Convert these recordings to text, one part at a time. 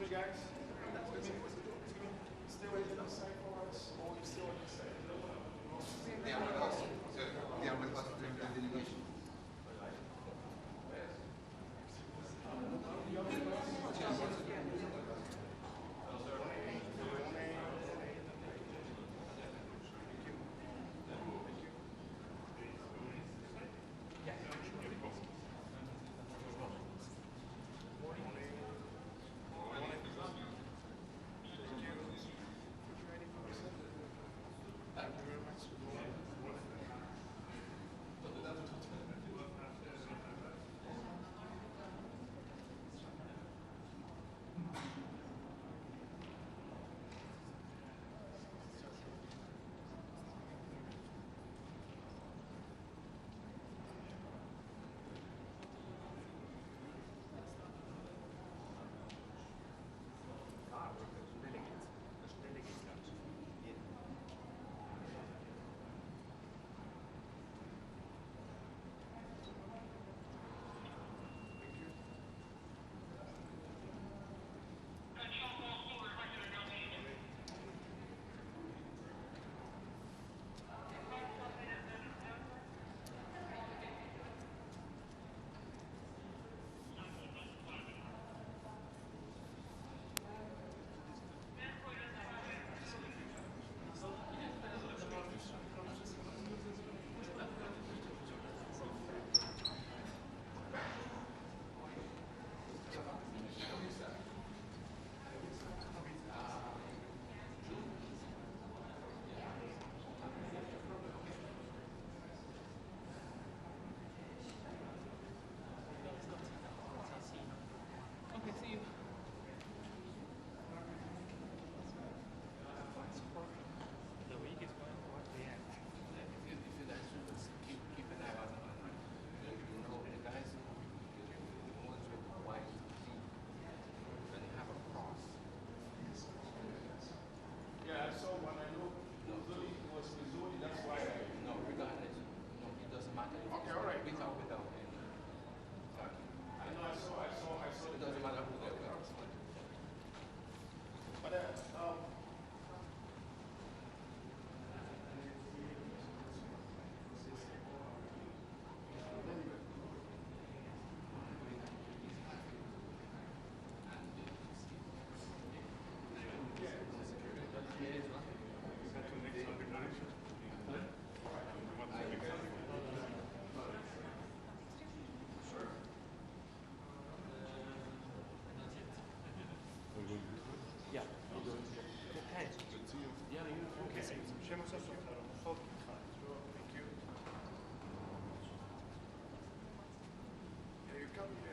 me, guys. Excuse me. Still on the side for us, or you still on this side? They are with us. They are with us during the delegation.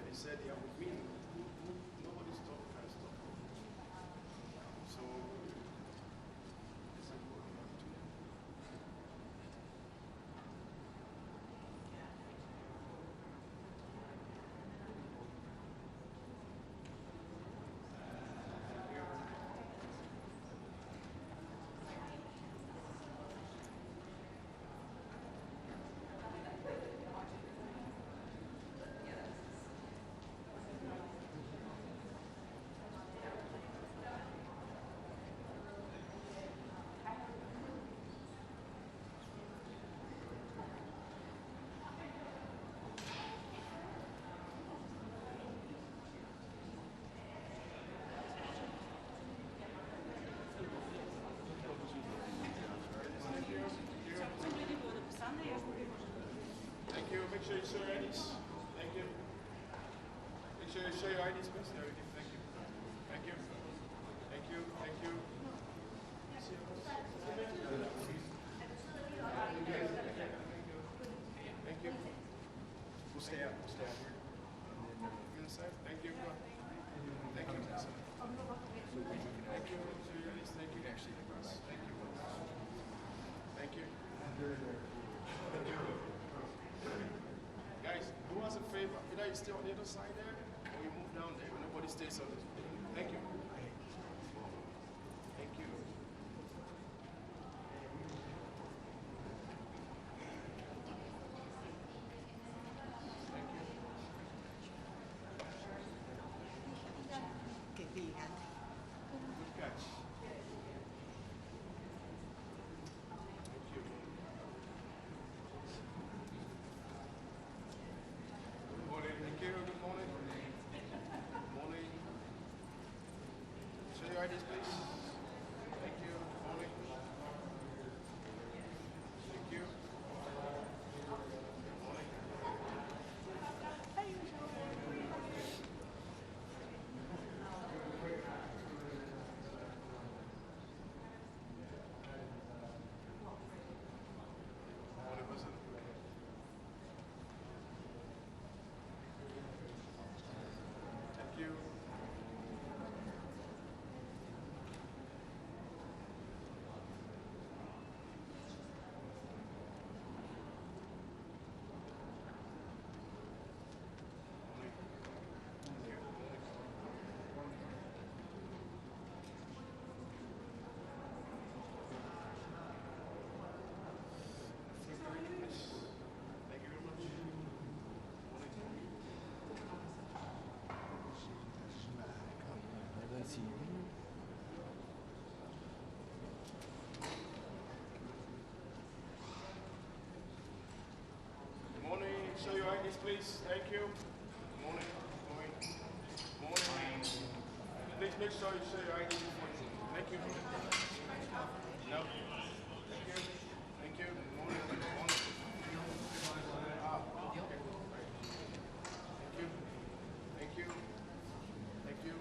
They said they are with me. Nobody's talking kind of stuff. So, it's important to me. Thank you. Make sure you show your IDs. Thank you. Make sure you show your IDs, please. Everything. Thank you. Thank you. Thank you. Thank you. Thank you. We'll stay out. We'll stay out here. You inside? Thank you. Thank you. Thank you. Show your IDs. Thank you. Actually, thank you. Thank you. Thank you. Guys, do us a favor. Either you stay on the other side there, or you move down there. Nobody stays on this. Thank you. Thank you. Che dica. IDs, please. Thank you. Morning. Thank you. Morning. Morning, President. Thank you. Thank you very much. Morning. Show your IDs, please. Thank you. Morning. Morning. Morning. Please make sure you show your IDs before you. Thank you. No. Thank you. Thank you. Morning. Morning. Okay. Thank you. Thank you. Thank you.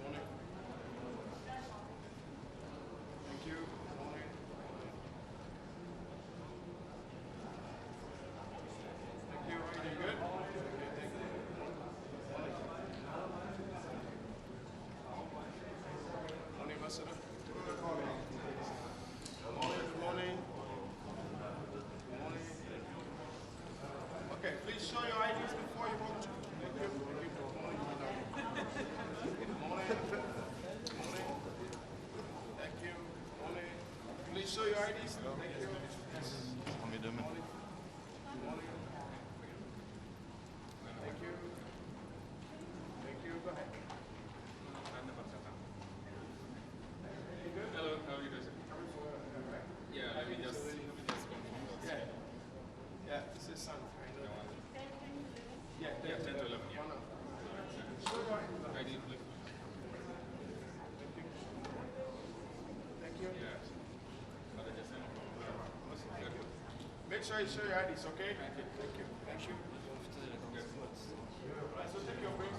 Morning. Thank you. Morning. Thank you. Are you good? Okay, thank you. Morning, Ambassador. Good morning. Good morning. Good morning. Okay, please show your IDs before you walk to. Thank you. Thank you. Good morning. Good morning. Good morning. Thank you. Good morning. Please show your IDs. Thank you. Yes. Good morning. Good morning. Thank you. Thank you. Go ahead. Hello, how are you doing? Yeah, let me just confirm. Yeah. Yeah, this is Sun. I know. Yeah, 10 to 11, yeah. One hour. Show your IDs. I need to Thank you. Thank you. yeah. But I just sent it Thank you. Make sure you show your IDs, okay? Thank you. Thank you. Thank you. Right, so take your break.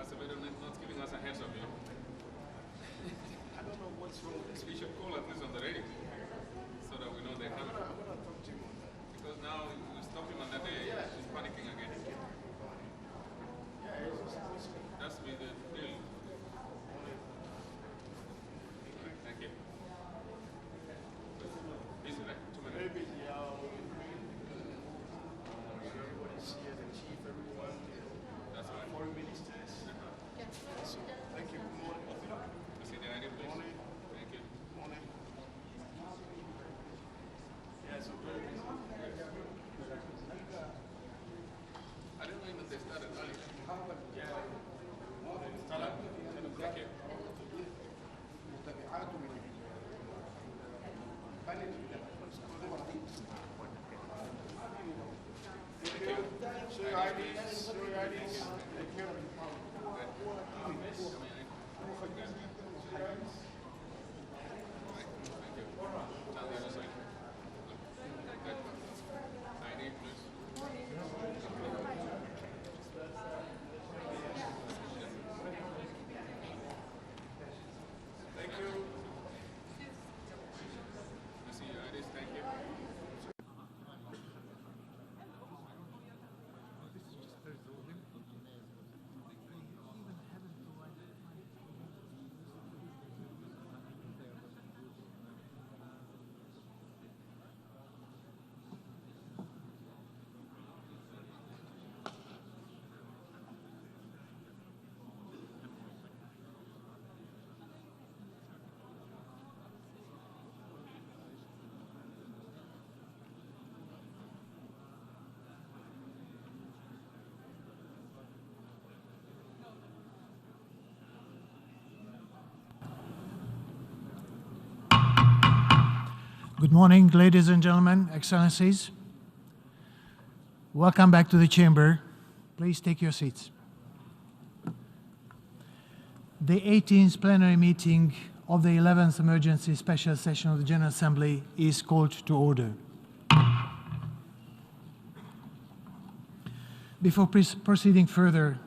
As a better not giving us a heads up, you know. I don't know what's wrong with this. We should call at least on the radio so that we know they're coming. I'm gonna talk to you on that. Because now we stop him on that day, he's panicking again. Yeah, it's That's be the deal. Thank you. Easy, right? 2 minutes. very busy. Everybody's here, the chief, everyone, That's all right. foreign ministers. So, thank you. Good morning. I see the idea, please. Morning. Thank you. Morning. Yeah, so very busy. I didn't know even they started early. Yeah. Salam. Thank you. Thank you. Show your IDs. Show your IDs. Thank you. I need, please. morning, ladies and gentlemen, excellencies. Welcome back to the chamber. Please take your seats. The 18th plenary meeting of the 11th emergency special session of the General Assembly is called to order. Before proceeding further,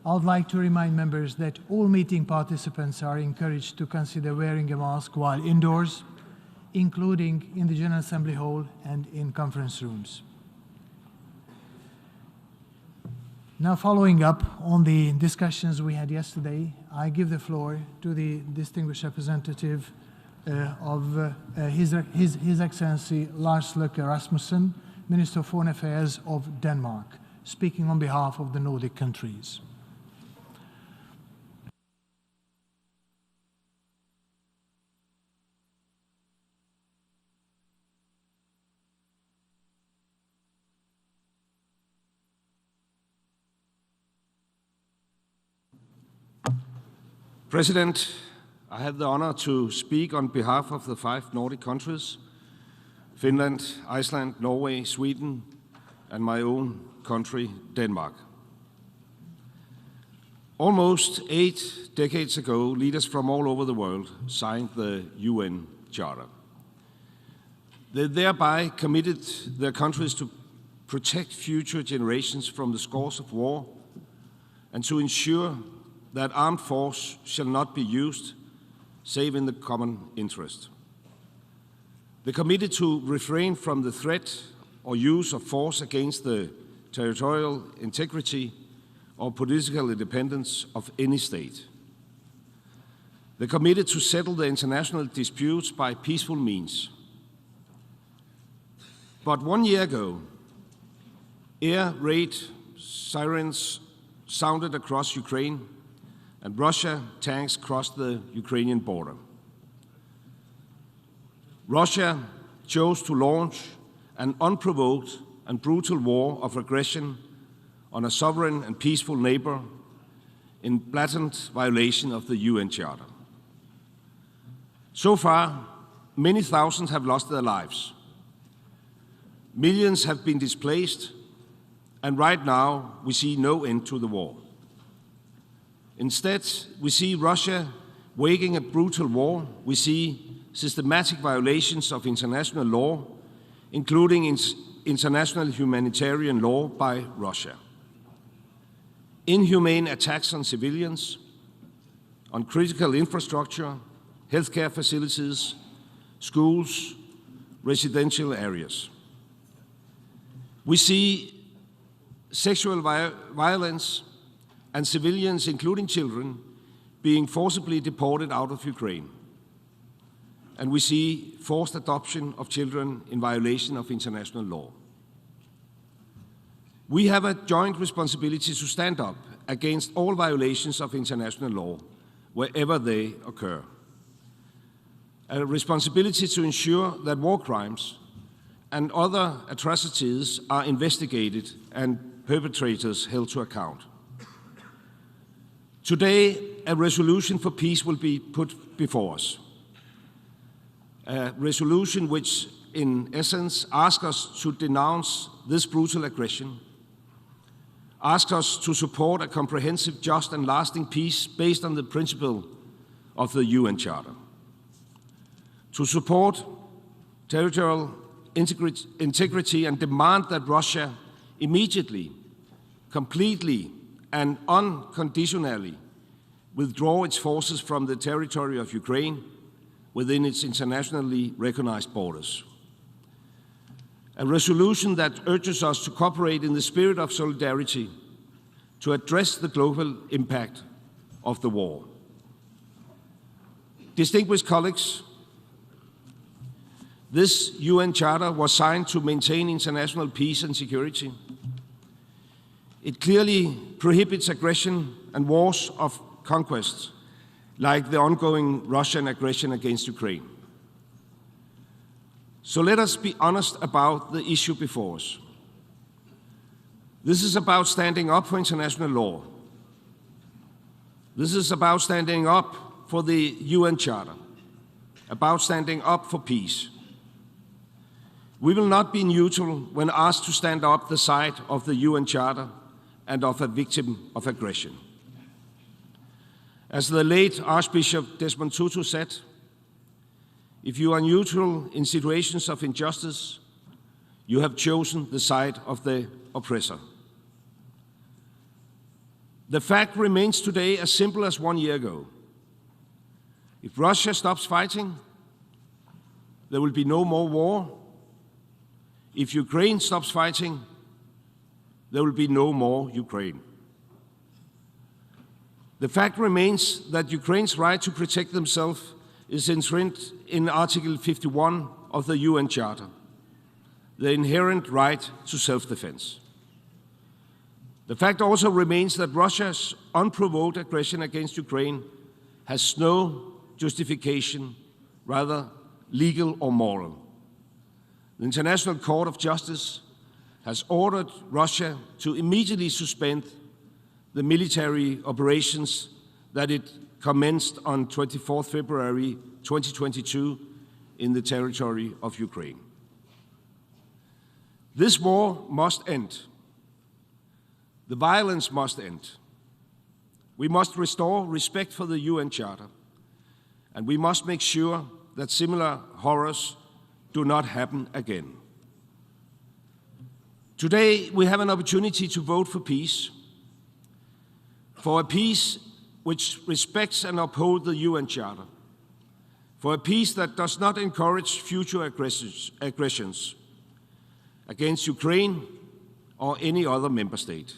I would like to remind members that all meeting participants are encouraged to consider wearing a mask while indoors, including in the General Assembly Hall and in conference rooms. Now, following up on the discussions we had yesterday, I give the floor to the distinguished representative of His Excellency Lars Løkke Rasmussen, Minister of Foreign Affairs of Denmark, speaking on behalf of the Nordic countries. President, I have the honor to speak on behalf of the 5 Nordic countries, Finland, Iceland, Norway, Sweden, and my own country, Denmark. Almost 8 decades ago, leaders from all over the world signed the UN Charter. They thereby committed their countries to protect future generations from the scars of war and to ensure that armed force shall not be used, save in the common interest. They committed to refrain from the threat or use of force against the territorial integrity or political independence of any state. They committed to settle the international disputes by peaceful means. But 1 year ago, air raid sirens sounded across Ukraine, and Russia tanks crossed the Ukrainian border. Russia chose to launch an unprovoked and brutal war of aggression on a sovereign and peaceful neighbor in blatant violation of the UN Charter. So far, many thousands have lost their lives. Millions have been displaced, and right now we see no end to the war. Instead, we see Russia waging a brutal war. We see systematic violations of international law, including international humanitarian law by Russia. Inhumane attacks on civilians, on critical infrastructure, healthcare facilities, schools, residential areas. We see sexual violence and civilians, including children, being forcibly deported out of Ukraine. And we see forced adoption of children in violation of international law. We have a joint responsibility to stand up against all violations of international law, wherever they occur. A responsibility to ensure that war crimes and other atrocities are investigated and perpetrators held to account. Today, a resolution for peace will be put before us. A resolution which, in essence, asks us to denounce this brutal aggression, asks us to support a comprehensive, just and lasting peace based on the principle of the UN Charter, to support territorial integrity and demand that Russia immediately, completely, and unconditionally withdraw its forces from the territory of Ukraine within its internationally recognized borders. A resolution that urges us to cooperate in the spirit of solidarity to address the global impact of the war. Distinguished colleagues, this UN Charter was signed to maintain international peace and security. It clearly prohibits aggression and wars of conquest, like the ongoing Russian aggression against Ukraine. So let us be honest about the issue before us. This is about standing up for international law. This is about standing up for the UN Charter, about standing up for peace. We will not be neutral when asked to stand up the side of the UN Charter and of a victim of aggression. As the late Archbishop Dmytro said, if you are neutral in situations of injustice, you have chosen the side of the oppressor. The fact remains today as simple as 1 year ago. If Russia stops fighting, there will be no more war. If Ukraine stops fighting, there will be no more Ukraine. The fact remains that Ukraine's right to protect themselves is enshrined in Article 51 of the UN Charter, the inherent right to self-defense. The fact also remains that Russia's unprovoked aggression against Ukraine has no justification, rather legal or moral. The International Court of Justice has ordered Russia to immediately suspend the military operations that it commenced on 24 February 2022 in the territory of Ukraine. This war must end. The violence must end. We must restore respect for the UN Charter, and we must make sure that similar horrors do not happen again. Today, we have an opportunity to vote for peace, for a peace which respects and upholds the UN Charter, for a peace that does not encourage future aggressions against Ukraine or any other member state.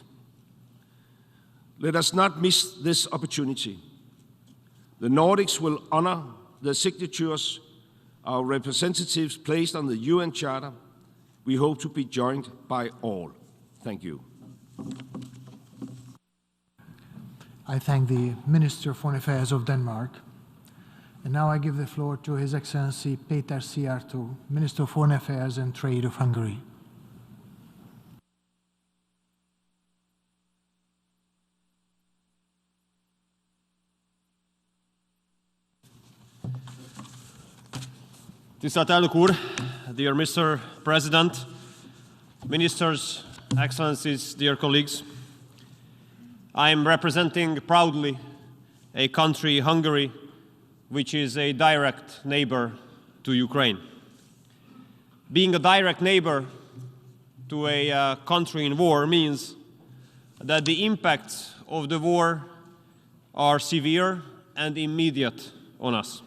Let us not miss this opportunity. The Nordics will honor the signatures our representatives placed on the UN Charter. We hope to be joined by all. Thank you. I thank the Minister of Foreign Affairs of Denmark. And now I give the floor to His Excellency Péter Szijjártó, Minister of Foreign Affairs and Trade of Hungary. Tisztelt Elnök úr, dear Mr. President, Ministers, Excellencies, dear colleagues, I am representing proudly a country, Hungary, which is a direct neighbor to Ukraine. Being a direct neighbor to a country in war means that the impacts of the war are severe and immediate on us.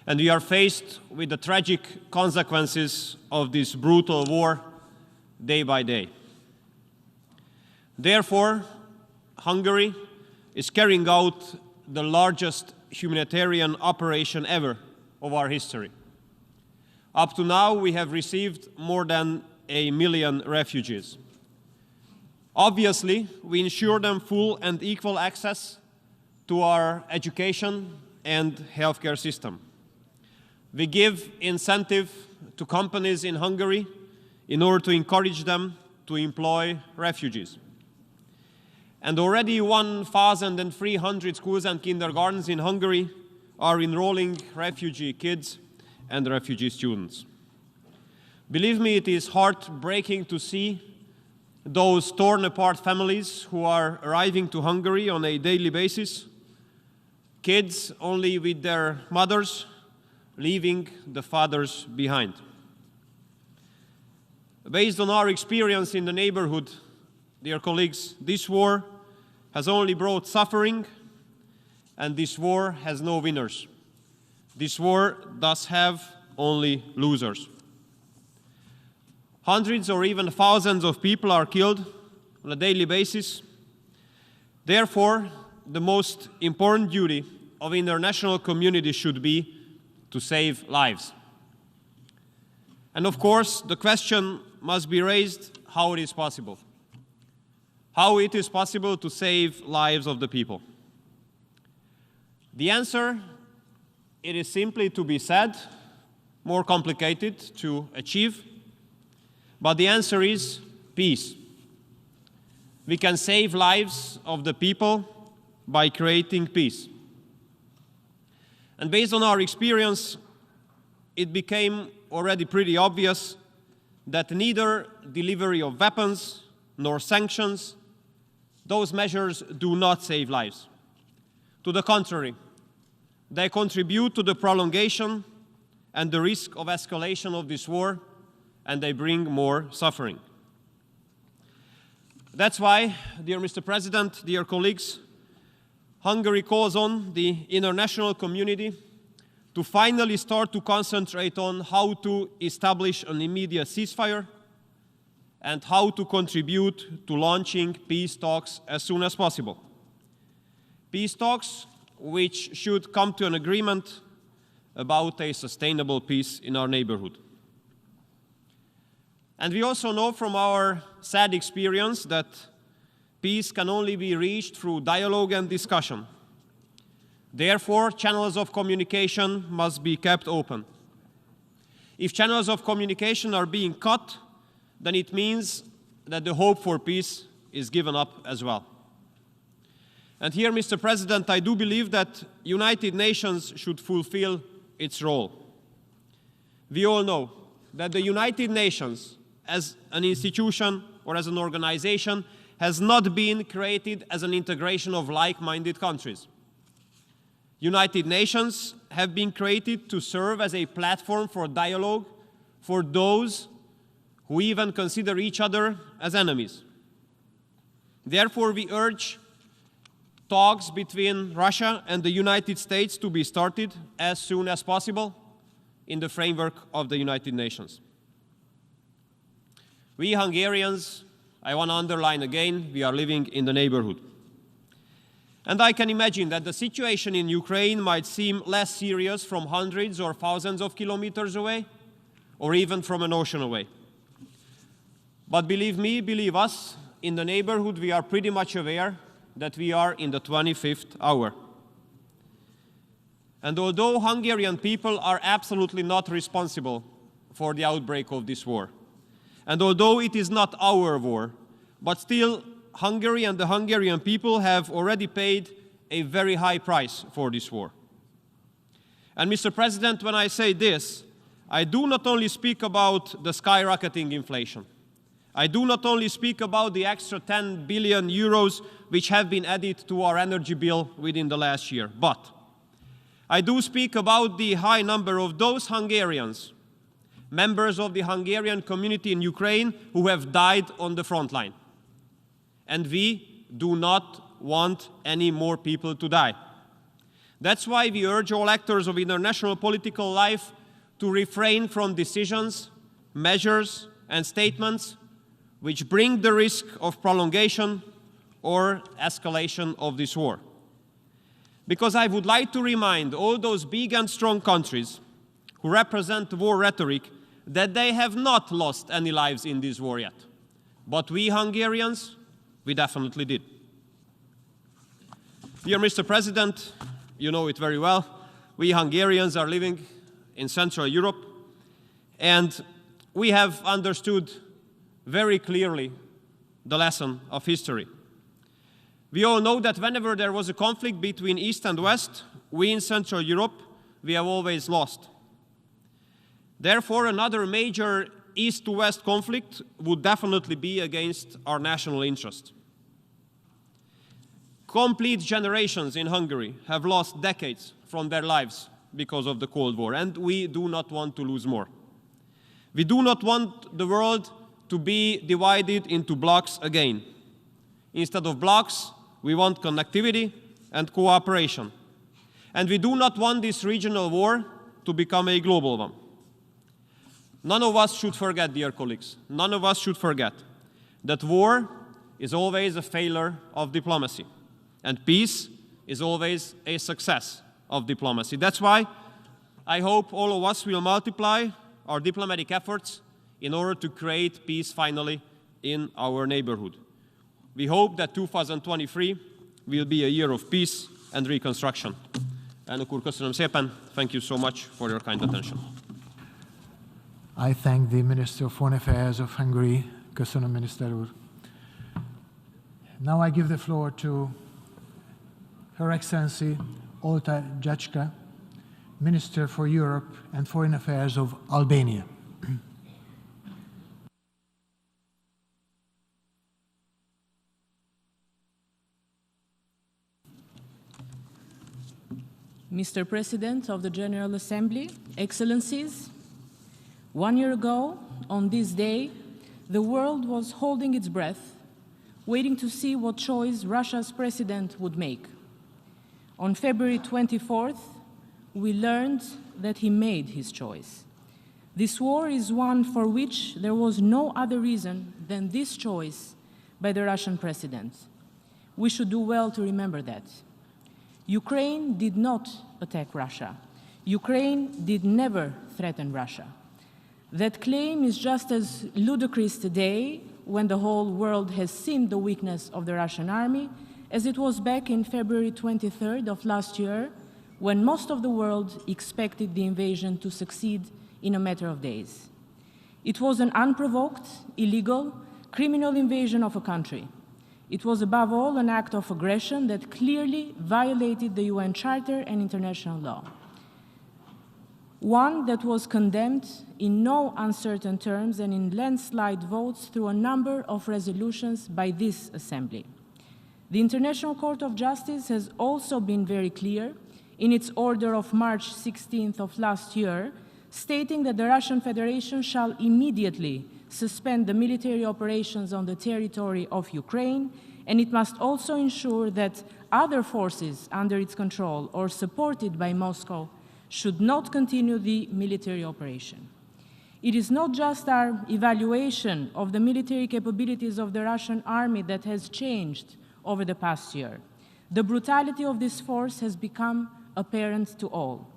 And we are faced with the tragic consequences of this brutal war day by day. Therefore, Hungary is carrying out the largest humanitarian operation ever of our history. Up to now, we have received more than 1 million refugees. Obviously, we ensure them full and equal access to our education and healthcare system. We give incentive to companies in Hungary in order to encourage them to employ refugees. And already 1,300 schools and kindergartens in Hungary are enrolling refugee kids and refugee students. Believe me, it is heartbreaking to see those torn apart families who are arriving to Hungary on a daily basis, kids only with their mothers, leaving the fathers behind. Based on our experience in the neighborhood, dear colleagues, this war has only brought suffering, and this war has no winners. This war does have only losers. Hundreds or even thousands of people are killed on a daily basis. Therefore, the most important duty of the international community should be to save lives. And of course, the question must be raised how it is possible. How it is possible to save lives of the people. The answer, it is simply to be said, more complicated to achieve, but the answer is peace. We can save lives of the people by creating peace. And based on our experience, it became already pretty obvious that neither delivery of weapons nor sanctions, those measures do not save lives. To the contrary, they contribute to the prolongation and the risk of escalation of this war, and they bring more suffering. That's why, dear Mr. President, dear colleagues, Hungary calls on the international community to finally start to concentrate on how to establish an immediate ceasefire and how to contribute to launching peace talks as soon as possible. Peace talks which should come to an agreement about a sustainable peace in our neighborhood. And we also know from our sad experience that peace can only be reached through dialogue and discussion. Therefore, channels of communication must be kept open. If channels of communication are being cut, then it means that the hope for peace is given up as well. And here, Mr. President, I do believe that United Nations should fulfill its role. We all know that the United Nations, as an institution or as an organization, has not been created as an integration of like-minded countries. United Nations have been created to serve as a platform for dialogue for those who even consider each other as enemies. Therefore, we urge talks between Russia and the United States to be started as soon as possible in the framework of the United Nations. We Hungarians, I want to underline again, we are living in the neighborhood. And I can imagine that the situation in Ukraine might seem less serious from hundreds or thousands of kilometers away, or even from an ocean away. But believe me, believe us, in the neighborhood we are pretty much aware that we are in the 25th hour. And although Hungarian people are absolutely not responsible for the outbreak of this war, and although it is not our war, but still Hungary and the Hungarian people have already paid a very high price for this war. And Mr. President, when I say this, I do not only speak about the skyrocketing inflation. I do not only speak about the extra 10 billion euros which have been added to our energy bill within the last year, but I do speak about the high number of those Hungarians, members of the Hungarian community in Ukraine, who have died on the front line. And we do not want any more people to die. That's why we urge all actors of international political life to refrain from decisions, measures, and statements which bring the risk of prolongation or escalation of this war. Because I would like to remind all those big and strong countries who represent war rhetoric that they have not lost any lives in this war yet. But we Hungarians, we definitely did. Dear Mr. President, you know it very well, we Hungarians are living in Central Europe, and we have understood very clearly the lesson of history. We all know that whenever there was a conflict between East and West, we in Central Europe, we have always lost. Therefore, another major East-to-West conflict would definitely be against our national interest. Complete generations in Hungary have lost decades from their lives because of the Cold War, and we do not want to lose more. We do not want the world to be divided into blocks again. Instead of blocks, we want connectivity and cooperation. And we do not want this regional war to become a global one. None of us should forget, dear colleagues, none of us should forget that war is always a failure of diplomacy, and peace is always a success of diplomacy. That's why I hope all of us will multiply our diplomatic efforts in order to create peace finally in our neighborhood. We hope that 2023 will be a year of peace and reconstruction. Elnök úr, köszönöm szépen. Thank you so much for your kind attention. I thank the Minister of Foreign Affairs of Hungary. Köszönöm, Miniszter úr. Now I give the floor to Her Excellency Olta Jacska, Minister for Europe and Foreign Affairs of Albania. Mr. President of the General Assembly, Excellencies, 1 year ago, on this day, the world was holding its breath, waiting to see what choice Russia's president would make. On February 24th, we learned that he made his choice. This war is one for which there was no other reason than this choice by the Russian president. We should do well to remember that. Ukraine did not attack Russia. Ukraine did never threaten Russia. That claim is just as ludicrous today, when the whole world has seen the weakness of the Russian army, as it was back in February 23rd of last year, when most of the world expected the invasion to succeed in a matter of days. It was an unprovoked, illegal, criminal invasion of a country. It was above all an act of aggression that clearly violated the UN Charter and international law. One that was condemned in no uncertain terms and in landslide votes through a number of resolutions by this Assembly. The International Court of Justice has also been very clear in its order of March 16th of last year, stating that the Russian Federation shall immediately suspend the military operations on the territory of Ukraine, and it must also ensure that other forces under its control or supported by Moscow should not continue the military operation. It is not just our evaluation of the military capabilities of the Russian army that has changed over the past year. The brutality of this force has become apparent to all.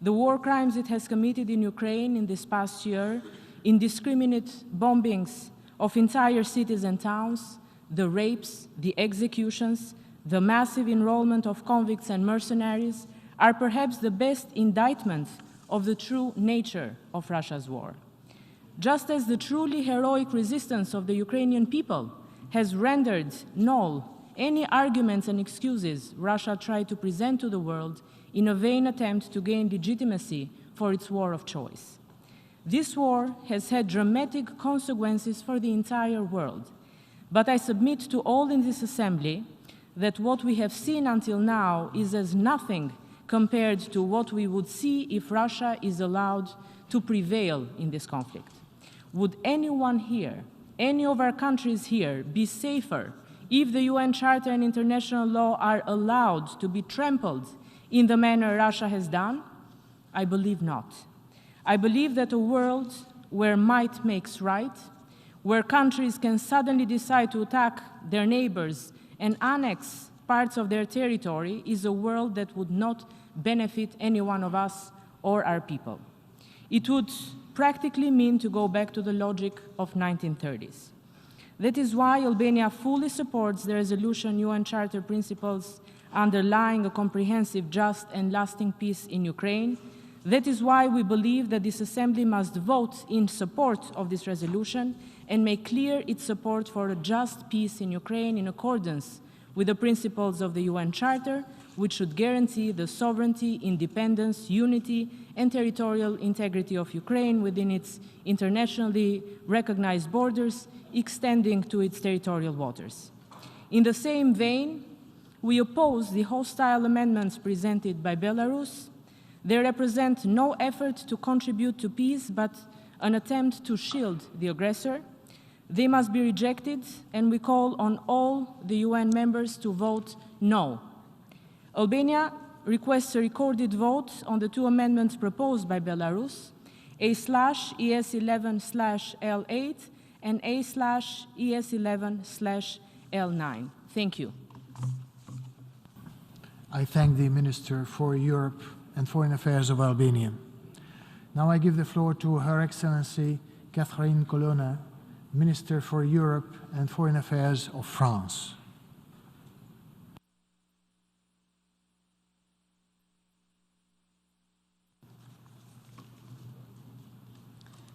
The war crimes it has committed in Ukraine in this past year, indiscriminate bombings of entire cities and towns, the rapes, the executions, the massive enrollment of convicts and mercenaries are perhaps the best indictment of the true nature of Russia's war. Just as the truly heroic resistance of the Ukrainian people has rendered null any arguments and excuses Russia tried to present to the world in a vain attempt to gain legitimacy for its war of choice. This war has had dramatic consequences for the entire world. But I submit to all in this Assembly that what we have seen until now is as nothing compared to what we would see if Russia is allowed to prevail in this conflict. Would anyone here, any of our countries here, be safer if the UN Charter and international law are allowed to be trampled in the manner Russia has done? I believe not. I believe that a world where might makes right, where countries can suddenly decide to attack their neighbors and annex parts of their territory, is a world that would not benefit any one of us or our people. It would practically mean to go back to the logic of 1930s. That is why Albania fully supports the resolution UN Charter principles underlying a comprehensive, just and lasting peace in Ukraine. That is why we believe that this Assembly must vote in support of this resolution and make clear its support for a just peace in Ukraine in accordance with the principles of the UN Charter, which should guarantee the sovereignty, independence, unity, and territorial integrity of Ukraine within its internationally recognized borders, extending to its territorial waters. In the same vein, we oppose the hostile amendments presented by Belarus. They represent no effort to contribute to peace, but an attempt to shield the aggressor. They must be rejected, and we call on all the UN members to vote no. Albania requests a recorded vote on the two amendments proposed by Belarus, A/ES11/L8 and A/ES11/L9. Thank you. I thank the Minister for Europe and Foreign Affairs of Albania. Now I give the floor to Her Excellency Catherine Colonna, Minister for Europe and Foreign Affairs of France.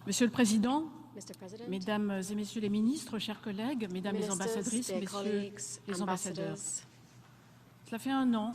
Monsieur le Président, Mesdames et Messieurs les ministres, chers collègues, Mesdames les ambassadrices, Messieurs les ambassadeurs, cela fait un an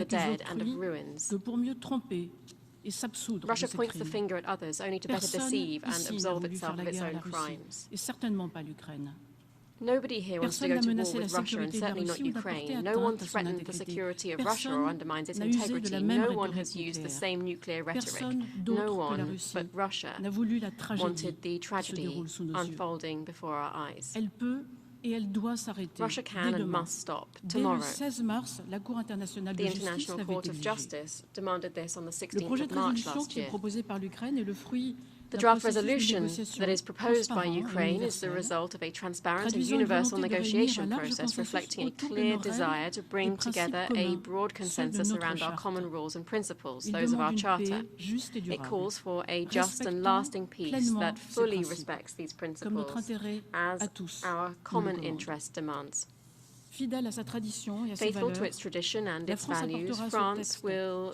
n'est the toujours dead and of pris ruins. que pour mieux tromper et s'absoudre de Russia ses points the crimes. finger at others only to better Personne deceive and ici n'a absolve voulu faire itself la of its guerre à own la Russie, crimes. et certainement pas l'Ukraine. Nobody here wants to Personne go n'a to war menacé la with Russia, and sécurité de la certainly not Russie ou d'apporter Ukraine. No atteinte one à son threatened the intégrité. security of Russia or Personne undermines its n'a usé de integrity. la même No one rhétorique has used the nucléaire. same nuclear rhetoric. Personne d'autre No que la one Russie but Russia n'a voulu la tragédie wanted the qui se tragedy déroule sous nos yeux. unfolding before our eyes. Elle peut et elle doit s'arrêter Russia dès can and demain. must stop Dès le tomorrow. 16 mars, la Cour internationale de The justice International l'avait Court of exigé. Justice demanded this on the Le 16th projet of de March résolution last qui est year. proposé par l'Ukraine est le fruit The draft resolution that is proposed by Ukraine is the result of a transparent and universal negotiation process reflecting a clear desire to bring together a broad consensus around our common rules and principles, those of our Charter. It calls for a just and lasting peace that fully respects these principles as our common interest demands. Faithful to its tradition and its values, France will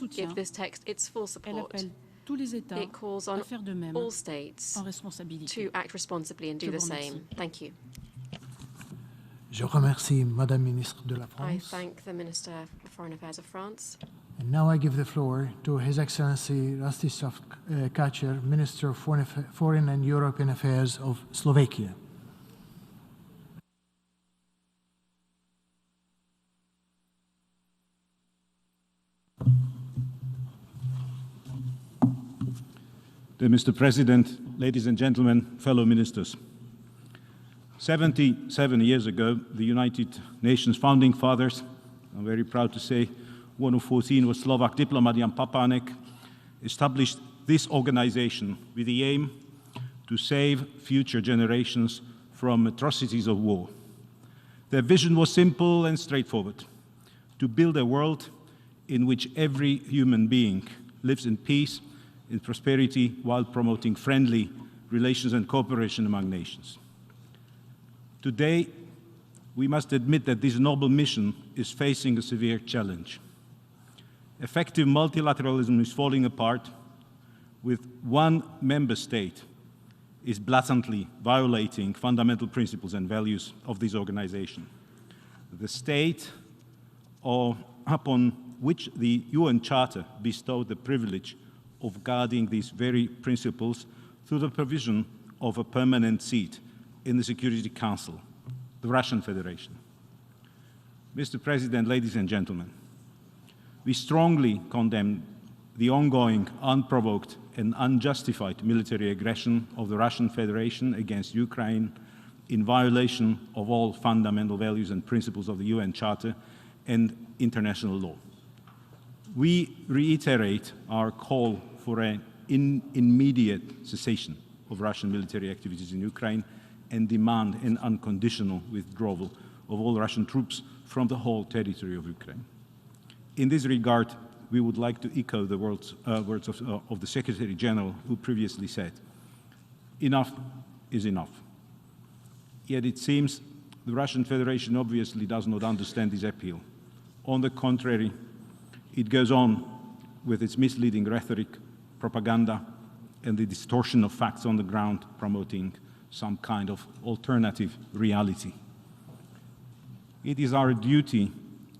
give this text its full support. It calls on all states to act responsibly and do the same. Thank you. Je remercie Madame Ministre de la I France. thank the Minister of Foreign Affairs of France. And now I give the floor to His Excellency Rastislav Kačer, Minister of Foreign and European Affairs of Slovakia. Dear Mr. President, ladies and gentlemen, fellow ministers. 77 years ago, the United Nations founding fathers, I'm very proud to say, one of 14 was Slovak diplomat Jan Papanek, established this organization with the aim to save future generations from atrocities of war. Their vision was simple and straightforward: to build a world in which every human being lives in peace, in prosperity, while promoting friendly relations and cooperation among nations. Today, we must admit that this noble mission is facing a severe challenge. Effective multilateralism is falling apart, with one member state is blatantly violating fundamental principles and values of this organization. The state upon which the UN Charter bestowed the privilege of guarding these very principles through the provision of a permanent seat in the Security Council, the Russian Federation. Mr. President, ladies and gentlemen, we strongly condemn the ongoing, unprovoked and unjustified military aggression of the Russian Federation against Ukraine in violation of all fundamental values and principles of the UN Charter and international law. We reiterate our call for an immediate cessation of Russian military activities in Ukraine and demand an unconditional withdrawal of all Russian troops from the whole territory of Ukraine. In this regard, we would like to echo the words of the Secretary General, who previously said, "Enough is enough." Yet it seems the Russian Federation obviously does not understand this appeal. On the contrary, it goes on with its misleading rhetoric, propaganda, and the distortion of facts on the ground, promoting some kind of alternative reality. It is our duty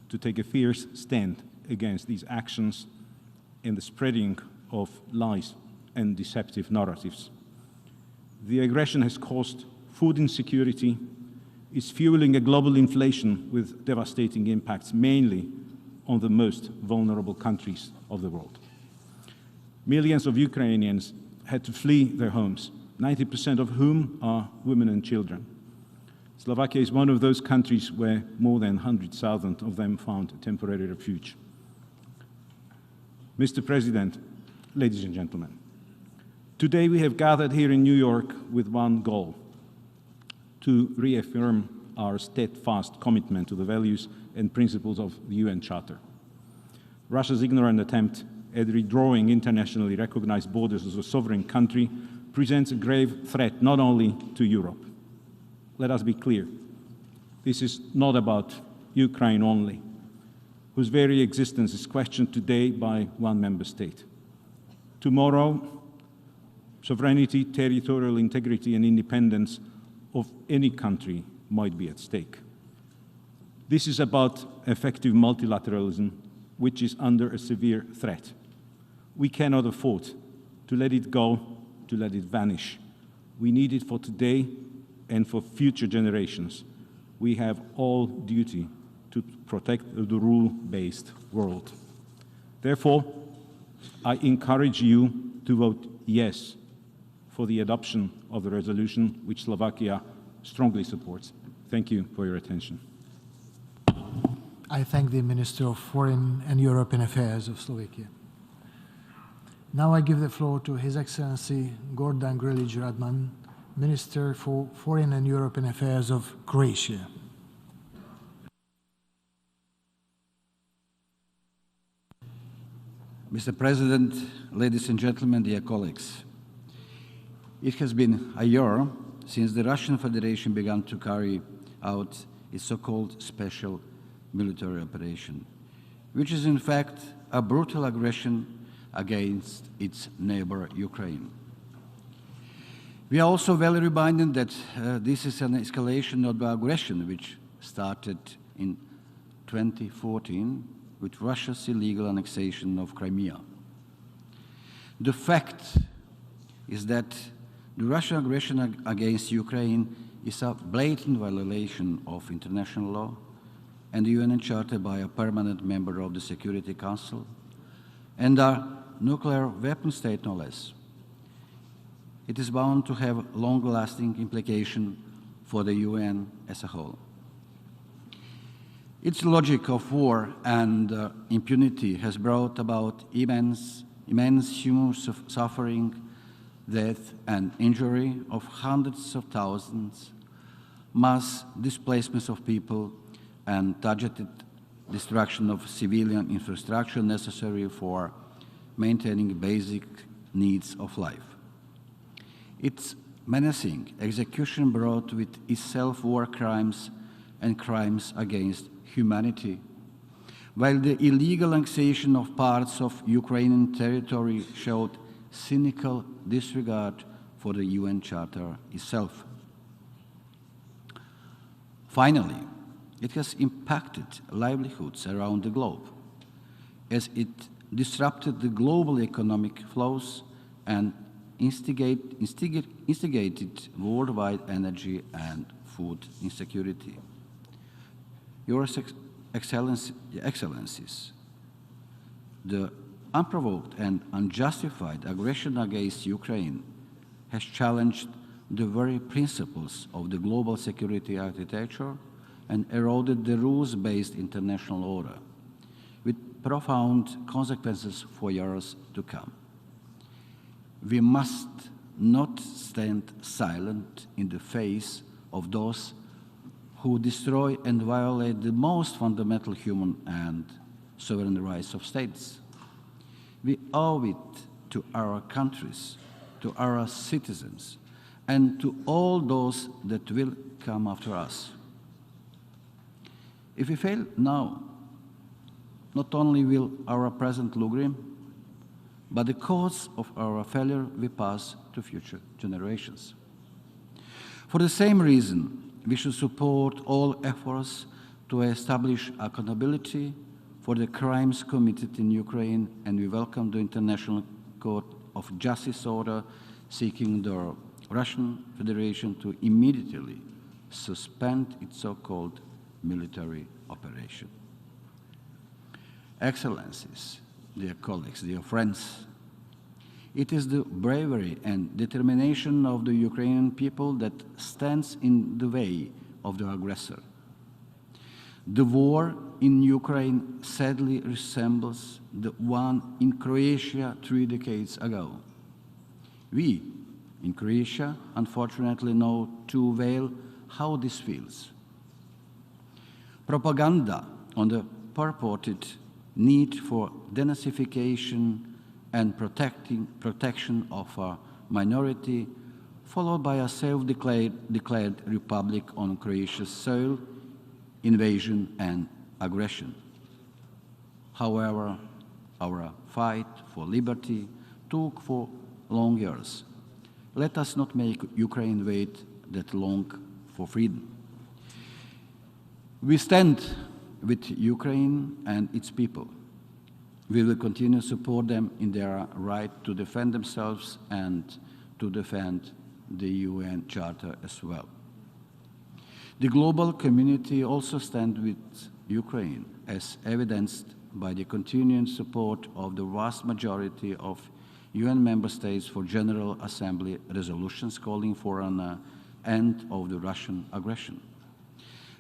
to take a fierce stand against these actions and the spreading of lies and deceptive narratives. The aggression has caused food insecurity, is fueling a global inflation with devastating impacts, mainly on the most vulnerable countries of the world. Millions of Ukrainians had to flee their homes, 90% of whom are women and children. Slovakia is one of those countries where more than 100,000 of them found temporary refuge. Mr. President, ladies and gentlemen, today we have gathered here in New York with one goal: to reaffirm our steadfast commitment to the values and principles of the UN Charter. Russia's ignorant attempt at redrawing internationally recognized borders as a sovereign country presents a grave threat not only to Europe. Let us be clear, this is not about Ukraine only, whose very existence is questioned today by one member state. Tomorrow, sovereignty, territorial integrity, and independence of any country might be at stake. This is about effective multilateralism, which is under a severe threat. We cannot afford to let it go, to let it vanish. We need it for today and for future generations. We have all duty to protect the rule-based world. Therefore, I encourage you to vote yes for the adoption of the resolution, which Slovakia strongly supports. Thank you for your attention. I thank the Minister of Foreign and European Affairs of Slovakia. Now I give the floor to His Excellency Gordan Grlić-Radman, Minister for Foreign and European Affairs of Croatia. Mr. President, ladies and gentlemen, dear colleagues, it has been a year since the Russian Federation began to carry out its so-called special military operation, which is in fact a brutal aggression against its neighbor Ukraine. We are also well reminded that this is an escalation of the aggression which started in 2014 with Russia's illegal annexation of Crimea. The fact is that the Russian aggression against Ukraine is a blatant violation of international law and the UN Charter by a permanent member of the Security Council, and a nuclear weapon state no less. It is bound to have long-lasting implications for the UN as a whole. Its logic of war and impunity has brought about immense human suffering, death and injury of hundreds of thousands, mass displacements of people, and targeted destruction of civilian infrastructure necessary for maintaining basic needs of life. Its menacing execution brought with itself war crimes and crimes against humanity, while the illegal annexation of parts of Ukrainian territory showed cynical disregard for the UN Charter itself. Finally, it has impacted livelihoods around the globe, as it disrupted the global economic flows and instigated worldwide energy and food insecurity. Your Excellencies, the unprovoked and unjustified aggression against Ukraine has challenged the very principles of the global security architecture and eroded the rules-based international order, with profound consequences for years to come. We must not stand silent in the face of those who destroy and violate the most fundamental human and sovereign rights of states. We owe it to our countries, to our citizens, and to all those that will come after us. If we fail now, not only will our present look grim, but the cause of our failure will pass to future generations. For the same reason, we should support all efforts to establish accountability for the crimes committed in Ukraine, and we welcome the International Court of Justice order seeking the Russian Federation to immediately suspend its so-called military operation. Excellencies, dear colleagues, dear friends, it is the bravery and determination of the Ukrainian people that stands in the way of the aggressor. The war in Ukraine sadly resembles the one in Croatia 3 decades ago. We, in Croatia, unfortunately know too well how this feels. Propaganda on the purported need for denazification and protection of a minority, followed by a self-declared republic on Croatia's soil, invasion and aggression. However, our fight for liberty took for long years. Let us not make Ukraine wait that long for freedom. We stand with Ukraine and its people. We will continue to support them in their right to defend themselves and to defend the UN Charter as well. The global community also stands with Ukraine, as evidenced by the continuing support of the vast majority of UN member states for General Assembly resolutions calling for an end of the Russian aggression.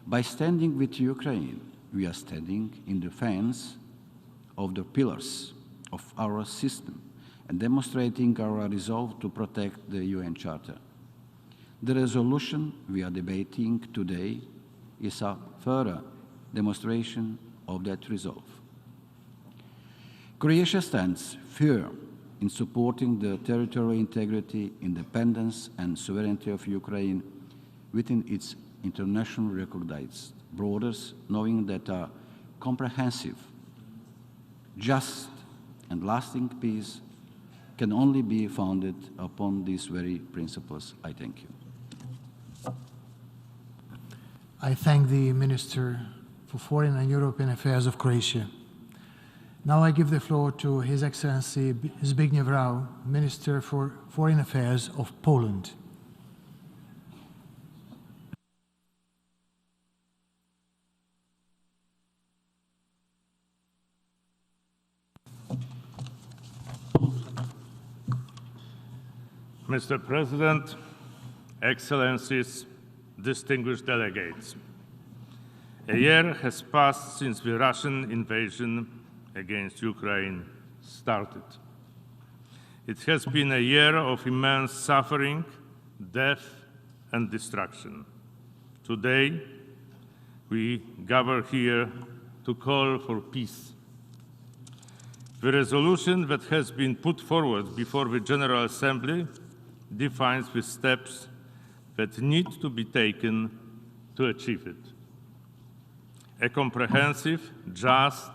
By standing with Ukraine, we are standing in defense of the pillars of our system and demonstrating our resolve to protect the UN Charter. The resolution we are debating today is a further demonstration of that resolve. Croatia stands firm in supporting the territorial integrity, independence, and sovereignty of Ukraine within its internationally recognized borders, knowing that a comprehensive, just, and lasting peace can only be founded upon these very principles. I thank you. I thank the Minister for Foreign and European Affairs of Croatia. Now I give the floor to His Excellency Zbigniew Rau, Minister for Foreign Affairs of Poland. Mr. President, Excellencies, distinguished delegates, a year has passed since the Russian invasion against Ukraine started. It has been a year of immense suffering, death, and destruction. Today, we gather here to call for peace. The resolution that has been put forward before the General Assembly defines the steps that need to be taken to achieve it. A comprehensive, just,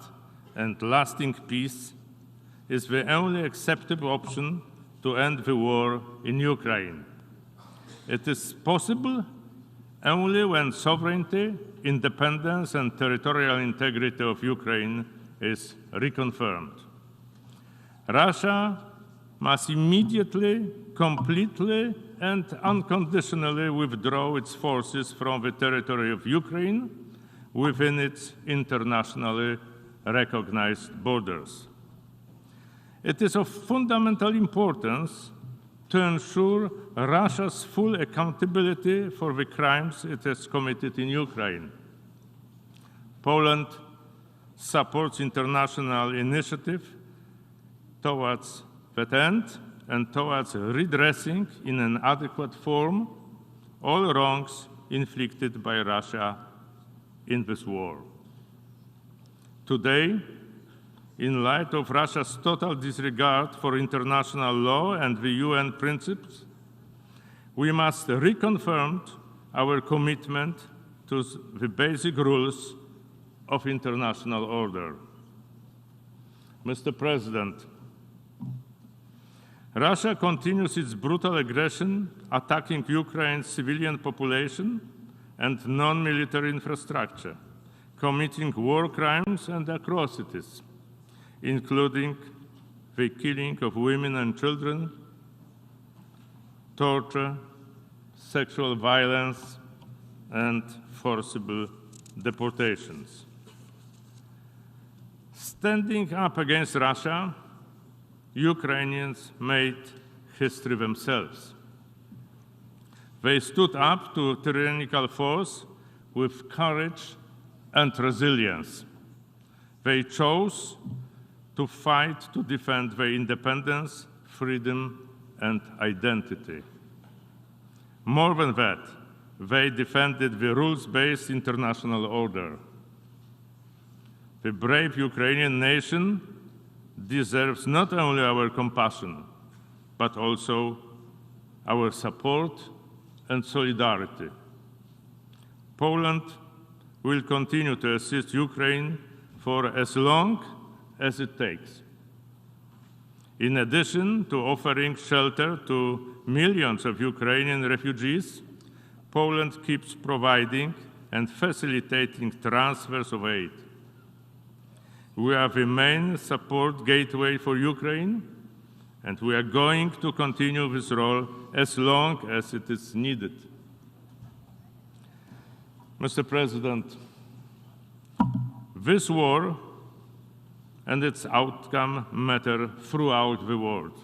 and lasting peace is the only acceptable option to end the war in Ukraine. It is possible only when sovereignty, independence, and territorial integrity of Ukraine is reconfirmed. Russia must immediately, completely, and unconditionally withdraw its forces from the territory of Ukraine within its internationally recognized borders. It is of fundamental importance to ensure Russia's full accountability for the crimes it has committed in Ukraine. Poland supports international initiative towards that end and towards redressing in an adequate form all wrongs inflicted by Russia in this war. Today, in light of Russia's total disregard for international law and the UN principles, we must reconfirm our commitment to the basic rules of international order. Mr. President, Russia continues its brutal aggression, attacking Ukraine's civilian population and non-military infrastructure, committing war crimes and atrocities, including the killing of women and children, torture, sexual violence, and forcible deportations. Standing up against Russia, Ukrainians made history themselves. They stood up to tyrannical force with courage and resilience. They chose to fight to defend their independence, freedom, and identity. More than that, they defended the rules-based international order. The brave Ukrainian nation deserves not only our compassion, but also our support and solidarity. Poland will continue to assist Ukraine for as long as it takes. In addition to offering shelter to millions of Ukrainian refugees, Poland keeps providing and facilitating transfers of aid. We are the main support gateway for Ukraine, and we are going to continue this role as long as it is needed. Mr. President, this war and its outcome matter throughout the world.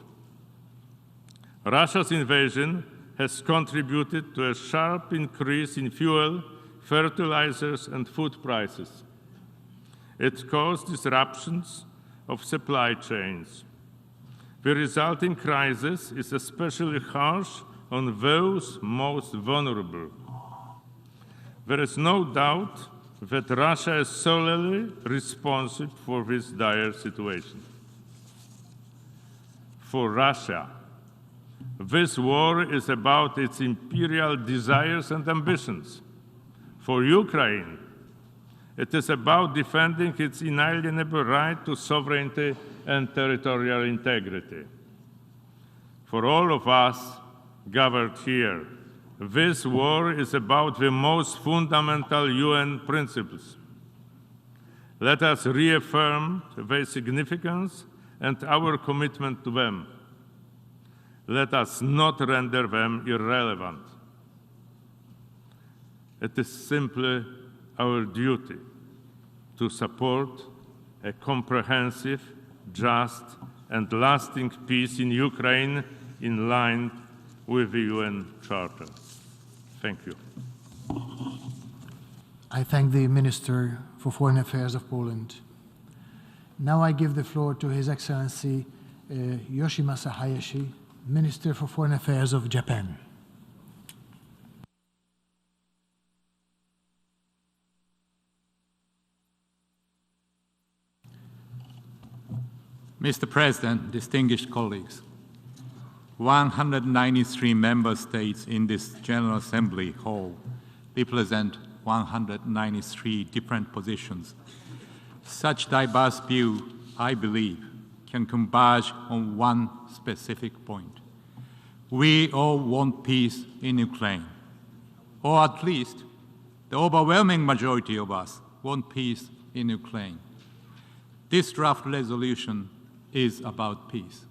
Russia's invasion has contributed to a sharp increase in fuel, fertilizers, and food prices. It caused disruptions of supply chains. The resulting crisis is especially harsh on those most vulnerable. There is no doubt that Russia is solely responsible for this dire situation. For Russia, this war is about its imperial desires and ambitions. For Ukraine, it is about defending its inalienable right to sovereignty and territorial integrity. For all of us gathered here, this war is about the most fundamental UN principles. Let us reaffirm their significance and our commitment to them. Let us not render them irrelevant. It is simply our duty to support a comprehensive, just, and lasting peace in Ukraine in line with the UN Charter. Thank you. I thank the Minister for Foreign Affairs of Poland. Now I give the floor to His Excellency Yoshimasa Hayashi, Minister for Foreign Affairs of Japan. Mr. President, distinguished colleagues, 193 member states in this General Assembly hall represent 193 different positions. Such diverse view, I believe, can converge on one specific point. We all want peace in Ukraine, or at least the overwhelming majority of us want peace in Ukraine. This draft resolution is about peace.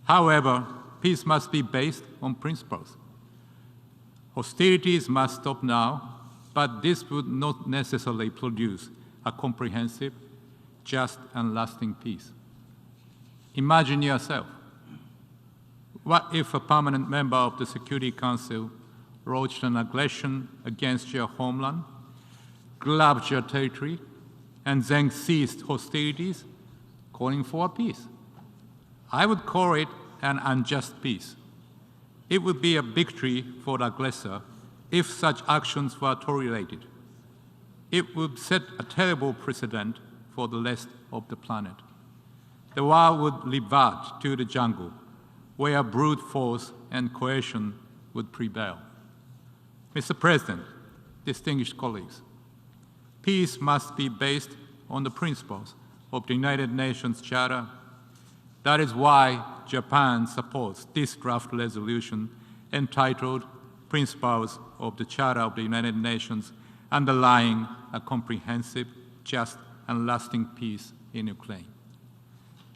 However, peace must be based on principles. Hostilities must stop now, but this would not necessarily produce a comprehensive, just, and lasting peace. Imagine yourself. What if a permanent member of the Security Council launched an aggression against your homeland, grabbed your territory, and then ceased hostilities, calling for peace? I would call it an unjust peace. It would be a victory for the aggressor if such actions were tolerated. It would set a terrible precedent for the rest of the planet. The world would revert to the jungle, where brute force and coercion would prevail. Mr. President, distinguished colleagues, peace must be based on the principles of the United Nations Charter. That is why Japan supports this draft resolution entitled Principles of the Charter of the United Nations, underlying a comprehensive, just, and lasting peace in Ukraine.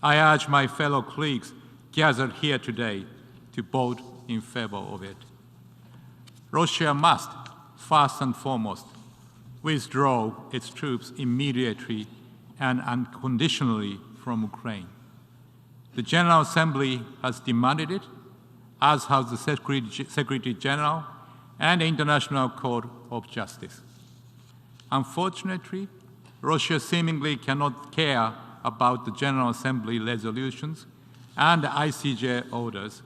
I urge my fellow colleagues gathered here today to vote in favor of it. Russia must, first and foremost, withdraw its troops immediately and unconditionally from Ukraine. The General Assembly has demanded it, as has the Secretary General and the International Court of Justice. Unfortunately, Russia seemingly cannot care about the General Assembly resolutions and the ICJ orders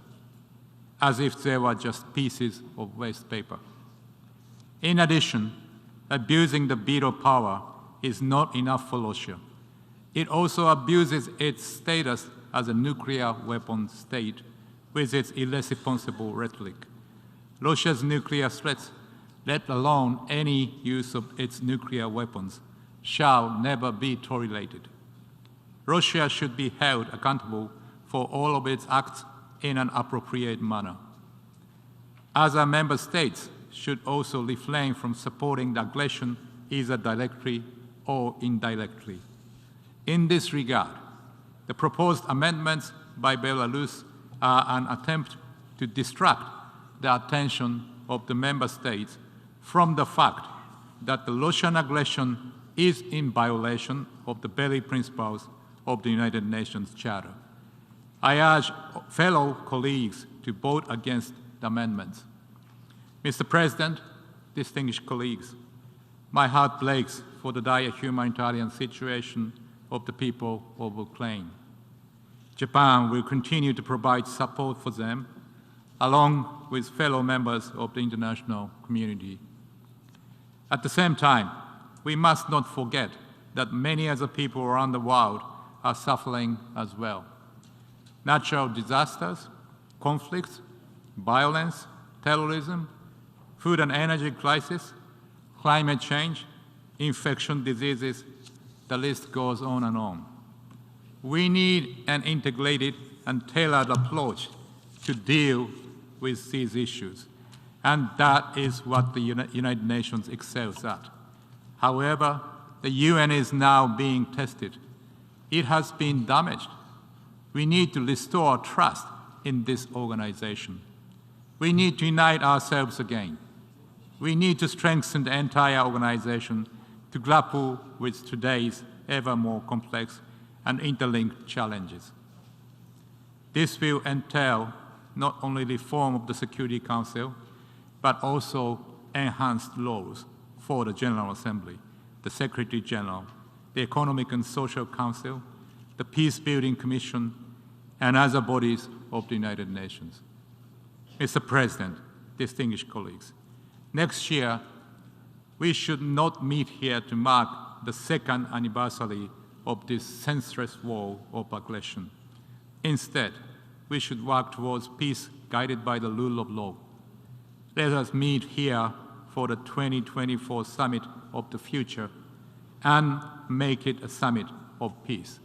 as if they were just pieces of waste paper. In addition, abusing the veto power is not enough for Russia. It also abuses its status as a nuclear weapon state with its irresponsible rhetoric. Russia's nuclear threats, let alone any use of its nuclear weapons, shall never be tolerated. Russia should be held accountable for all of its acts in an appropriate manner. Other member states should also refrain from supporting the aggression either directly or indirectly. In this regard, the proposed amendments by Belarus are an attempt to distract the attention of the member states from the fact that the Russian aggression is in violation of the very principles of the United Nations Charter. I urge fellow colleagues to vote against the amendments. Mr. President, distinguished colleagues, my heart breaks for the dire humanitarian situation of the people of Ukraine. Japan will continue to provide support for them, along with fellow members of the international community. At the same time, we must not forget that many other people around the world are suffering as well. Natural disasters, conflicts, violence, terrorism, food and energy crisis, climate change, infection diseases, the list goes on and on. We need an integrated and tailored approach to deal with these issues, and that is what the United Nations excels at. However, the UN is now being tested. It has been damaged. We need to restore trust in this organization. We need to unite ourselves again. We need to strengthen the entire organization to grapple with today's ever more complex and interlinked challenges. This will entail not only reform of the Security Council, but also enhanced laws for the General Assembly, the Secretary General, the Economic and Social Council, the Peace-Building Commission, and other bodies of the United Nations. Mr. President, distinguished colleagues, next year, we should not meet here to mark the second anniversary of this senseless war of aggression. Instead, we should work towards peace guided by the rule of law. Let us meet here for the 2024 Summit of the Future and make it a summit of peace.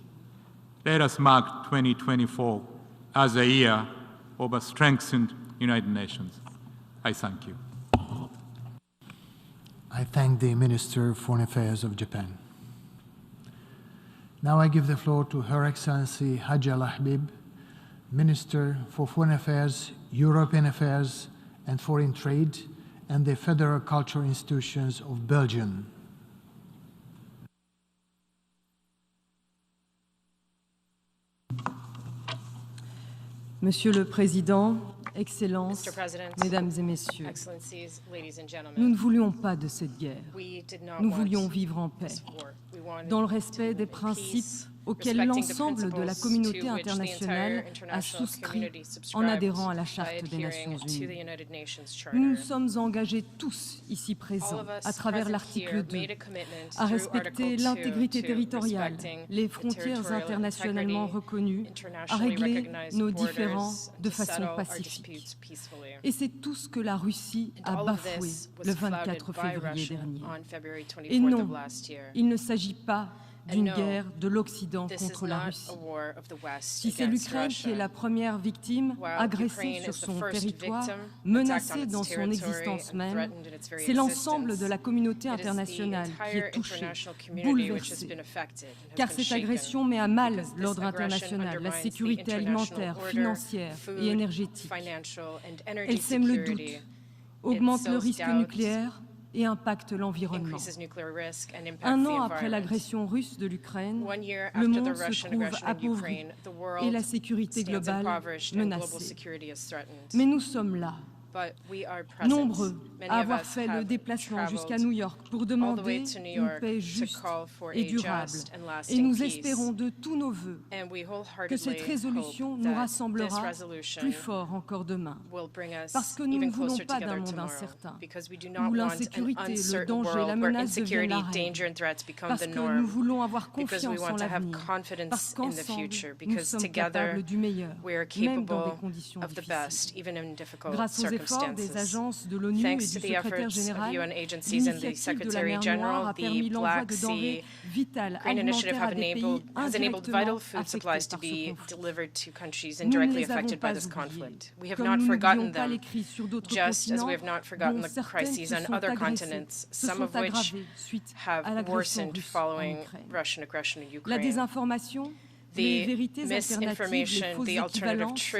Let us mark 2024 as a year of a strengthened United Nations. I thank you. I thank the Minister of Foreign Affairs of Japan. Now I give the floor to Her Excellency Hajj Al Habib, Minister for Foreign Affairs, European Affairs and Foreign Trade, and the Federal Cultural Institutions of Belgium. Monsieur le Président, Excellences, Mesdames et Messieurs, nous ne voulions pas de cette guerre. Nous voulions vivre en paix, dans le respect des principes auxquels l'ensemble de la communauté internationale a souscrit en adhérant à la Charte des Nations Unies. Nous nous sommes engagés tous ici présents, à travers l'article 2, à respecter l'intégrité territoriale, les frontières internationalement reconnues, à régler nos différends de façon pacifique. Et c'est tout ce que la Russie a bafoué le 24 février dernier. Et non, il ne s'agit pas d'une guerre de l'Occident contre la Russie. Si c'est l'Ukraine qui est la première victime, agressée sur son territoire, menacée dans son existence même, c'est l'ensemble de la communauté internationale qui est touchée, bouleversée. Car cette agression met à mal l'ordre international, la sécurité alimentaire, financière et énergétique. Elle sème le doute, augmente le risque nucléaire et impacte l'environnement. Un an après l'agression russe de l'Ukraine, le monde se trouve appauvri et la sécurité globale menacée. Mais nous sommes là, nombreux à avoir fait le déplacement jusqu'à New York pour demander une paix juste et durable. Et nous espérons de tous nos vœux que cette résolution nous rassemblera plus fort encore demain. Parce que nous ne voulons pas d'un monde incertain, où l'insécurité, le danger, la menace deviennent la règle. Parce que nous voulons avoir confiance en l'avenir. Parce qu'ensemble, nous sommes capables du meilleur, même dans des conditions difficiles. Grâce aux efforts des agences de l'ONU et du secrétaire général, l'initiative de la mer Noire a permis l'envoi de denrées vitales alimentaires à des pays indirectement affectés par ce conflit. Nous ne les avons pas oubliés, comme nous n'oublions pas les crises sur d'autres continents, dont certaines se sont aggravées suite à l'agression russe en Ukraine. La désinformation, les vérités alternatives, les faux équivalences,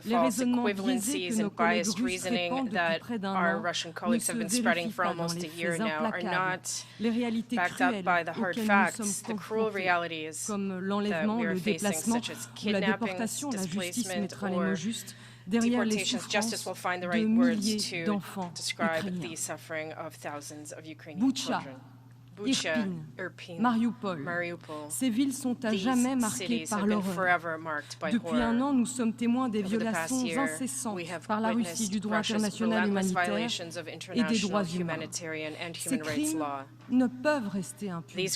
les raisonnements biaisés que nos collègues russes répandent depuis près d'un an ne se vérifient pas dans les faits implacables, les réalités cruelles auxquelles nous sommes confrontés, comme l'enlèvement, le déplacement ou la déportation, la justice mettra les mots justes, derrière les souffrances de milliers d'enfants ukrainiens. Boutcha, Irpin, Mariupol. Ces villes sont à jamais marquées par l'horreur. Depuis un an, nous sommes témoins des violations incessantes par la Russie du droit international humanitaire et des droits humains. Ces crimes ne peuvent rester impunis.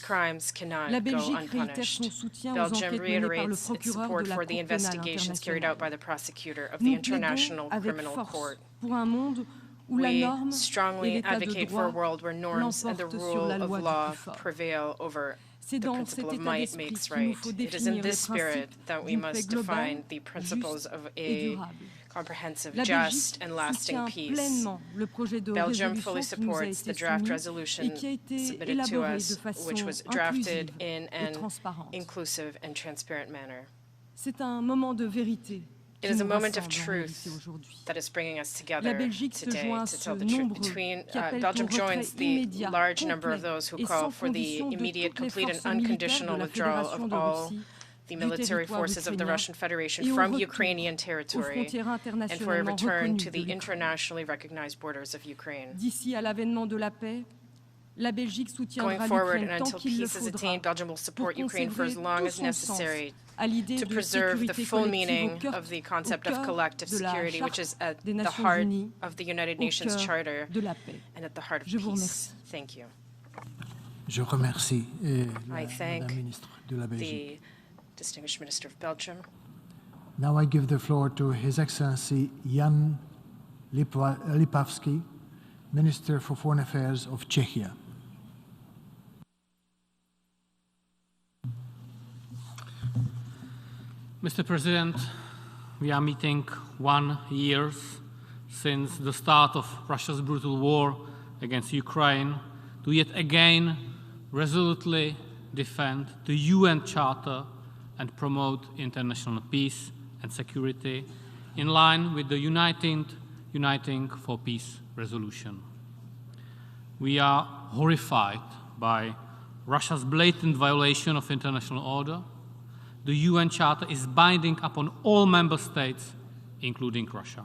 La Belgique réitère son soutien aux enquêtes menées par le procureur de la Cour pénale internationale. Nous plaidons avec force pour un monde où la norme et l'état de droit l'emportent sur la loi du plus fort. C'est dans cet état d'esprit qu'il nous faut définir les principes d'une paix globale, juste et durable. La Belgique soutient pleinement le projet de résolution qui nous a été soumis et qui a été élaboré de façon inclusive et transparente. C'est un moment de vérité. It is a moment of truth that is bringing us together today to tell the truth. Belgium joins the large number of those who call for the immediate, complete, and unconditional withdrawal of all the military forces of the Russian Federation from Ukrainian territory and for a return to the internationally recognized borders of Ukraine. D'ici à l'avènement de la paix, la Belgique soutiendra l'Ukraine tant qu'il le faudra pour conserver tout son sens à l'idée de sécurité collective au cœur de la Charte des Nations Unies, au cœur de la paix. Je vous remercie. Je remercie la ministre de la Belgique. Distinguished Minister of Belgium. Now I give the floor to His Excellency Jan Lipavsky, Minister for Foreign Affairs of Czechia. Mr. President, we are meeting 1 year since the start of Russia's brutal war against Ukraine to yet again resolutely defend the UN Charter and promote international peace and security in line with the Uniting for Peace resolution. We are horrified by Russia's blatant violation of international order. The UN Charter is binding upon all member states, including Russia.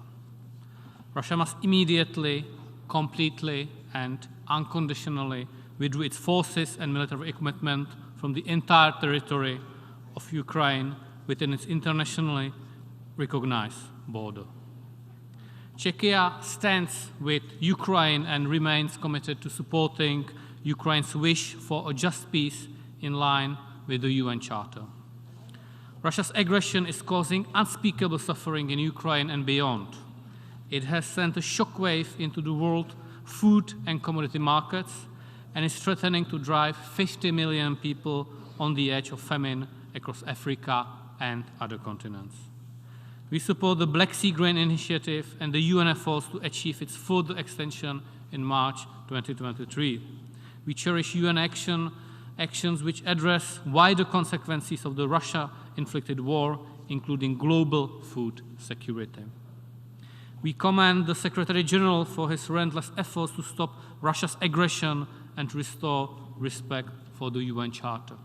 Russia must immediately, completely, and unconditionally withdraw its forces and military equipment from the entire territory of Ukraine within its internationally recognized border. Czechia stands with Ukraine and remains committed to supporting Ukraine's wish for a just peace in line with the UN Charter. Russia's aggression is causing unspeakable suffering in Ukraine and beyond. It has sent a shockwave into the world food and commodity markets and is threatening to drive 50 million people on the edge of famine across Africa and other continents. We support the Black Sea Grain Initiative and the UN efforts to achieve its further extension in March 2023. We cherish UN actions which address wider consequences of the Russia-inflicted war, including global food security. We commend the Secretary General for his relentless efforts to stop Russia's aggression and restore respect for the UN Charter.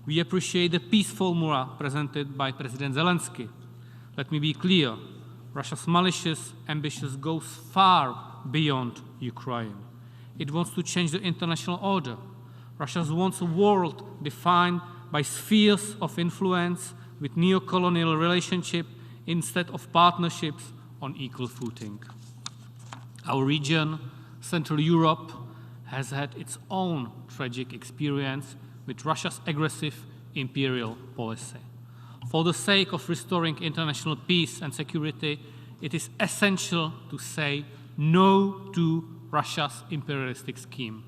We appreciate the peace formula presented by President Zelensky. Let me be clear, Russia's malicious ambitions goes far beyond Ukraine. It wants to change the international order. Russia wants a world defined by spheres of influence with neo-colonial relationship instead of partnerships on equal footing. Our region, Central Europe, has had its own tragic experience with Russia's aggressive imperial policy. For the sake of restoring international peace and security, it is essential to say no to Russia's imperialistic scheme.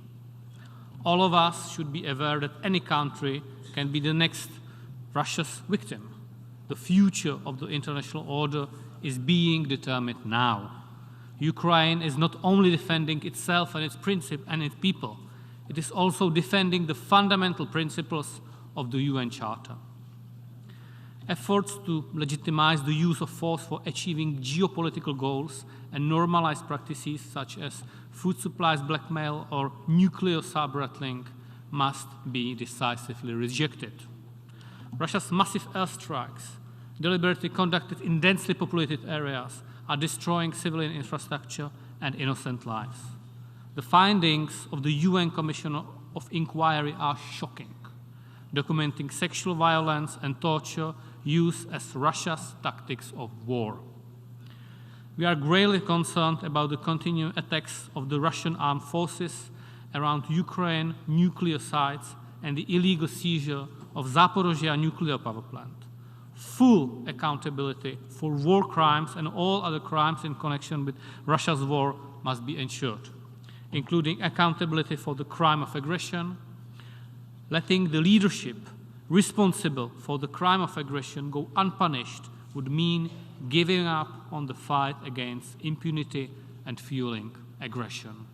All of us should be aware that any country can be the next Russia's victim. The future of the international order is being determined now. Ukraine is not only defending itself and its principle and its people, it is also defending the fundamental principles of the UN Charter. Efforts to legitimize the use of force for achieving geopolitical goals and normalize practices such as food supplies blackmail or nuclear sub-rattling must be decisively rejected. Russia's massive airstrikes, deliberately conducted in densely populated areas, are destroying civilian infrastructure and innocent lives. The findings of the UN Commission of inquiry are shocking, documenting sexual violence and torture used as Russia's tactics of war. We are gravely concerned about the continued attacks of the Russian armed forces around Ukraine nuclear sites and the illegal seizure of Zaporozhye nuclear power plant. Full accountability for war crimes and all other crimes in connection with Russia's war must be ensured, including accountability for the crime of aggression. Letting the leadership responsible for the crime of aggression go unpunished would mean giving up on the fight against impunity and fueling aggression.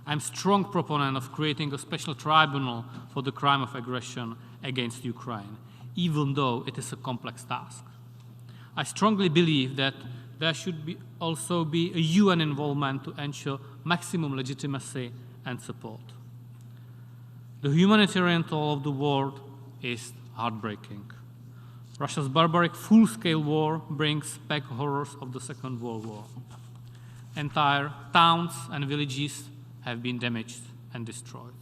I'm a strong proponent of creating a special tribunal for the crime of aggression against Ukraine, even though it is a complex task. I strongly believe that there should also be a UN involvement to ensure maximum legitimacy and support. The humanitarian toll of the war is heartbreaking. Russia's barbaric full-scale war brings back horrors of the Second World War. Entire towns and villages have been damaged and destroyed.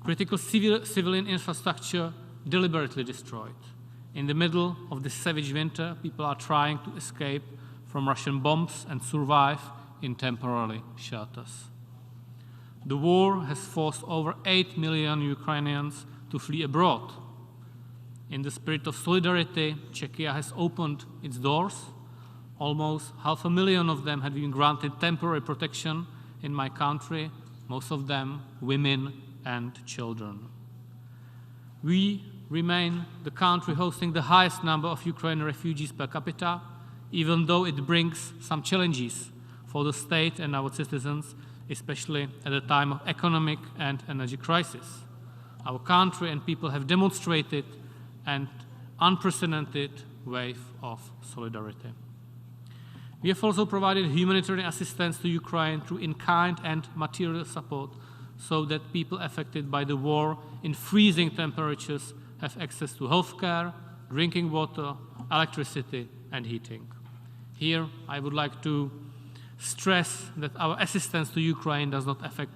Critical civilian infrastructure deliberately destroyed. In the middle of this savage winter, people are trying to escape from Russian bombs and survive in temporary shelters. The war has forced over 8 million Ukrainians to flee abroad. In the spirit of solidarity, Czechia has opened its doors. Almost 500,000 of them have been granted temporary protection in my country, most of them women and children. We remain the country hosting the highest number of Ukrainian refugees per capita, even though it brings some challenges for the state and our citizens, especially at a time of economic and energy crisis. Our country and people have demonstrated an unprecedented wave of solidarity. We have also provided humanitarian assistance to Ukraine through in-kind and material support so that people affected by the war in freezing temperatures have access to healthcare, drinking water, electricity, and heating. Here, I would like to stress that our assistance to Ukraine does not affect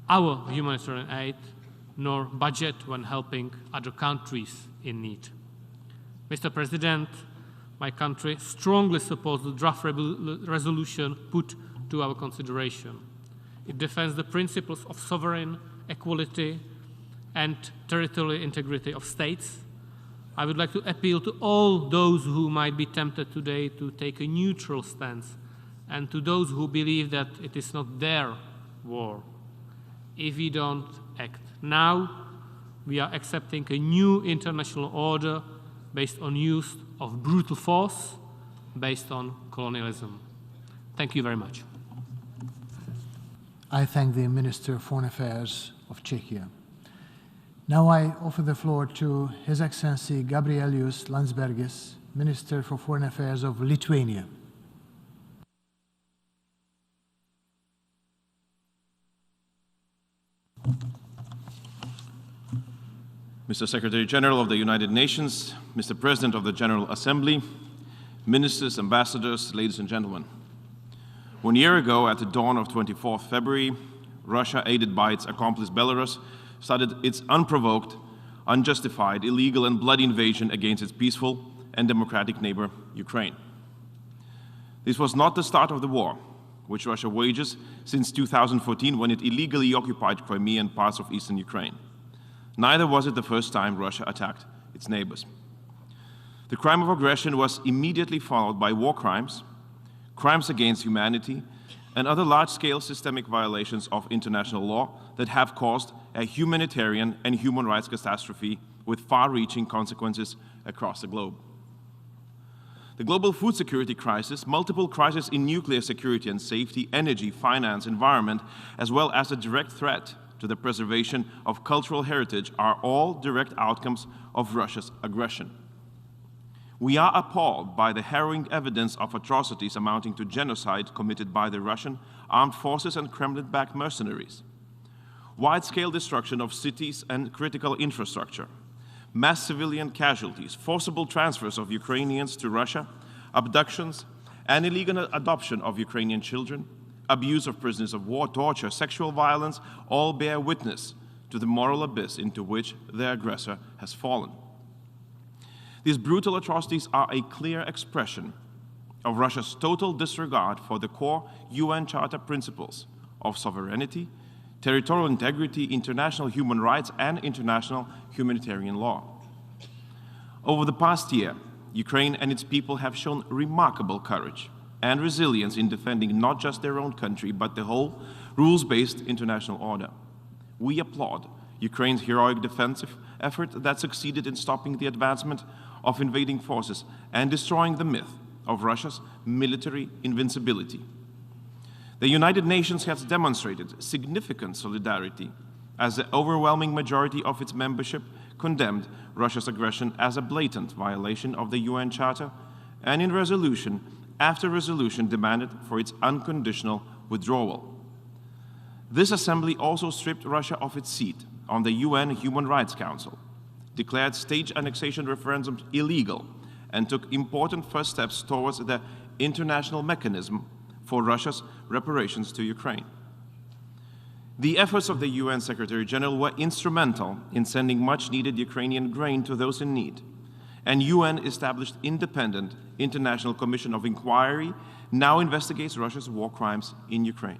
our humanitarian aid nor budget when helping other countries in need. Mr. President, my country strongly supports the draft resolution put to our consideration. It defends the principles of sovereign equality and territorial integrity of states. I would like to appeal to all those who might be tempted today to take a neutral stance and to those who believe that it is not their war. If we don't act now, we are accepting a new international order based on use of brutal force, based on colonialism. Thank you very much. I thank the Minister of Foreign Affairs of Czechia. Now I offer the floor to His Excellency Gabrielius Landsbergis, Minister for Foreign Affairs of Lithuania. Mr. Secretary General of the United Nations, Mr. President of the General Assembly, ministers, ambassadors, ladies and gentlemen. 1 year ago, at the dawn of 24th February, Russia, aided by its accomplice Belarus, started its unprovoked, unjustified, illegal and bloody invasion against its peaceful and democratic neighbor, Ukraine. This was not the start of the war, which Russia wages since 2014 when it illegally occupied Crimea and parts of eastern Ukraine. Neither was it the first time Russia attacked its neighbors. The crime of aggression was immediately followed by war crimes, crimes against humanity, and other large-scale systemic violations of international law that have caused a humanitarian and human rights catastrophe with far-reaching consequences across the globe. The global food security crisis, multiple crises in nuclear security and safety, energy, finance, environment, as well as a direct threat to the preservation of cultural heritage are all direct outcomes of Russia's aggression. We are appalled by the harrowing evidence of atrocities amounting to genocide committed by the Russian armed forces and Kremlin-backed mercenaries. Wide-scale destruction of cities and critical infrastructure, mass civilian casualties, forcible transfers of Ukrainians to Russia, abductions, and illegal adoption of Ukrainian children, abuse of prisoners of war, torture, sexual violence, all bear witness to the moral abyss into which the aggressor has fallen. These brutal atrocities are a clear expression of Russia's total disregard for the core UN Charter principles of sovereignty, territorial integrity, international human rights, and international humanitarian law. Over the past year, Ukraine and its people have shown remarkable courage and resilience in defending not just their own country, but the whole rules-based international order. We applaud Ukraine's heroic defensive effort that succeeded in stopping the advancement of invading forces and destroying the myth of Russia's military invincibility. The United Nations has demonstrated significant solidarity as the overwhelming majority of its membership condemned Russia's aggression as a blatant violation of the UN Charter, and in resolution after resolution demanded for its unconditional withdrawal. This assembly also stripped Russia of its seat on the UN Human Rights Council, declared state annexation referendums illegal, and took important first steps towards the international mechanism for Russia's reparations to Ukraine. The efforts of the UN Secretary General were instrumental in sending much-needed Ukrainian grain to those in need, and UN established independent International Commission of Inquiry now investigates Russia's war crimes in Ukraine.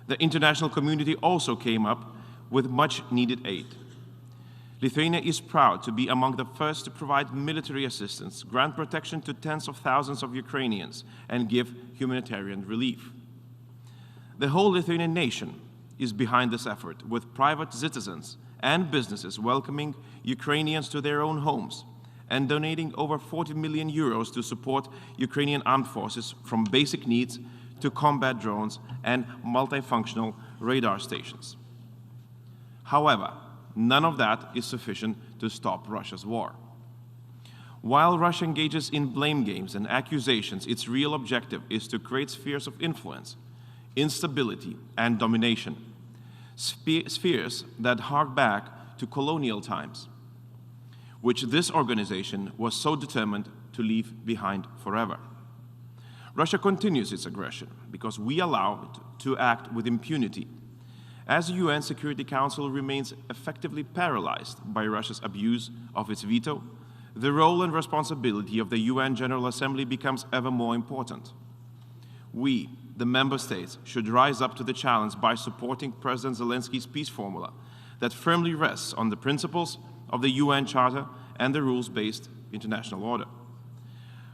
The international community also came up with much-needed aid. Lithuania is proud to be among the first to provide military assistance, grant protection to tens of thousands of Ukrainians, and give humanitarian relief. The whole Lithuanian nation is behind this effort, with private citizens and businesses welcoming Ukrainians to their own homes and donating over 40 million euros to support Ukrainian armed forces, from basic needs to combat drones and multifunctional radar stations. However, none of that is sufficient to stop Russia's war. While Russia engages in blame games and accusations, its real objective is to create spheres of influence, instability, and domination, spheres that hark back to colonial times, which this organization was so determined to leave behind forever. Russia continues its aggression because we allow it to act with impunity. As the UN Security Council remains effectively paralyzed by Russia's abuse of its veto, the role and responsibility of the UN General Assembly becomes ever more important. We, the member states, should rise up to the challenge by supporting President Zelensky's peace formula that firmly rests on the principles of the UN Charter and the rules-based international order.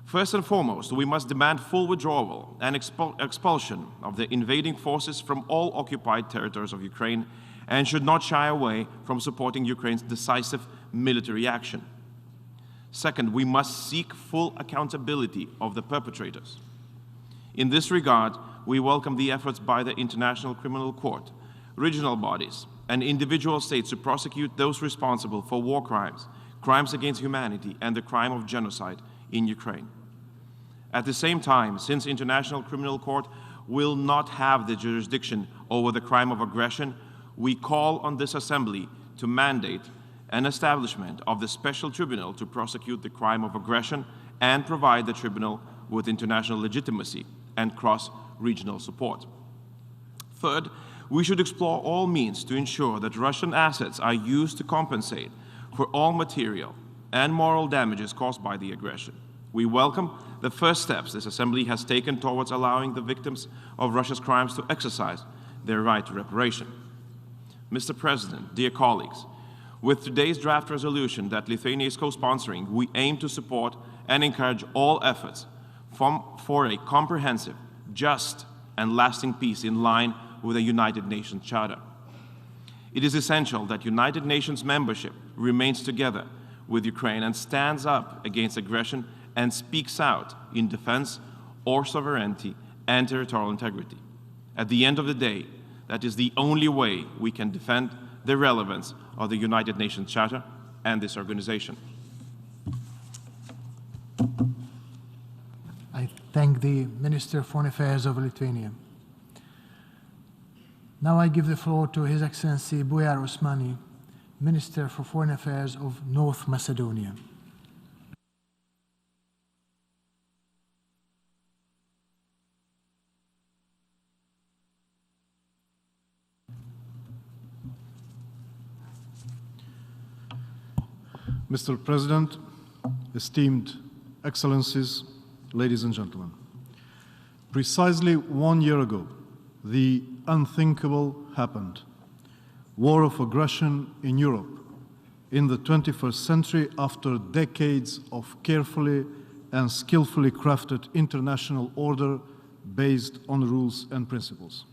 First and foremost, we must demand full withdrawal and expulsion of the invading forces from all occupied territories of Ukraine, and should not shy away from supporting Ukraine's decisive military action. Second, we must seek full accountability of the perpetrators. In this regard, we welcome the efforts by the International Criminal Court, regional bodies, and individual states to prosecute those responsible for war crimes, crimes against humanity, and the crime of genocide in Ukraine. At the same time, since International Criminal Court will not have the jurisdiction over the crime of aggression, we call on this Assembly to mandate an establishment of the Special Tribunal to prosecute the crime of aggression and provide the tribunal with international legitimacy and cross-regional support. Third, we should explore all means to ensure that Russian assets are used to compensate for all material and moral damages caused by the aggression. We welcome the first steps this Assembly has taken towards allowing the victims of Russia's crimes to exercise their right to reparation. Mr. President, dear colleagues, with today's draft resolution that Lithuania is co-sponsoring, we aim to support and encourage all efforts for a comprehensive, just, and lasting peace in line with the United Nations Charter. It is essential that United Nations membership remains together with Ukraine and stands up against aggression and speaks out in defense of sovereignty and territorial integrity. At the end of the day, that is the only way we can defend the relevance of the United Nations Charter and this organization. I thank the Minister of Foreign Affairs of Lithuania. Now I give the floor to His Excellency Bujar Osmani, Minister for Foreign Affairs of North Macedonia. Mr. President, esteemed Excellencies, ladies and gentlemen, precisely 1 year ago, the unthinkable happened. War of aggression in Europe in the 21st century after decades of carefully and skillfully crafted international order based on rules and principles.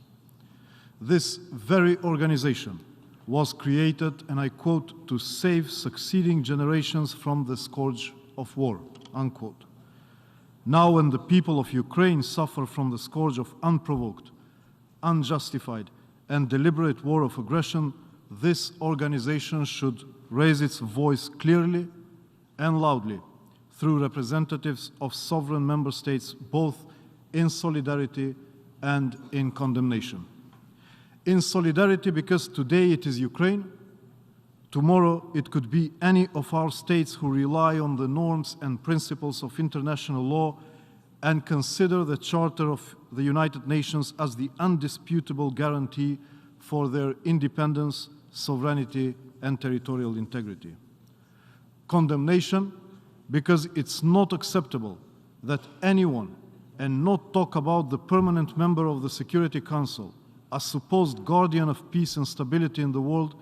This very organization was created, and I quote, to save succeeding generations from the scourge of war, unquote. Now when the people of Ukraine suffer from the scourge of unprovoked, unjustified, and deliberate war of aggression, this organization should raise its voice clearly and loudly through representatives of sovereign member states, both in solidarity and in condemnation. In solidarity because today it is Ukraine, tomorrow it could be any of our states who rely on the norms and principles of international law and consider the Charter of the United Nations as the undisputable guarantee for their independence, sovereignty, and territorial integrity. Condemnation, because it's not acceptable that anyone, and not talk about the permanent member of the Security Council, a supposed guardian of peace and stability in the world,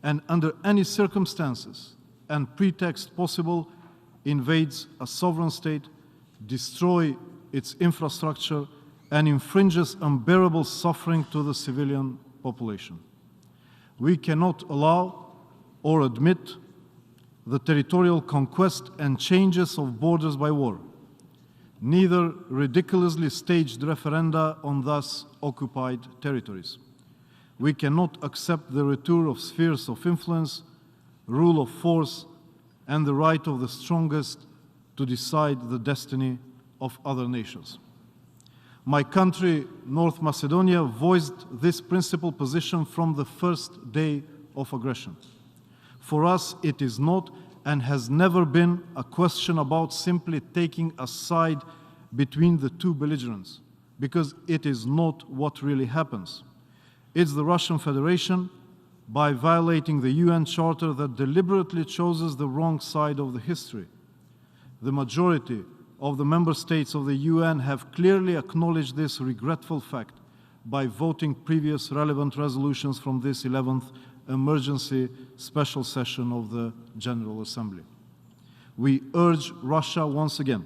and under any circumstances and pretext possible, invades a sovereign state, destroy its infrastructure, and infringes unbearable suffering to the civilian population. We cannot allow or admit the territorial conquest and changes of borders by war, neither ridiculously staged referenda on thus occupied territories. We cannot accept the return of spheres of influence, rule of force, and the right of the strongest to decide the destiny of other nations. My country, North Macedonia, voiced this principled position from the first day of aggression. For us, it is not and has never been a question about simply taking a side between the two belligerents, because it is not what really happens. It's the Russian Federation, by violating the UN Charter, that deliberately chooses the wrong side of the history. The majority of the member states of the UN have clearly acknowledged this regretful fact by voting previous relevant resolutions from this 11th emergency special session of the General Assembly. We urge Russia once again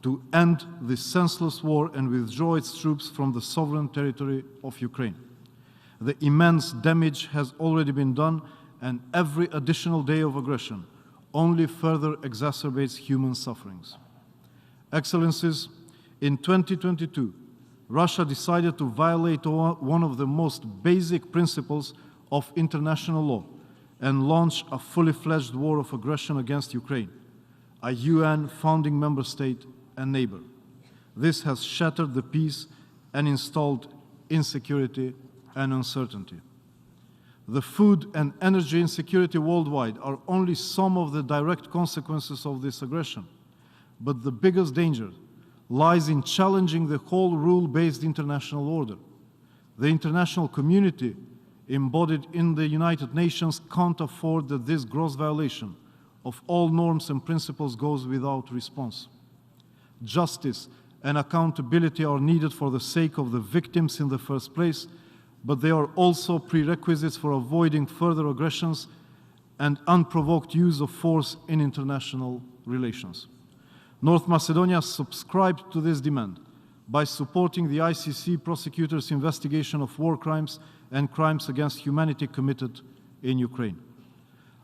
to end this senseless war and withdraw its troops from the sovereign territory of Ukraine. The immense damage has already been done, and every additional day of aggression only further exacerbates human sufferings. Excellencies, in 2022, Russia decided to violate one of the most basic principles of international law and launch a fully fledged war of aggression against Ukraine, a UN founding member state and neighbor. This has shattered the peace and installed insecurity and uncertainty. The food and energy insecurity worldwide are only some of the direct consequences of this aggression, but the biggest danger lies in challenging the whole rule-based international order. The international community embodied in the United Nations can't afford that this gross violation of all norms and principles goes without response. Justice and accountability are needed for the sake of the victims in the first place, but they are also prerequisites for avoiding further aggressions and unprovoked use of force in international relations. North Macedonia subscribed to this demand by supporting the ICC prosecutors' investigation of war crimes and crimes against humanity committed in Ukraine.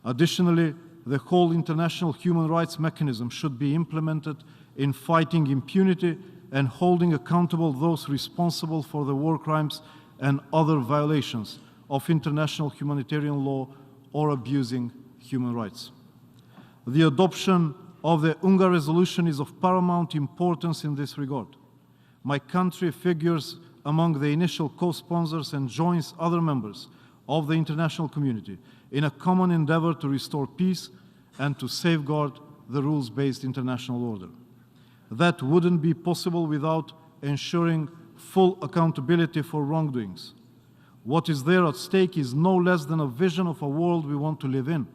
Additionally, the whole international human rights mechanism should be implemented in fighting impunity and holding accountable those responsible for the war crimes and other violations of international humanitarian law or abusing human rights. The adoption of the UNGA resolution is of paramount importance in this regard. My country figures among the initial co-sponsors and joins other members of the international community in a common endeavor to restore peace and to safeguard the rules-based international order. That wouldn't be possible without ensuring full accountability for wrongdoings. What is there at stake is no less than a vision of a world we want to live in.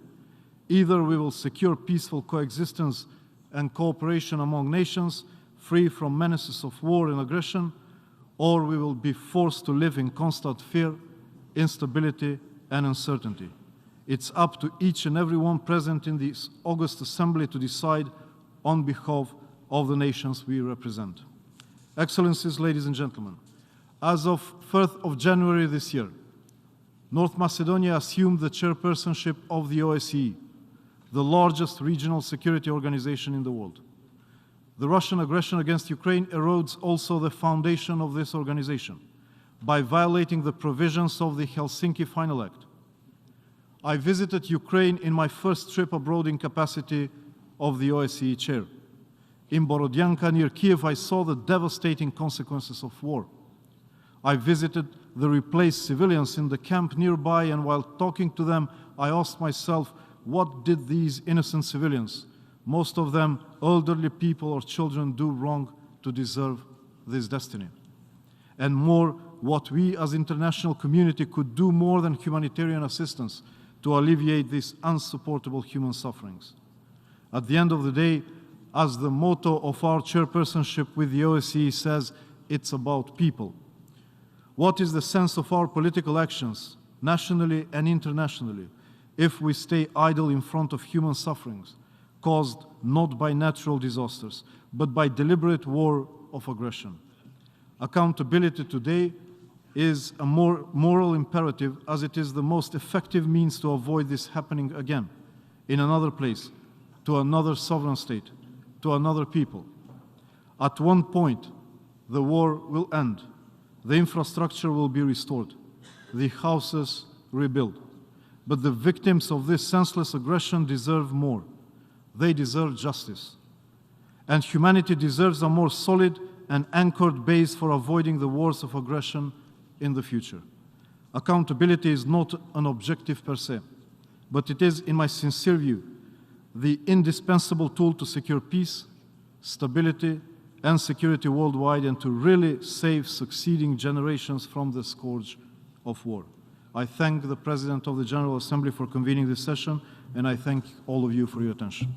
Either we will secure peaceful coexistence and cooperation among nations, free from menaces of war and aggression, or we will be forced to live in constant fear, instability, and uncertainty. It's up to each and every one present in this August Assembly to decide on behalf of the nations we represent. Excellencies, ladies and gentlemen, as of 1st of January this year, North Macedonia assumed the chairpersonship of the OSCE, the largest regional security organization in the world. The Russian aggression against Ukraine erodes also the foundation of this organization by violating the provisions of the Helsinki Final Act. I visited Ukraine in my first trip abroad in capacity of the OSCE chair. In Borodyanka, near Kyiv, I saw the devastating consequences of war. I visited the replaced civilians in the camp nearby, and while talking to them, I asked myself, what did these innocent civilians, most of them elderly people or children, do wrong to deserve this destiny? And more, what we as international community could do more than humanitarian assistance to alleviate these unsupportable human sufferings. At the end of the day, as the motto of our chairpersonship with the OSCE says, it's about people. What is the sense of our political actions, nationally and internationally, if we stay idle in front of human sufferings caused not by natural disasters, but by deliberate war of aggression? Accountability today is a more moral imperative, as it is the most effective means to avoid this happening again, in another place, to another sovereign state, to another people. At one point, the war will end, the infrastructure will be restored, the houses rebuilt. But the victims of this senseless aggression deserve more. They deserve justice. And humanity deserves a more solid and anchored base for avoiding the wars of aggression in the future. Accountability is not an objective per se, but it is, in my sincere view, the indispensable tool to secure peace, stability, and security worldwide, and to really save succeeding generations from the scourge of war. I thank the President of the General Assembly for convening this session, and I thank all of you for your attention.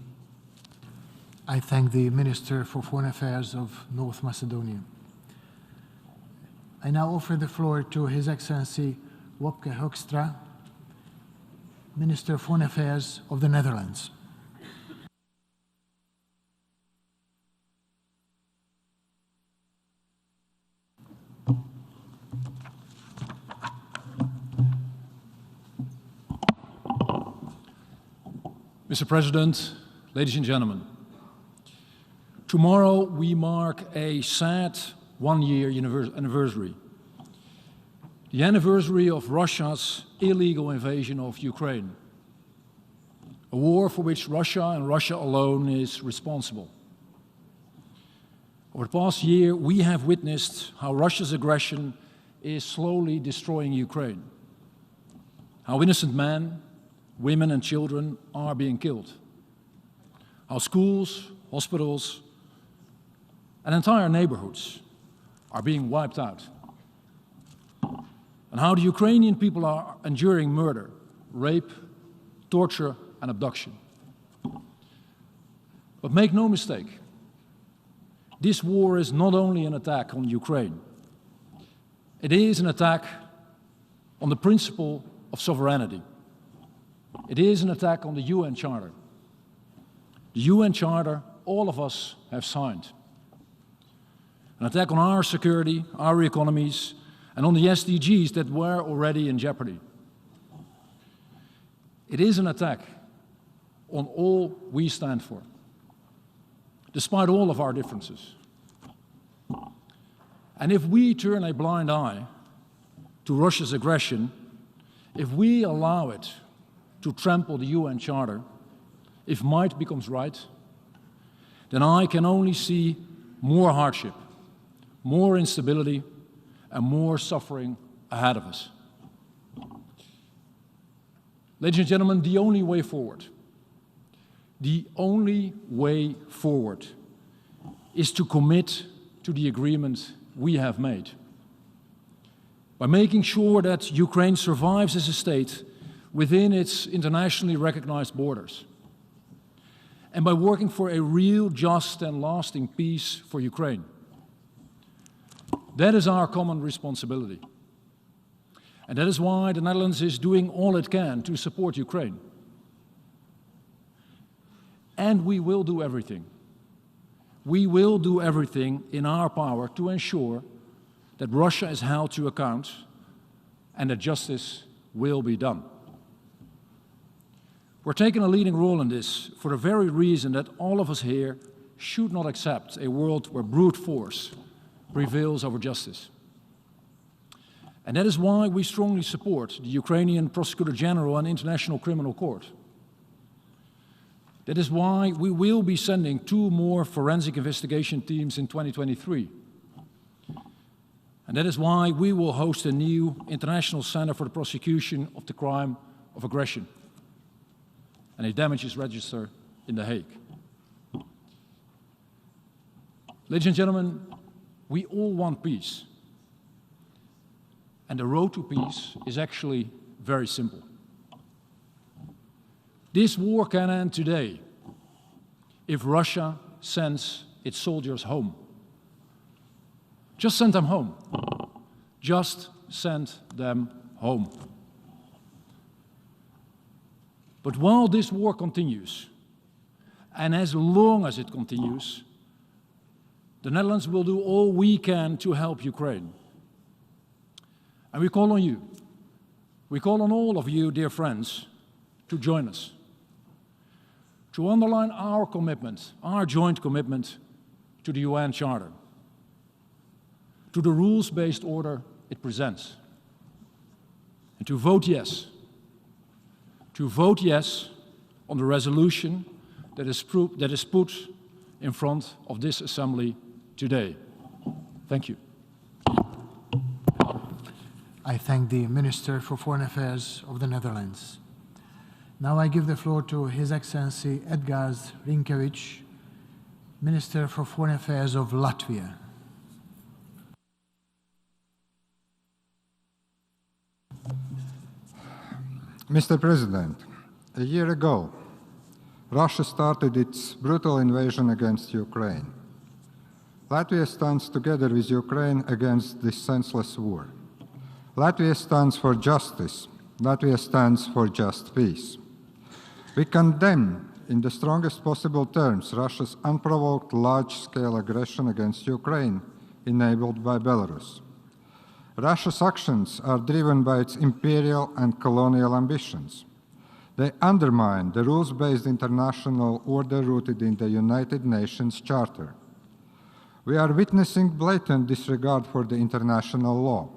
I thank the Minister for Foreign Affairs of North Macedonia. I now offer the floor to His Excellency Wopke Hoekstra, Minister of Foreign Affairs of the Netherlands. Mr. President, ladies and gentlemen, tomorrow we mark a sad one-year anniversary. The anniversary of Russia's illegal invasion of Ukraine, a war for which Russia and Russia alone is responsible. Over the past year, we have witnessed how Russia's aggression is slowly destroying Ukraine, how innocent men, women and children are being killed, how schools, hospitals, and entire neighborhoods are being wiped out, and how the Ukrainian people are enduring murder, rape, torture, and abduction. But make no mistake, this war is not only an attack on Ukraine, it is an attack on the principle of sovereignty. It is an attack on the UN Charter. The UN Charter all of us have signed. An attack on our security, our economies, and on the SDGs that were already in jeopardy. It is an attack on all we stand for, despite all of our differences. And if we turn a blind eye to Russia's aggression, if we allow it to trample the UN Charter, if might becomes right, then I can only see more hardship, more instability, and more suffering ahead of us. Ladies and gentlemen, the only way forward is to commit to the agreement we have made. By making sure that Ukraine survives as a state within its internationally recognized borders, and by working for a real, just and lasting peace for Ukraine. That is our common responsibility. And that is why the Netherlands is doing all it can to support Ukraine. And we will do everything. We will do everything in our power to ensure that Russia is held to account and that justice will be done. We're taking a leading role in this for the very reason that all of us here should not accept a world where brute force prevails over justice. And that is why we strongly support the Ukrainian Prosecutor General and International Criminal Court. That is why we will be sending 2 more forensic investigation teams in 2023. And that is why we will host a new International Center for the Prosecution of the Crime of Aggression and a damages register in The Hague. Ladies and gentlemen, we all want peace. And the road to peace is actually very simple. This war can end today if Russia sends its soldiers home. Just send them home. Just send them home. But while this war continues, and as long as it continues, the Netherlands will do all we can to help Ukraine. And we call on you. We call on all of you, dear friends, to join us, to underline our commitment, our joint commitment to the UN Charter, to the rules-based order it presents, and to vote yes on the resolution that is put in front of this Assembly today. Thank you. I thank the Minister for Foreign Affairs of the Netherlands. Now I give the floor to His Excellency Edgars Rinkēvičs, Minister for Foreign Affairs of Latvia. Mr. President, a year ago, Russia started its brutal invasion against Ukraine. Latvia stands together with Ukraine against this senseless war. Latvia stands for justice. Latvia stands for just peace. We condemn in the strongest possible terms Russia's unprovoked large-scale aggression against Ukraine enabled by Belarus. Russia's actions are driven by its imperial and colonial ambitions. They undermine the rules-based international order rooted in the United Nations Charter. We are witnessing blatant disregard for the international law.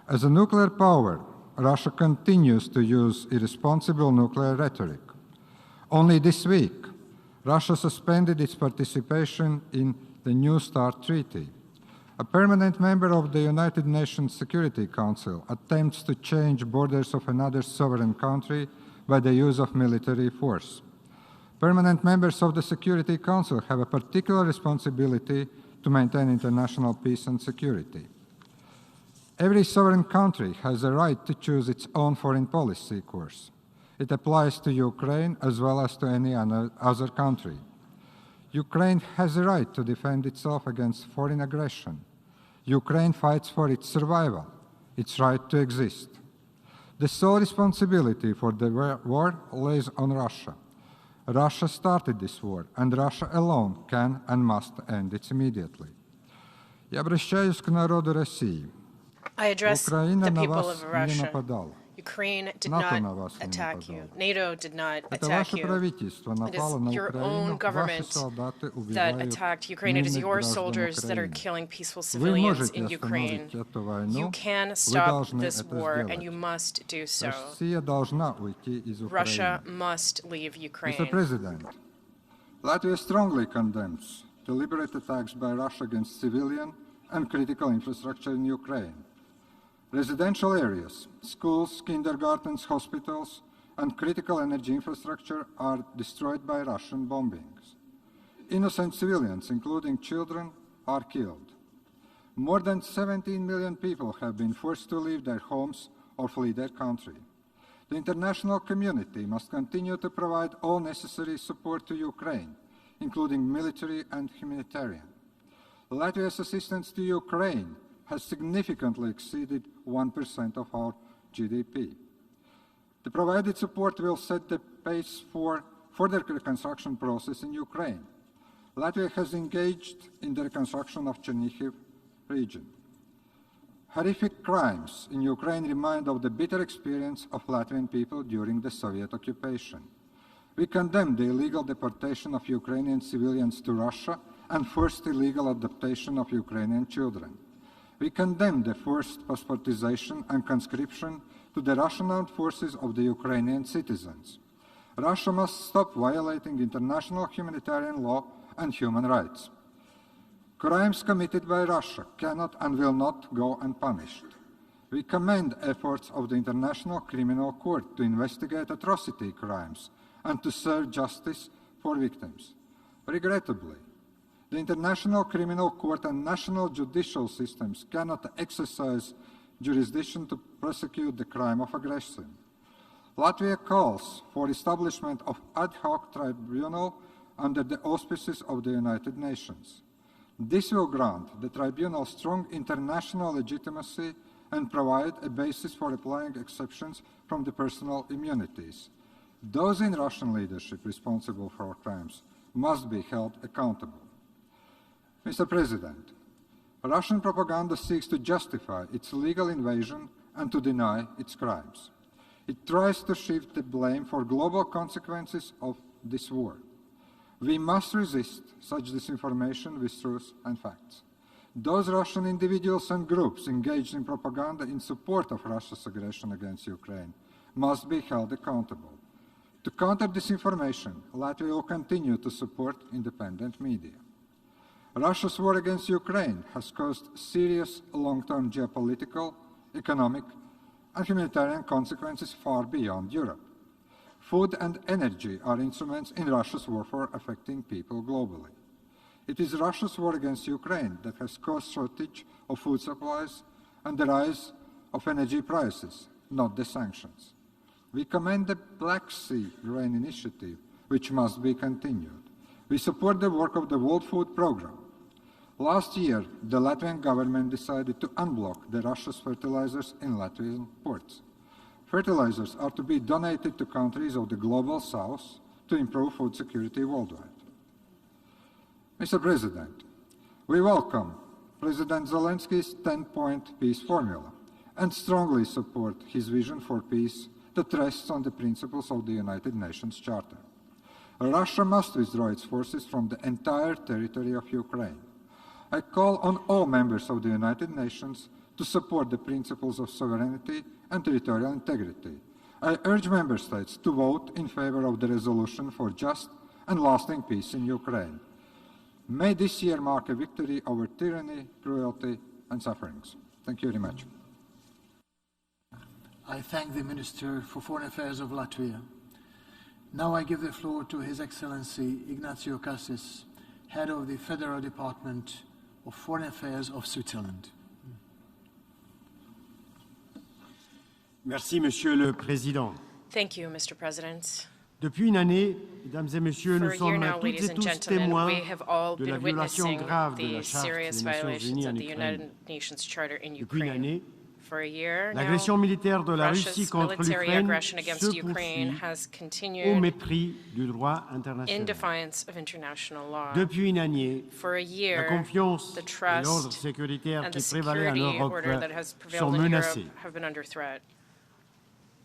As a nuclear power, Russia continues to use irresponsible nuclear rhetoric. Only this week, Russia suspended its participation in the New START Treaty. A permanent member of the United Nations Security Council attempts to change borders of another sovereign country by the use of military force. Permanent members of the Security Council have a particular responsibility to maintain international peace and security. Every sovereign country has a right to choose its own foreign policy course. It applies to Ukraine as well as to any other country. Ukraine has a right to defend itself against foreign aggression. Ukraine fights for its survival, its right to exist. The sole responsibility for the war lays on Russia. Russia started this war, and Russia alone can and must end it immediately. Я обращаюсь к народу России. I address Украина the на people вас of не Russia. нападала. Ukraine did НАТО not на вас не attack you. нападало. NATO did not Это attack ваше you. правительство It напало is на your own Украину, ваши government солдаты that убивают attacked Ukraine. It is мирных your граждан soldiers that are Украины. killing peaceful Вы civilians можете in Ukraine. остановить эту войну, You can вы stop должны this это war, сделать. and you must do so. Россия должна уйти из Russia Украины. must leave Mr. Ukraine. President, Latvia strongly condemns deliberate attacks by Russia against civilian and critical infrastructure in Ukraine. Residential areas, schools, kindergartens, hospitals, and critical energy infrastructure are destroyed by Russian bombings. Innocent civilians, including children, are killed. More than 17 million people have been forced to leave their homes or flee their country. The international community must continue to provide all necessary support to Ukraine, including military and humanitarian. Latvia's assistance to Ukraine has significantly exceeded 1% of our GDP. The provided support will set the pace for further reconstruction process in Ukraine. Latvia has engaged in the reconstruction of Chernihiv region. Horrific crimes in Ukraine remind of the bitter experience of Latvian people during the Soviet occupation. We condemn the illegal deportation of Ukrainian civilians to Russia and forced illegal adoption of Ukrainian children. We condemn the forced passportization and conscription to the Russian armed forces of the Ukrainian citizens. Russia must stop violating international humanitarian law and human rights. Crimes committed by Russia cannot and will not go unpunished. We commend efforts of the International Criminal Court to investigate atrocity crimes and to serve justice for victims. Regrettably, the International Criminal Court and national judicial systems cannot exercise jurisdiction to prosecute the crime of aggression. Latvia calls for establishment of ad hoc tribunal under the auspices of the United Nations. This will grant the tribunal strong international legitimacy and provide a basis for applying exceptions from the personal immunities. Those in Russian leadership responsible for crimes must be held accountable. Mr. President, Russian propaganda seeks to justify its illegal invasion and to deny its crimes. It tries to shift the blame for global consequences of this war. We must resist such disinformation with truth and facts. Those Russian individuals and groups engaged in propaganda in support of Russia's aggression against Ukraine must be held accountable. To counter disinformation, Latvia will continue to support independent media. Russia's war against Ukraine has caused serious long-term geopolitical, economic, and humanitarian consequences far beyond Europe. Food and energy are instruments in Russia's warfare affecting people globally. It is Russia's war against Ukraine that has caused shortage of food supplies and the rise of energy prices, not the sanctions. We commend the Black Sea Grain Initiative, which must be continued. We support the work of the World Food Programme. Last year, the Latvian government decided to unblock the Russia's fertilizers in Latvian ports. Fertilizers are to be donated to countries of the Global South to improve food security worldwide. Mr. President, we welcome President Zelensky's 10-point peace formula and strongly support his vision for peace that rests on the principles of the United Nations Charter. Russia must withdraw its forces from the entire territory of Ukraine. I call on all members of the United Nations to support the principles of sovereignty and territorial integrity. I urge member states to vote in favor of the resolution for just and lasting peace in Ukraine. May this year mark a victory over tyranny, cruelty, and sufferings. Thank you very much. I thank the Minister for Foreign Affairs of Latvia. Now I give the floor to His Excellency Ignacio Cassis, Head of the Federal Department of Foreign Affairs of Switzerland. Merci, Monsieur le Président. Thank you, Mr. President. Depuis une année, Mesdames et Messieurs, nous For a year sommes now, toutes ladies et and tous gentlemen, témoins we have all de la been violation witnessing grave de the la Charte serious des Nations violations Unies en of the United Ukraine. Nations Charter in Depuis une Ukraine. année, For a year now, l'agression militaire de la Russie Russia's contre military l'Ukraine aggression against se Ukraine poursuit has au continued mépris du droit in international. defiance of international law. Depuis une année, For a year, la confiance the et l'ordre trust sécuritaire and the qui prévalait en security Europe order that has sont prevailed in Europe menacés. have been under threat.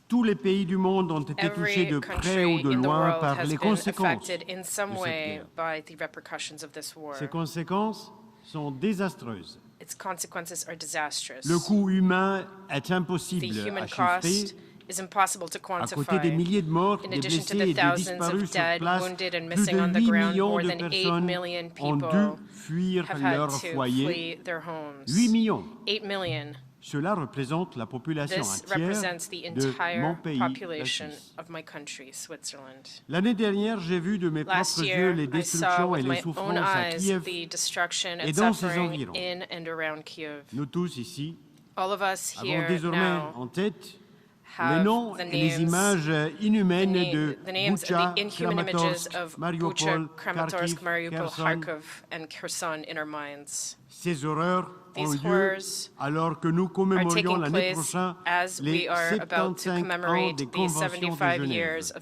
Tous les pays du monde ont été touchés Every de près country ou de in the loin world par has les been conséquences affected in some de cette way guerre. by the repercussions of this war. Ces conséquences sont désastreuses. Its consequences are disastrous. Le coût humain est The impossible human à cost chiffrer. is impossible to À côté quantify. des milliers de morts, In des addition to blessés the et des thousands disparus of sur dead, place, wounded, and plus missing de on the 8 ground, millions more de than 8 personnes million ont people dû fuir have had leur to foyer. flee their homes. 8 millions. 8 million. Cela représente la population This entière represents the de entire mon pays, la population Suisse. of my country, Switzerland. L'année dernière, j'ai vu de mes Last propres year, yeux les I saw destructions et with les my own souffrances à eyes Kiev the destruction et and dans ses suffering environs. in and around Kyiv. Nous tous ici All of us avons here désormais now en tête les noms et les images inhumaines de Bucha, Kramatorsk, Mariupol, Kharkiv, and Kherson in our minds. Ces horreurs ont lieu alors que nous commémorions l'année prochaine les 75 ans des conventions de Genève.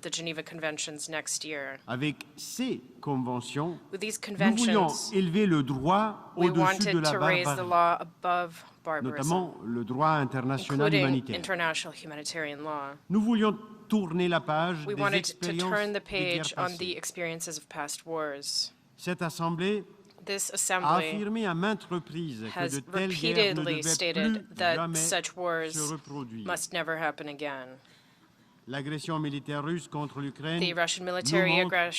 Avec ces conventions, nous voulions élever le droit au-dessus de la barbarie, notamment le droit international humanitaire. Nous voulions tourner la page des expériences des guerres passées. Cette Assemblée a affirmé à maintes reprises que de telles guerres ne devaient plus jamais se reproduire. L'agression militaire russe contre l'Ukraine nous montre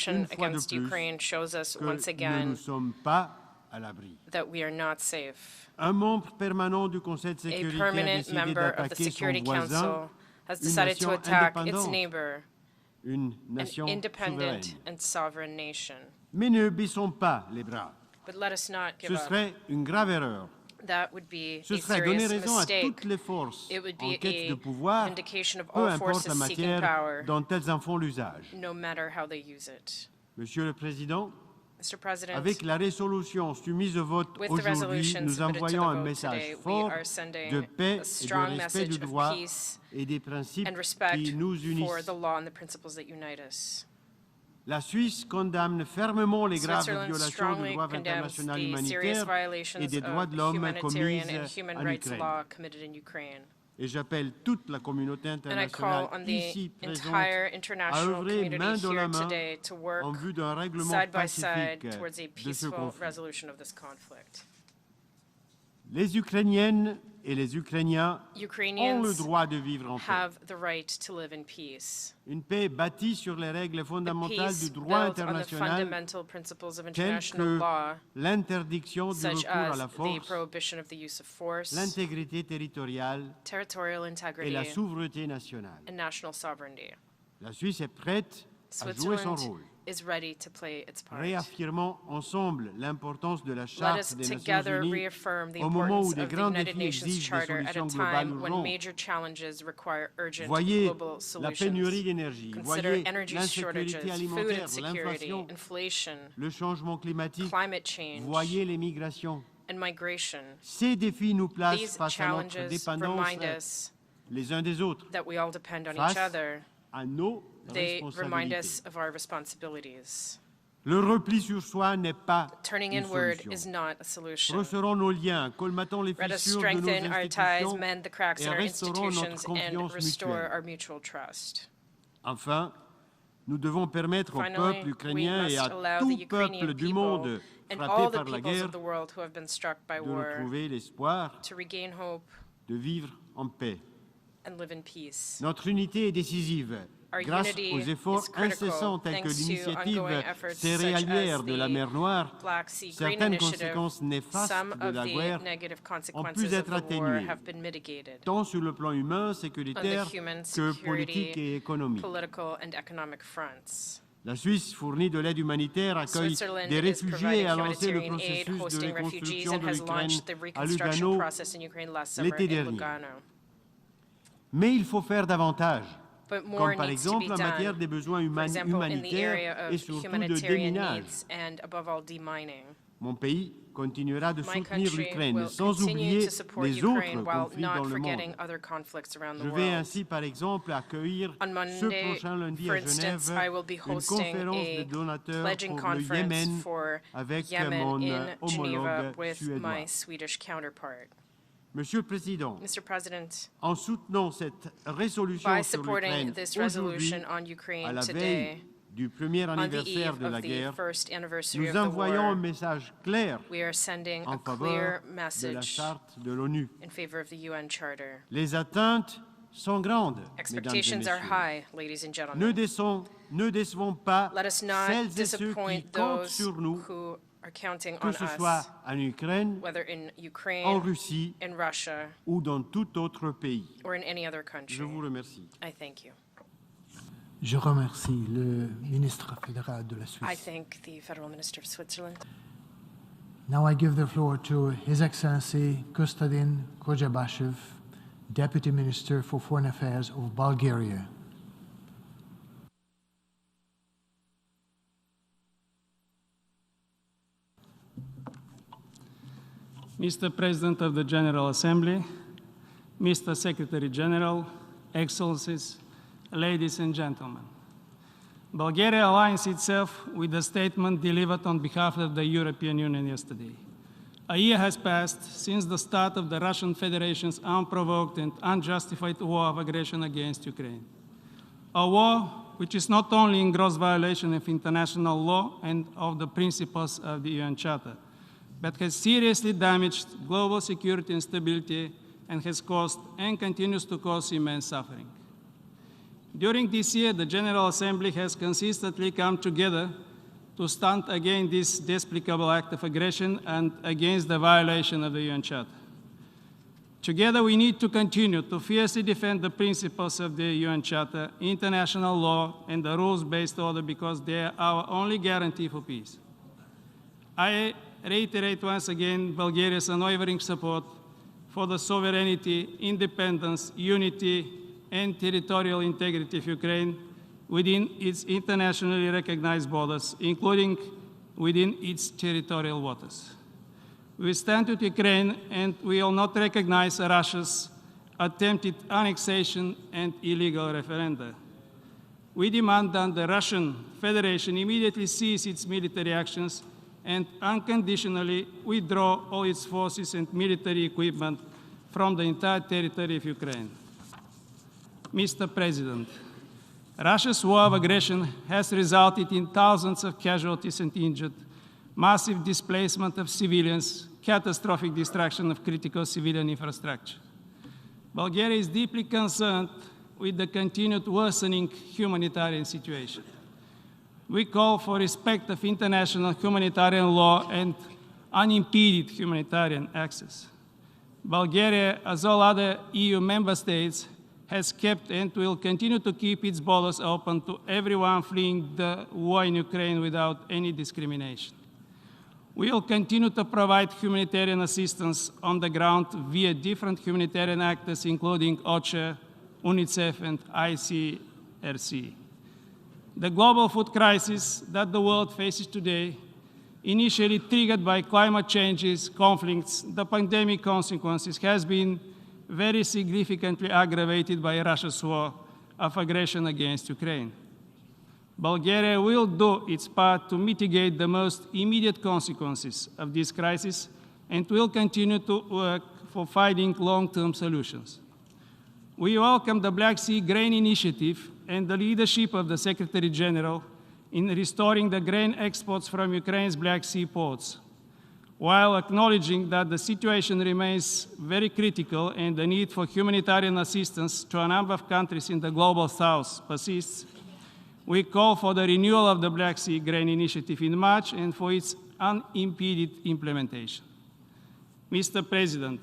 une fois de plus que nous ne sommes pas à l'abri. Un membre permanent du Conseil de sécurité a décidé d'attaquer son voisin, une nation souveraine. Mais ne baissons pas les bras. Ce serait une grave erreur. Ce serait donner raison à toutes les forces en quête de pouvoir, peu importe la matière dont elles en font l'usage. Monsieur le Président, avec la résolution soumise au vote aujourd'hui, nous envoyons un message fort de paix et de respect du droit et des principes qui nous unissent. La Suisse condamne fermement les graves violations du droit international humanitaire et des droits de l'homme commises en Ukraine. Et j'appelle toute la communauté internationale ici présente à œuvrer main dans la main en vue d'un règlement pacifique de ce conflit. Les Ukrainiennes et les Ukrainiens ont le droit de vivre en paix. Une paix bâtie sur les règles fondamentales du droit international, telles que l'interdiction du recours à la force, l'intégrité territoriale et la souveraineté nationale. La Suisse est prête à jouer son rôle. Réaffirmons ensemble l'importance de la Charte des Nations Unies au moment où des grands défis exigent des solutions globales urgentes. Voyez la pénurie d'énergie, voyez l'insécurité alimentaire, l'inflation, le changement climatique, voyez les migrations. Ces défis nous placent face à notre dépendance les uns des autres, face à nos responsabilités. Le repli sur soi n'est pas une solution. Resserrons nos liens, colmatons les fissures de nos institutions et restaurons notre confiance mutuelle. Enfin, nous devons permettre au peuple ukrainien et à tout peuple du monde frappé par la guerre de retrouver l'espoir de vivre en paix. Notre unité est décisive. Grâce aux efforts incessants tels que l'initiative céréalière de la mer Noire, certaines conséquences néfastes de la guerre ont pu être atténuées, tant sur le plan humain, sécuritaire que politique et économique. La Suisse fournit de l'aide humanitaire, accueille des réfugiés et a lancé le processus de reconstruction de l'Ukraine à Lugano l'été dernier. Mais il faut faire davantage, comme par exemple en matière des besoins humanitaires et surtout de déminage. Mon pays continuera de soutenir l'Ukraine, sans oublier les autres conflits dans le monde. Je vais ainsi, par exemple, accueillir ce prochain lundi à Genève une conférence de donateurs pour le Yémen avec mon homologue suédois. Monsieur le Président, en soutenant cette résolution sur l'Ukraine aujourd'hui, à la veille du premier anniversaire de la guerre, nous envoyons un message clair en faveur de la Charte de l'ONU. Les atteintes sont grandes, mesdames et messieurs. Ne décevons pas celles et ceux qui comptent sur nous, que ce soit en Ukraine, en Russie ou dans tout autre pays. Je vous remercie. Je remercie le ministre fédéral de la Suisse. Now I give the floor to His Excellency Kostadin Kojabashev, Deputy Minister for Foreign Affairs of Bulgaria. Mr. President of the General Assembly, Mr. Secretary General, Excellencies, ladies and gentlemen. Bulgaria aligns itself with the statement delivered on behalf of the European Union yesterday. A year has passed since the start of the Russian Federation's unprovoked and unjustified war of aggression against Ukraine. A war which is not only in gross violation of international law and of the principles of the UN Charter, but has seriously damaged global security and stability and has caused and continues to cause immense suffering. During this year, the General Assembly has consistently come together to stand against this despicable act of aggression and against the violation of the UN Charter. Together, we need to continue to fiercely defend the principles of the UN Charter, international law, and the rules-based order because they are our only guarantee for peace. I reiterate once again Bulgaria's unwavering support for the sovereignty, independence, unity, and territorial integrity of Ukraine within its internationally recognized borders, including within its territorial waters. We stand with Ukraine and we will not recognize Russia's attempted annexation and illegal referenda. We demand that the Russian Federation immediately cease its military actions and unconditionally withdraw all its forces and military equipment from the entire territory of Ukraine. Mr. President, Russia's war of aggression has resulted in thousands of casualties and injured, massive displacement of civilians, catastrophic destruction of critical civilian infrastructure. Bulgaria is deeply concerned with the continued worsening humanitarian situation. We call for respect of international humanitarian law and unimpeded humanitarian access. Bulgaria, as all other EU member states, has kept and will continue to keep its borders open to everyone fleeing the war in Ukraine without any discrimination. We will continue to provide humanitarian assistance on the ground via different humanitarian actors, including OCHA, UNICEF, and ICRC. The global food crisis that the world faces today, initially triggered by climate changes, conflicts, the pandemic consequences, has been very significantly aggravated by Russia's war of aggression against Ukraine. Bulgaria will do its part to mitigate the most immediate consequences of this crisis and will continue to work for finding long-term solutions. We welcome the Black Sea Grain Initiative and the leadership of the Secretary General in restoring the grain exports from Ukraine's Black Sea ports, while acknowledging that the situation remains very critical and the need for humanitarian assistance to a number of countries in the global south persists. We call for the renewal of the Black Sea Grain Initiative in March and for its unimpeded implementation. Mr. President,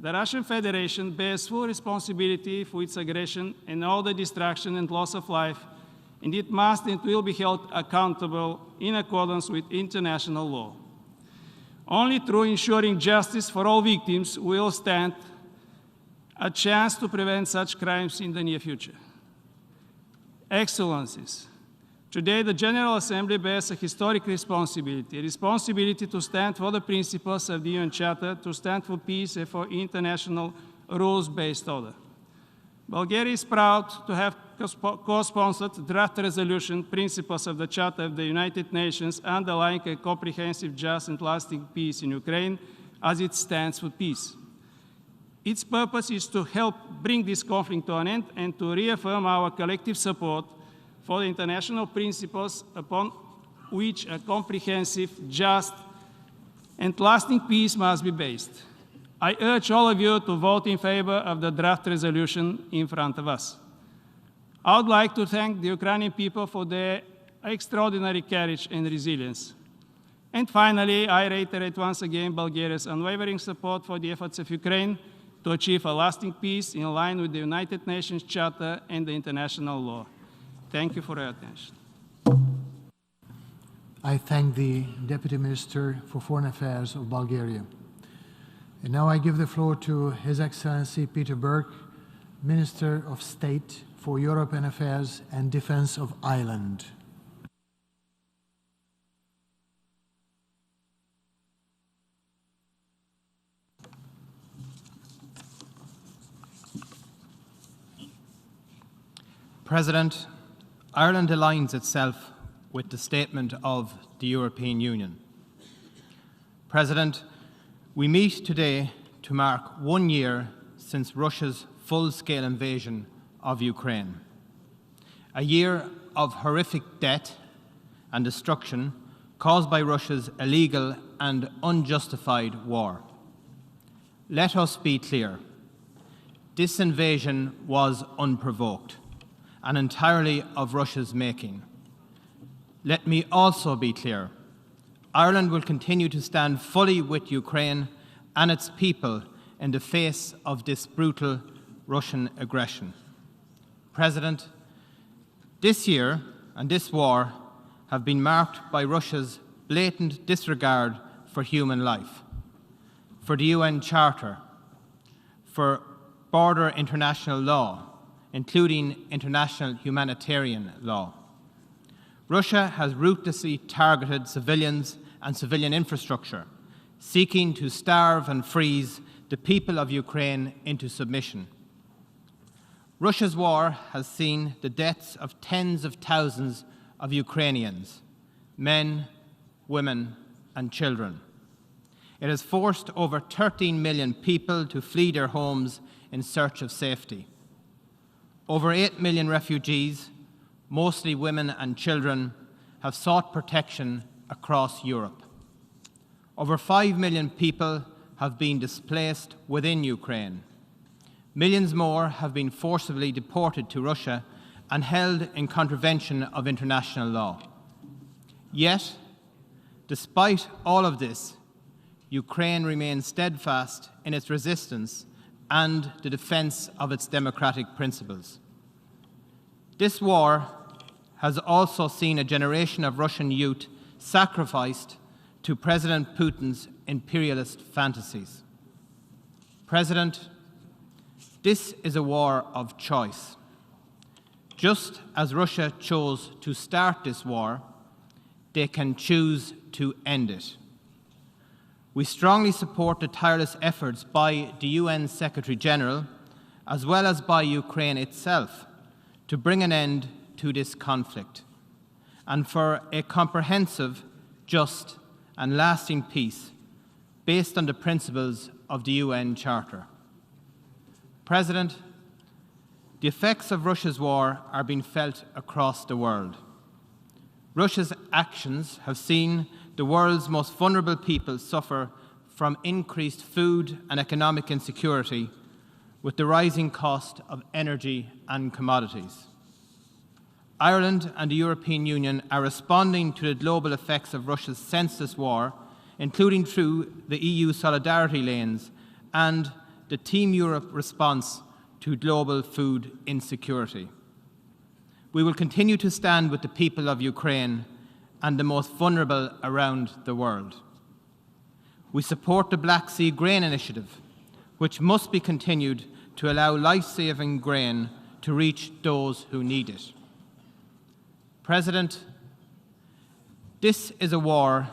the Russian Federation bears full responsibility for its aggression and all the destruction and loss of life, and it must and will be held accountable in accordance with international law. Only through ensuring justice for all victims will stand a chance to prevent such crimes in the near future. Excellencies, today the General Assembly bears a historic responsibility to stand for the principles of the UN Charter, to stand for peace and for international rules-based order. Bulgaria is proud to have co-sponsored draft resolution principles of the Charter of the United Nations underlying a comprehensive, just and lasting peace in Ukraine as it stands for peace. Its purpose is to help bring this conflict to an end and to reaffirm our collective support for the international principles upon which a comprehensive, just, and lasting peace must be based. I urge all of you to vote in favor of the draft resolution in front of us. I would like to thank the Ukrainian people for their extraordinary courage and resilience. And finally, I reiterate once again Bulgaria's unwavering support for the efforts of Ukraine to achieve a lasting peace in line with the United Nations Charter and the international law. Thank you for your attention. I thank the Deputy Minister for Foreign Affairs of Bulgaria. And now I give the floor to His Excellency Peter Burke, Minister of State for European Affairs and Defence of Ireland. President, Ireland aligns itself with the statement of the European Union. President, we meet today to mark 1 year since Russia's full-scale invasion of Ukraine. A year of horrific death and destruction caused by Russia's illegal and unjustified war. Let us be clear. This invasion was unprovoked and entirely of Russia's making. Let me also be clear. Ireland will continue to stand fully with Ukraine and its people in the face of this brutal Russian aggression. President, this year and this war have been marked by Russia's blatant disregard for human life, for the UN Charter, for border international law, including international humanitarian law. Russia has ruthlessly targeted civilians and civilian infrastructure, seeking to starve and freeze the people of Ukraine into submission. Russia's war has seen the deaths of tens of thousands of Ukrainians, men, women, and children. It has forced over 13 million people to flee their homes in search of safety. Over 8 million refugees, mostly women and children, have sought protection across Europe. Over 5 million people have been displaced within Ukraine. Millions more have been forcibly deported to Russia and held in contravention of international law. Yet, despite all of this, Ukraine remains steadfast in its resistance and the defense of its democratic principles. This war has also seen a generation of Russian youth sacrificed to President Putin's imperialist fantasies. President, this is a war of choice. Just as Russia chose to start this war, they can choose to end it. We strongly support the tireless efforts by the UN Secretary-General, as well as by Ukraine itself, to bring an end to this conflict and for a comprehensive, just, and lasting peace based on the principles of the UN Charter. President, the effects of Russia's war are being felt across the world. Russia's actions have seen the world's most vulnerable people suffer from increased food and economic insecurity with the rising cost of energy and commodities. Ireland and the European Union are responding to the global effects of Russia's senseless war, including through the EU solidarity lanes and the Team Europe response to global food insecurity. We will continue to stand with the people of Ukraine and the most vulnerable around the world. We support the Black Sea Grain Initiative, which must be continued to allow life-saving grain to reach those who need it. President, this is a war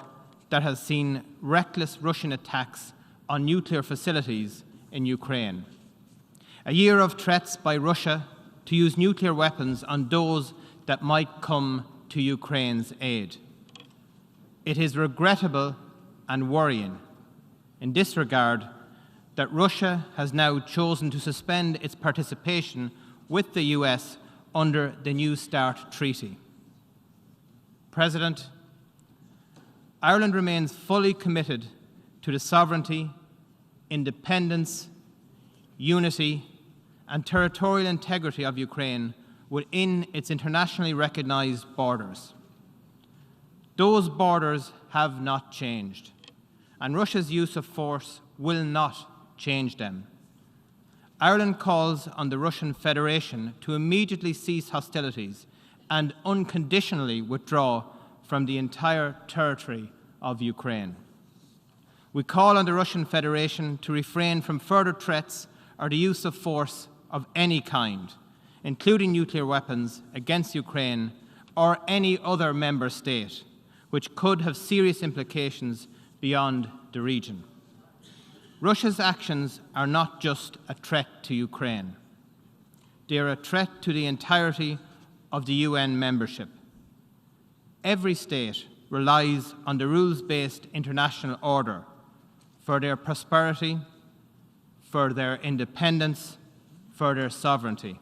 that has seen reckless Russian attacks on nuclear facilities in Ukraine. A year of threats by Russia to use nuclear weapons on those that might come to Ukraine's aid. It is regrettable and worrying in this regard that Russia has now chosen to suspend its participation with the US under the New START treaty. President, Ireland remains fully committed to the sovereignty, independence, unity, and territorial integrity of Ukraine within its internationally recognized borders. Those borders have not changed, and Russia's use of force will not change them. Ireland calls on the Russian Federation to immediately cease hostilities and unconditionally withdraw from the entire territory of Ukraine. We call on the Russian Federation to refrain from further threats or the use of force of any kind, including nuclear weapons, against Ukraine or any other member state, which could have serious implications beyond the region. Russia's actions are not just a threat to Ukraine. They are a threat to the entirety of the UN membership. Every state relies on the rules-based international order for their prosperity, for their independence, for their sovereignty.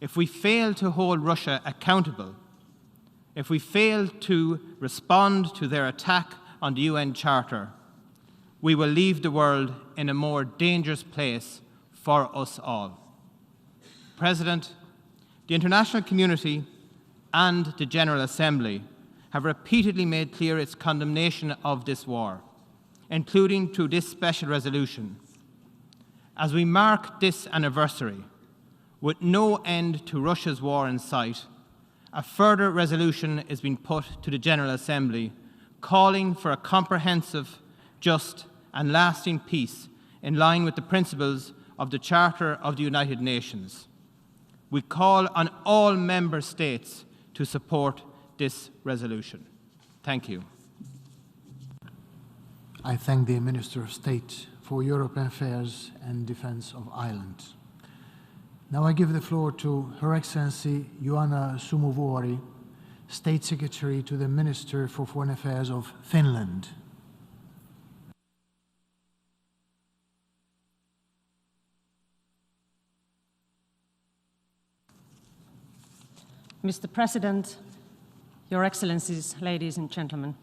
If we fail to hold Russia accountable, if we fail to respond to their attack on the UN Charter, we will leave the world in a more dangerous place for us all. President, the international community and the General Assembly have repeatedly made clear its condemnation of this war, including through this special resolution. As we mark this anniversary, with no end to Russia's war in sight, a further resolution is being put to the General Assembly calling for a comprehensive, just and lasting peace in line with the principles of the Charter of the United Nations. We call on all member states to support this resolution. Thank you. I thank the Minister of State for European Affairs and Defence of Ireland. Now I give the floor to Her Excellency Joanna Sumuvuori, State Secretary to the Minister for Foreign Affairs of Finland. Mr. President, Your Excellencies, ladies and gentlemen.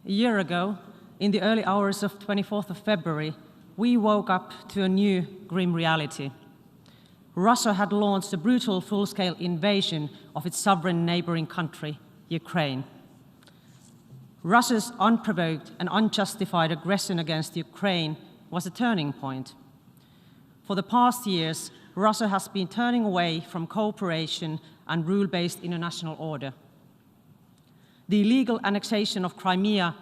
A year ago, in the early hours of 24th of February, we woke up to a new grim reality. Russia had launched a brutal full-scale invasion of its sovereign neighboring country, Ukraine. Russia's unprovoked and unjustified aggression against Ukraine was a turning point. For the past years, Russia has been turning away from cooperation and rule-based international order. The illegal annexation of Crimea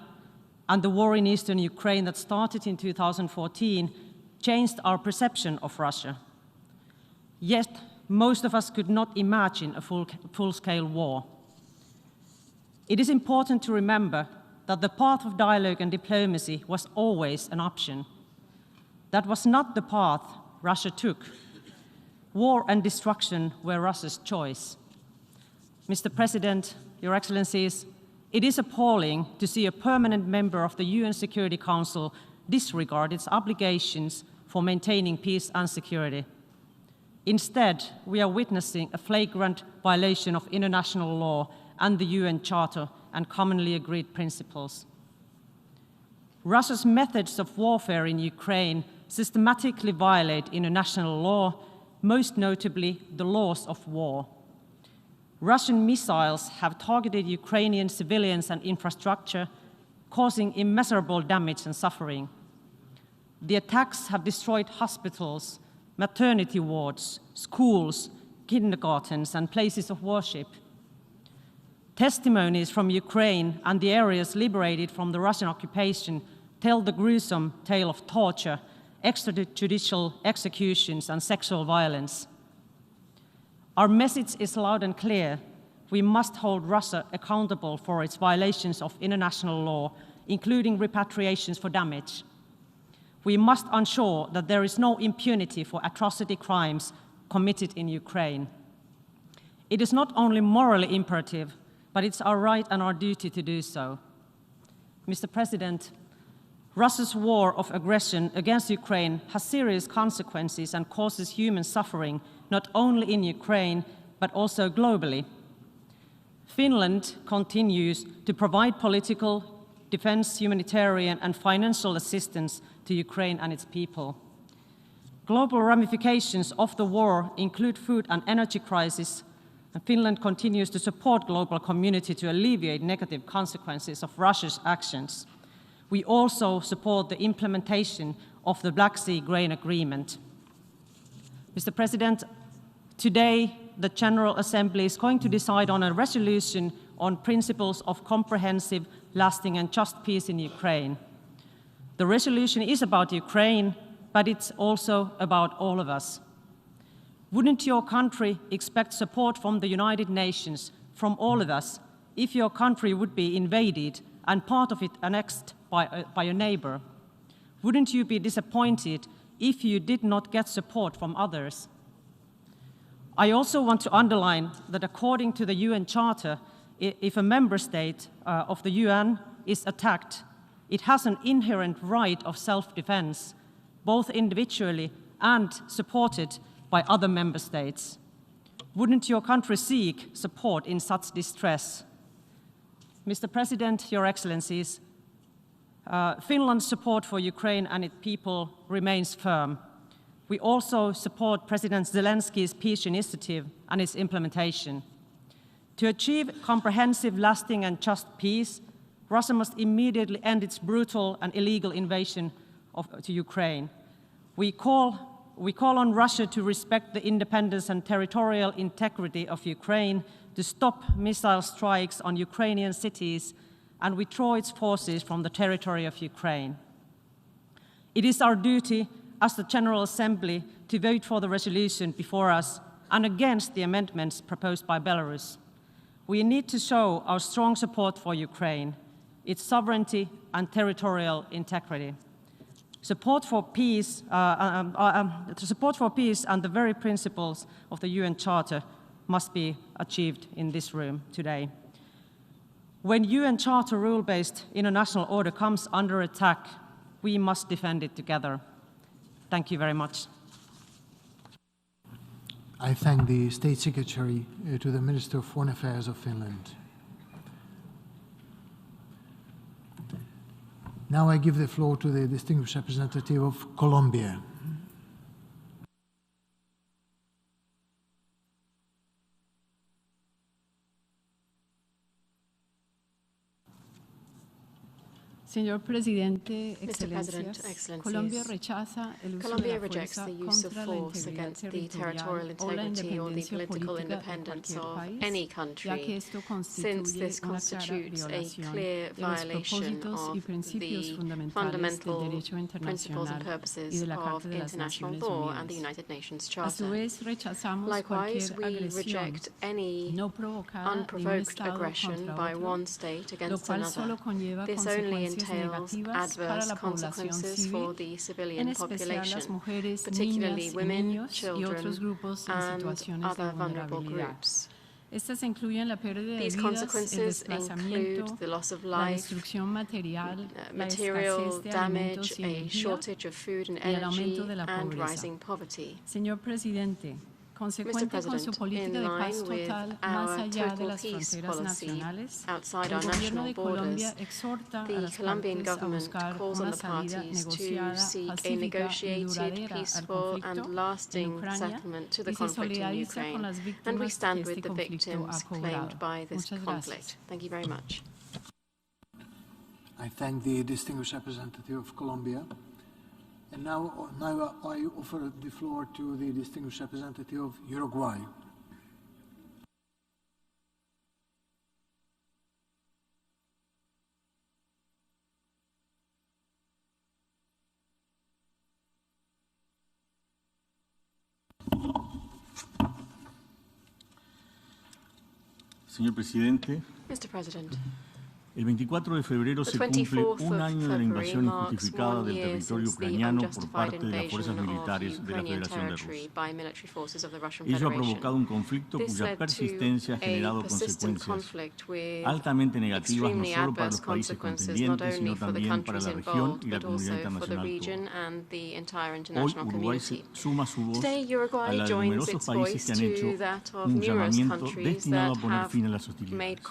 and the war in eastern Ukraine that started in 2014 changed our perception of Russia. Yet, most of us could not imagine a full-scale war. It is important to remember that the path of dialogue and diplomacy was always an option. That was not the path Russia took. War and destruction were Russia's choice. Mr. President, Your Excellencies, it is appalling to see a permanent member of the UN Security Council disregard its obligations for maintaining peace and security. Instead, we are witnessing a flagrant violation of international law and the UN Charter and commonly agreed principles. Russia's methods of warfare in Ukraine systematically violate international law, most notably the laws of war. Russian missiles have targeted Ukrainian civilians and infrastructure, causing immeasurable damage and suffering. The attacks have destroyed hospitals, maternity wards, schools, kindergartens, and places of worship. Testimonies from Ukraine and the areas liberated from the Russian occupation tell the gruesome tale of torture, extrajudicial executions, and sexual violence. Our message is loud and clear. We must hold Russia accountable for its violations of international law, including repatriations for damage. We must ensure that there is no impunity for atrocity crimes committed in Ukraine. It is not only morally imperative, but it's our right and our duty to do so. Mr. President, Russia's war of aggression against Ukraine has serious consequences and causes human suffering, not only in Ukraine, but also globally. Finland continues to provide political, defense, humanitarian, and financial assistance to Ukraine and its people. Global ramifications of the war include food and energy crisis, and Finland continues to support global community to alleviate negative consequences of Russia's actions. We also support the implementation of the Black Sea Grain Agreement. Mr. President, today the General Assembly is going to decide on a resolution on principles of comprehensive, lasting and just peace in Ukraine. The resolution is about Ukraine, but it's also about all of us. Wouldn't your country expect support from the United Nations, from all of us, if your country would be invaded and part of it annexed by a neighbor? Wouldn't you be disappointed if you did not get support from others? I also want to underline that according to the UN Charter, if a member state of the UN is attacked, it has an inherent right of self-defense, both individually and supported by other member states. Wouldn't your country seek support in such distress? Mr. President, Your Excellencies, Finland's support for Ukraine and its people remains firm. We also support President Zelensky's peace initiative and its implementation. To achieve comprehensive, lasting and just peace, Russia must immediately end its brutal and illegal invasion to Ukraine. We call on Russia to respect the independence and territorial integrity of Ukraine, to stop missile strikes on Ukrainian cities and withdraw its forces from the territory of Ukraine. It is our duty as the General Assembly to vote for the resolution before us and against the amendments proposed by Belarus. We need to show our strong support for Ukraine, its sovereignty and territorial integrity. Support for peace and the very principles of the UN Charter must be achieved in this room today. When UN Charter rule-based international order comes under attack, we must defend it together. Thank you very much. I thank the State Secretary to the Minister of Foreign Affairs of Finland. Now I give the floor to the distinguished representative of Colombia. Señor Presidente, Mr. President, Excellencias, Colombia rejects the use of force against the territorial integrity or the political independence of any country, since this constitutes a clear violation of the fundamental principles and purposes of international law and the United Nations Charter. Likewise, we reject any unprovoked aggression by one state against another. This only entails adverse consequences for the civilian population, particularly women, children, and other vulnerable groups. These consequences include the loss of life, material damage, a shortage of food and energy, and rising poverty. Mr. President, in line with our total peace policy outside our national borders, the Colombian government calls on the parties to seek a negotiated, peaceful and lasting settlement to the conflict in Ukraine, and we stand with the victims claimed by this conflict. Thank you very much. I thank the distinguished representative of Colombia. And now I offer the floor to the distinguished representative of Uruguay. Señor Presidente, Mr. President, el 24 de febrero se cumple un año de la invasión injustificada del territorio ucraniano por parte de las fuerzas militares de la Federación de Rusia. Ello ha provocado un conflicto cuya persistencia ha generado consecuencias altamente negativas no solo para los países contendientes, sino también para la región y la comunidad internacional toda. Hoy Uruguay se suma su voz a la de numerosos países que han hecho un llamamiento destinado a poner fin a las hostilidades.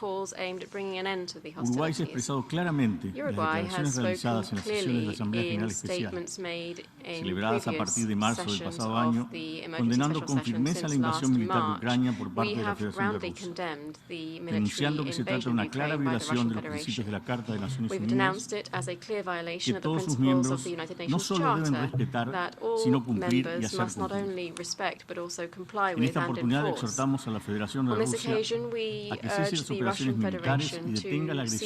Uruguay se ha expresado claramente en las declaraciones realizadas en las sesiones de la Asamblea General Especial, celebradas a partir de marzo del pasado año, condenando con firmeza la invasión militar de Ucrania por parte de la Federación de Rusia, denunciando que se trata de una clara violación de los principios de la Carta de Naciones Unidas, que todos sus miembros no solo deben respetar, sino cumplir y hacer cumplir. En esta oportunidad exhortamos a la Federación de Rusia a que cese las operaciones militares y detenga la agresión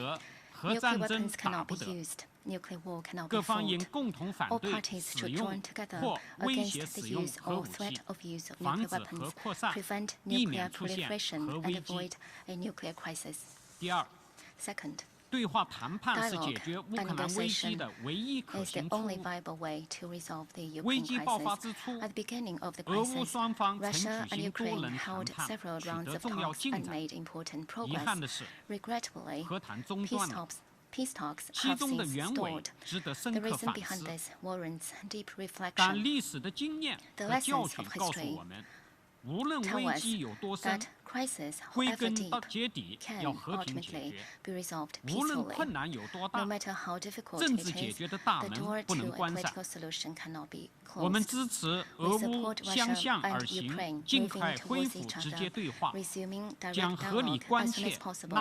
得，核 Nuclear 战争 weapons 打 cannot 不 be 得。 used. Nuclear war cannot be 各方应 fought. 共同反 All 对 parties 使 should 用 join together 或威胁 against the 使用 use 核 or 武器 threat，of use of 防 nuclear 止核 weapons, 扩散， prevent 避 nuclear 免出现 proliferation, 核 and 危机。 avoid a nuclear crisis. 第二， Second, 对话谈判是解 dialogue 决乌 and 克兰危机 negotiation 的唯一可 is the 行出 only 路。 viable way to resolve the 危 Ukraine 机爆发 crisis. 之初， At the beginning of the 俄乌 crisis, 双方曾 Russia 举 and 行多 Ukraine 轮谈 held 判， several 取 rounds 得 of 重要 talks 进 and 展。 made important 遗憾的 progress. 是， Regrettably, 和谈中断了。 peace talks 其 have 中的 since 原委 stalled. 值得深 The 刻 reason 反 behind 思。 this warrants deep 但 reflection. 历史的经验 The 和教 lessons 训 of 告诉 history 我们，无论 tell 危 us 机有多深 that， crisis, however deep, can ultimately be resolved peacefully. No matter how difficult it is, the door to a political solution cannot be closed. We support Russia and Ukraine moving towards each other, resuming direct dialogue as soon as possible,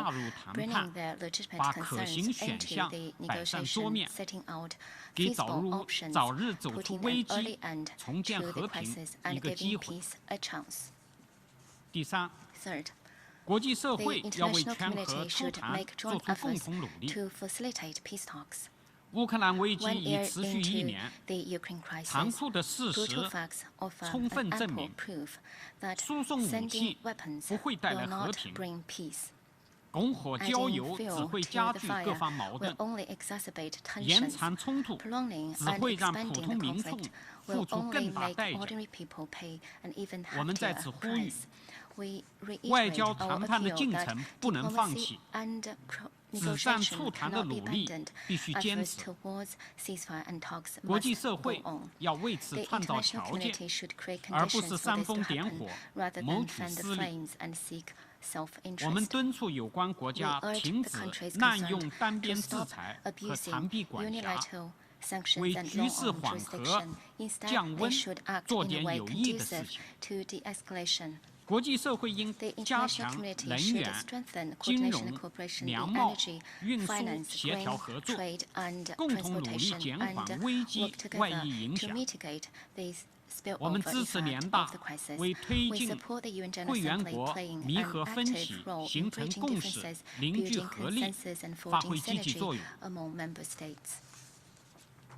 bringing their legitimate concerns into the negotiation, setting out feasible options, putting an early end to the crisis, and giving peace a chance. Third, the international community should make joint efforts to facilitate peace talks. 乌克兰危机 1已 year 持续1 into 年， the Ukraine crisis, 残酷的事实 brutal facts offer 充分 an 证 ample 明 proof that 输送武 sending 器 weapons 不会带来 will 和 not 平， bring peace. 拱火浇 Adding 油只 fuel 会 to 加 the 剧各 fire 方矛 will 盾， only exacerbate 延 tensions. 长冲突 Prolonging 只 and 会让普 expanding 通 the 民众 conflict 付 will 出 only 更大 make 代价。 ordinary people pay an even 我们在此 heftier 呼吁， price. We 外 reiterate 交 our 谈判的 appeal 进 that 程不能放 diplomacy 弃， and 止战促 negotiation 谈的 cannot be 努力 abandoned 必须坚 efforts 持。 towards ceasefire and talks 国际 must 社 go 会 on. 要为此 The 创造 international 条件， community should create 而不 conditions 是 for 煽 this to 风点 happen 火， rather 谋 than 取 fan the 私利。 flames and seek 我们 self-interest. 敦促有关国 We 家 urge 停 the 止 countries 滥 concerned 用单 to 边制 stop 裁和 abusing 长臂管辖， unilateral sanctions 为 and 局势 law-on 缓和 jurisdiction. Instead, 降 they 温 should act 做 in a 点 way 有益的事 conducive 情。 to de-escalation. 国际社会应 The 加 international 强 community 能 should 源、 strengthen 金 coordination 融 and、cooperation 粮 in 贸、 energy, 运输 finance, 协调 grain, 合作， trade, and 共同努力 transportation, 减 and 缓危机 work 外 together 溢影 to 响。 mitigate these 我们 spillover 支持联 effect 大 of the crisis. 为推 We 进 support the UN General 会员 Assembly 国 playing 弥 an 合分 active 歧， role in 形成 bridging 共识， differences, 凝聚 building 合力， consensus, and 发 forging 挥积极 synergy 作用。 among member states.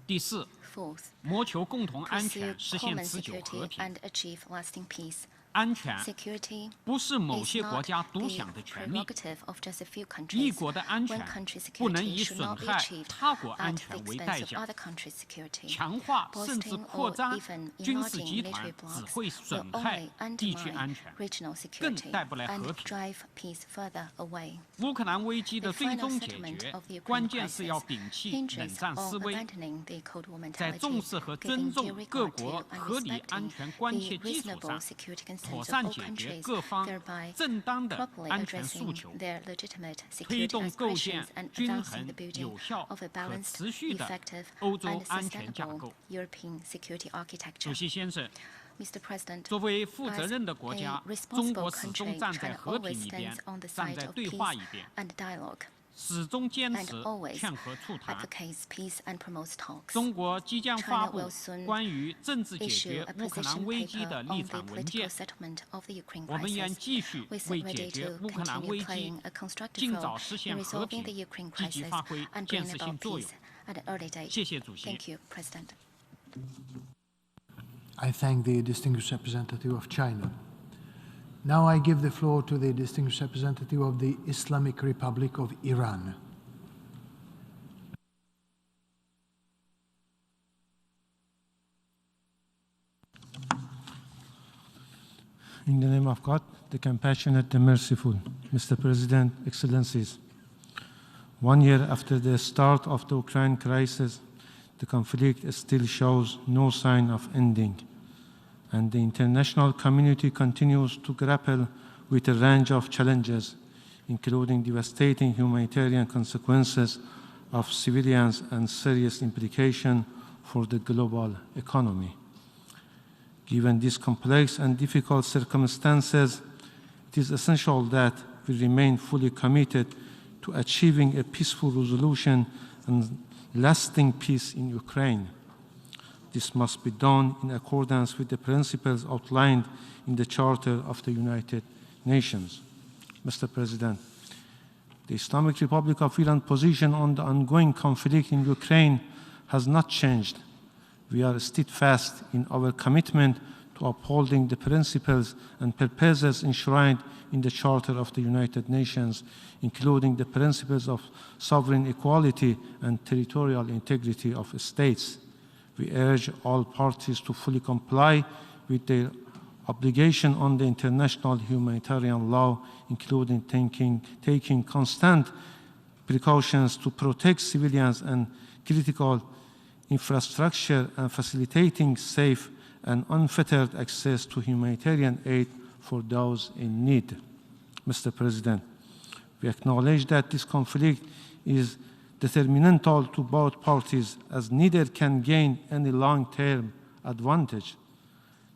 第四， Fourth, 谋求共同安 pursue 全，实现 common 持久和 security 平。 and achieve lasting peace. 安全 Security 不是某 is 些国 not 家独 the 享的权利， prerogative of just a few 一 countries. 国的安 One 全 country's 不能 security 以 should 损 not be 害 achieved 他国 at 安 the 全为 expense 代 of 价。 other countries' security. 强化甚至 Boasting 扩 or 张 even 军事 enlarging 集 military 团，只 blocs 会 will 损害 only 地区 undermine 安全， regional 更 security 带不来和 and 平。 drive peace further away. 乌克兰危机的 The 最 final 终解 settlement 决 of the，Ukraine 关键是要 crisis 摒弃冷 hinges 战思 on 维， abandoning the Cold War 在重 mentality, 视和 giving 尊 due 重各 regard 国 to and 合理安 respecting 全关切 the 基础 reasonable 上， security 妥 concerns 善 of all 解决 countries, 各方 thereby 正当的 properly 安全诉 addressing 求， their legitimate 推 security 动构建 aspirations and 均 advancing 衡 the、building 有效、 of a 可 balanced, 持续的 effective, 欧洲 and 安全架 sustainable 构。 European security 主 architecture. 席先生， Mr. President, 作为负责 as 任的国 a 家，中 responsible 国始终 country, 站在 China 和平 always 一边 stands on the，站 side 在 of 对话 peace 一边， and dialogue, 始终坚 and 持 always 劝和促谈。 advocates peace and promotes talks. 中国即将发 China 布 will soon 关于政治解 issue 决 a 乌克兰 position 危机 paper 的立 on the 法文 political 件。 settlement of the Ukraine 我们愿 crisis. 继续 We 为 stand 解 ready 决 to 乌克兰 continue 危机 playing a constructive 尽 role 早实 in 现和 resolving the 平， Ukraine 积极 crisis 发挥 and 建 bringing 设 about 性作 peace 用。 at an early date. 谢谢主席。 Thank you, President. I thank the distinguished representative of China. Now I give the floor to the distinguished representative of the Islamic Republic of Iran. In the name of God, the compassionate, the merciful, Mr. President, Excellencies, 1 year after the start of the Ukraine crisis, the conflict still shows no sign of ending, and the international community continues to grapple with a range of challenges, including devastating humanitarian consequences of civilians and serious implications for the global economy. Given these complex and difficult circumstances, it is essential that we remain fully committed to achieving a peaceful resolution and lasting peace in Ukraine. This must be done in accordance with the principles outlined in the Charter of the United Nations. Mr. President, the Islamic Republic of Iran's position on the ongoing conflict in Ukraine has not changed. We are steadfast in our commitment to upholding the principles and purposes enshrined in the Charter of the United Nations, including the principles of sovereign equality and territorial integrity of states. We urge all parties to fully comply with their obligation on the international humanitarian law, including taking constant precautions to protect civilians and critical infrastructure and facilitating safe and unfettered access to humanitarian aid for those in need. Mr. President, we acknowledge that this conflict is determinantal to both parties, as neither can gain any long-term advantage.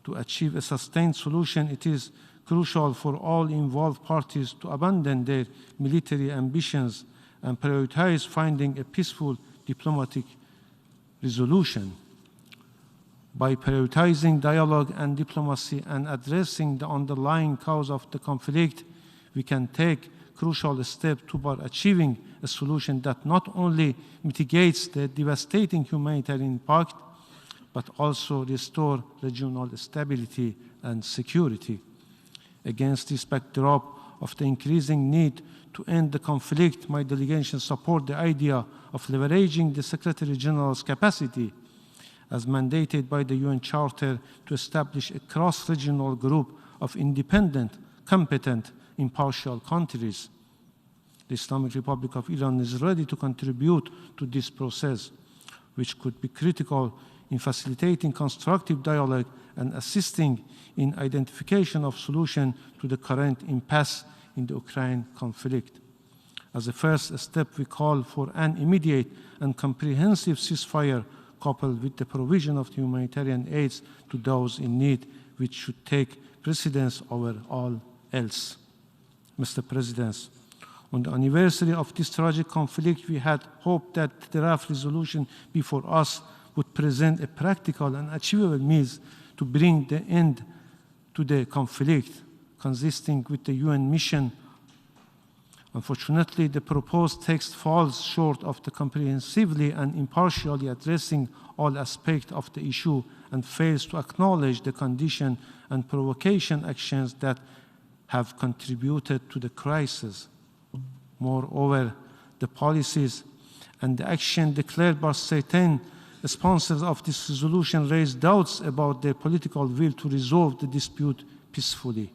To achieve a sustained solution, it is crucial for all involved parties to abandon their military ambitions and prioritize finding a peaceful diplomatic resolution. By prioritizing dialogue and diplomacy and addressing the underlying cause of the conflict, we can take crucial steps toward achieving a solution that not only mitigates the devastating humanitarian impact, but also restore regional stability and security. Against this backdrop of the increasing need to end the conflict, my delegation supports the idea of leveraging the Secretary General's capacity as mandated by the UN Charter to establish a cross-regional group of independent, competent, impartial countries. The Islamic Republic of Iran is ready to contribute to this process, which could be critical in facilitating constructive dialogue and assisting in identification of solution to the current impasse in the Ukraine conflict. As a first step, we call for an immediate and comprehensive ceasefire coupled with the provision of humanitarian aids to those in need, which should take precedence over all else. Mr. President, on the anniversary of this tragic conflict, we had hoped that the draft resolution before us would present a practical and achievable means to bring the end to the conflict, consisting with the UN mission. Unfortunately, the proposed text falls short of the comprehensively and impartially addressing all aspects of the issue and fails to acknowledge the condition and provocation actions that have contributed to the crisis. Moreover, the policies and the action declared by certain sponsors of this resolution raise doubts about their political will to resolve the dispute peacefully.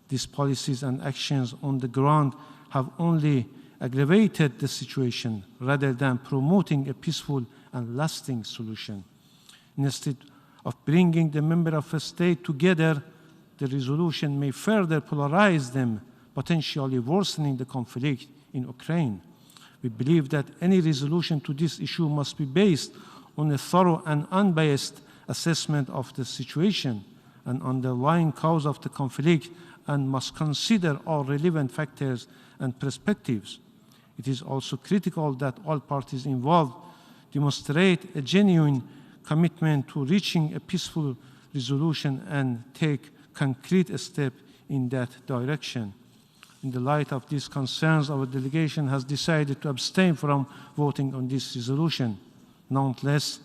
These policies and actions on the ground have only aggravated the situation rather than promoting a peaceful and lasting solution. Instead of bringing the member of a state together, the resolution may further polarize them, potentially worsening the conflict in Ukraine. We believe that any resolution to this issue must be based on a thorough and unbiased assessment of the situation and underlying cause of the conflict, and must consider all relevant factors and perspectives. It is also critical that all parties involved demonstrate a genuine commitment to reaching a peaceful resolution and take concrete steps in that direction. In the light of these concerns, our delegation has decided to abstain from voting on this resolution. Nonetheless,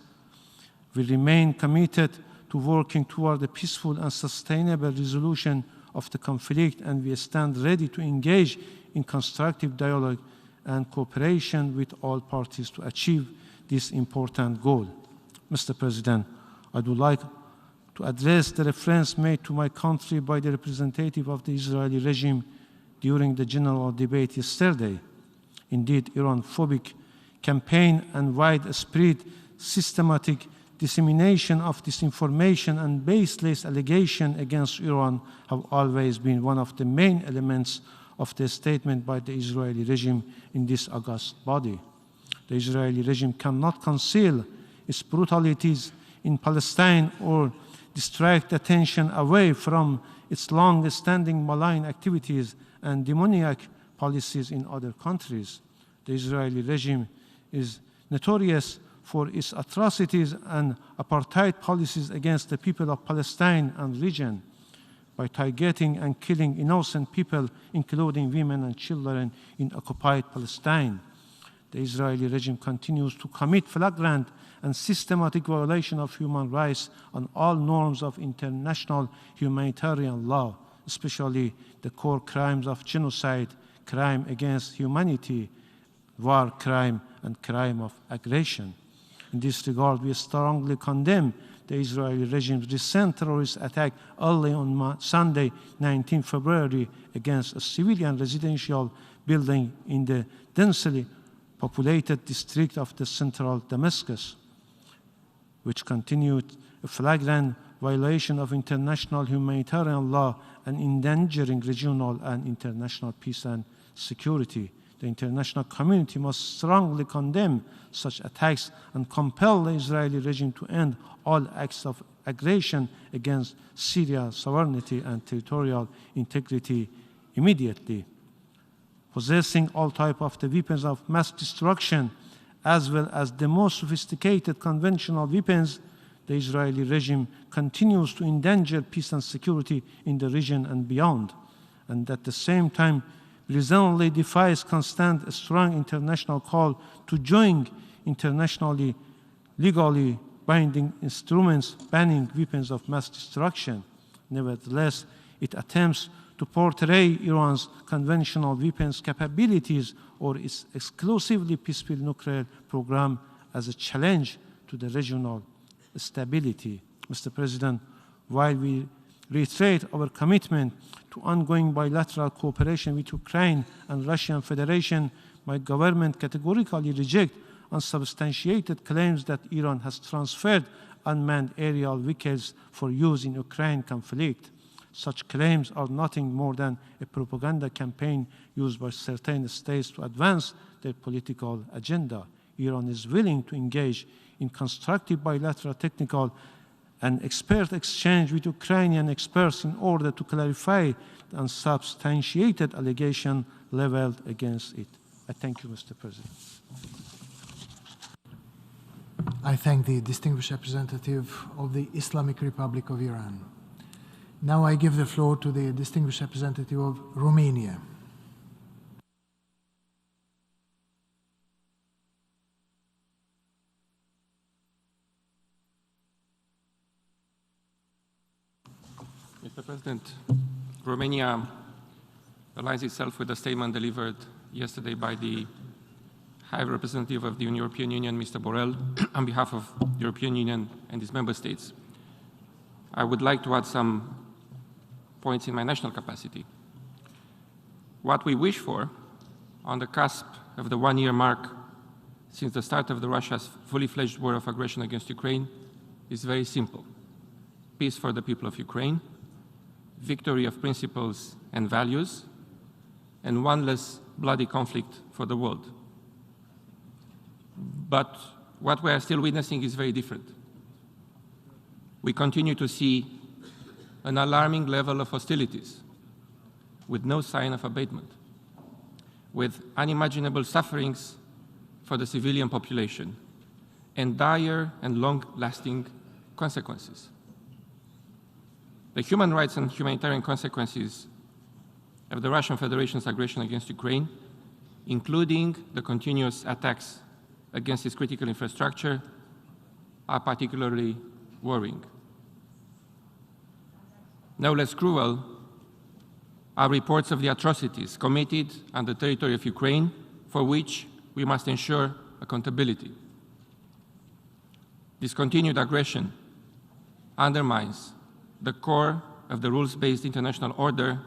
we remain committed to working toward a peaceful and sustainable resolution of the conflict, and we stand ready to engage in constructive dialogue and cooperation with all parties to achieve this important goal. Mr. President, I would like to address the reference made to my country by the representative of the Israeli regime during the general debate yesterday. Indeed, Iran-phobic campaign and widespread systematic dissemination of disinformation and baseless allegations against Iran have always been one of the main elements of the statement by the Israeli regime in this august body. The Israeli regime cannot conceal its brutalities in Palestine or distract attention away from its long-standing malign activities and demoniac policies in other countries. The Israeli regime is notorious for its atrocities and apartheid policies against the people of Palestine and region by targeting and killing innocent people, including women and children, in occupied Palestine. The Israeli regime continues to commit flagrant and systematic violation of human rights and all norms of international humanitarian law, especially the core crimes of genocide, crime against humanity, war crime, and crime of aggression. In this regard, we strongly condemn the Israeli regime's recent terrorist attack early on Sunday, 19 February, against a civilian residential building in the densely populated district of the central Damascus, which continued a flagrant violation of international humanitarian law and endangering regional and international peace and security. The international community must strongly condemn such attacks and compel the Israeli regime to end all acts of aggression against Syria's sovereignty and territorial integrity immediately. Possessing all types of the weapons of mass destruction, as well as the most sophisticated conventional weapons, the Israeli regime continues to endanger peace and security in the region and beyond, and at the same time reasonably defies constant strong international call to join internationally legally binding instruments banning weapons of mass destruction. Nevertheless, it attempts to portray Iran's conventional weapons capabilities or its exclusively peaceful nuclear program as a challenge to the regional stability. Mr. President, while we reiterate our commitment to ongoing bilateral cooperation with Ukraine and Russian Federation, my government categorically rejects unsubstantiated claims that Iran has transferred unmanned aerial vehicles for use in Ukraine conflict. Such claims are nothing more than a propaganda campaign used by certain states to advance their political agenda. Iran is willing to engage in constructive bilateral technical and expert exchange with Ukrainian experts in order to clarify the unsubstantiated allegation leveled against it. I thank you, Mr. President. I thank the distinguished representative of the Islamic Republic of Iran. Now I give the floor to the distinguished representative of Romania. Mr. President, Romania aligns itself with the statement delivered yesterday by the High Representative of the European Union, Mr. Borrell, on behalf of the European Union and its member states. I would like to add some points in my national capacity. What we wish for, on the cusp of the one-year mark since the start of Russia's fully-fledged war of aggression against Ukraine, is very simple. Peace for the people of Ukraine, victory of principles and values, and one less bloody conflict for the world. But what we are still witnessing is very different. We continue to see an alarming level of hostilities with no sign of abatement, with unimaginable sufferings for the civilian population and dire and long-lasting consequences. The human rights and humanitarian consequences of the Russian Federation's aggression against Ukraine, including the continuous attacks against its critical infrastructure, are particularly worrying. No less cruel are reports of the atrocities committed on the territory of Ukraine, for which we must ensure accountability. This continued aggression undermines the core of the rules-based international order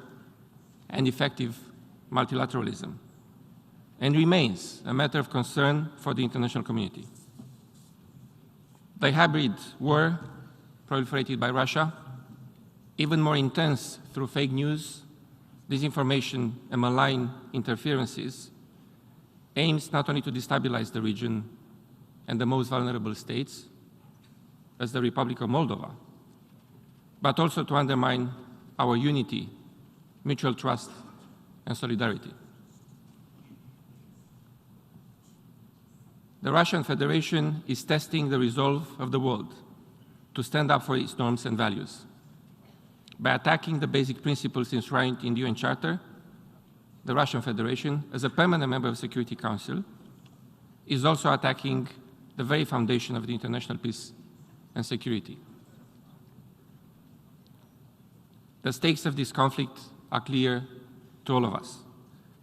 and effective multilateralism, and remains a matter of concern for the international community. The hybrid war proliferated by Russia, even more intense through fake news, disinformation, and malign interferences, aims not only to destabilize the region and the most vulnerable states, as the Republic of Moldova, but also to undermine our unity, mutual trust, and solidarity. The Russian Federation is testing the resolve of the world to stand up for its norms and values. By attacking the basic principles enshrined in the UN Charter, the Russian Federation, as a permanent member of the Security Council, is also attacking the very foundation of the international peace and security. The stakes of this conflict are clear to all of us,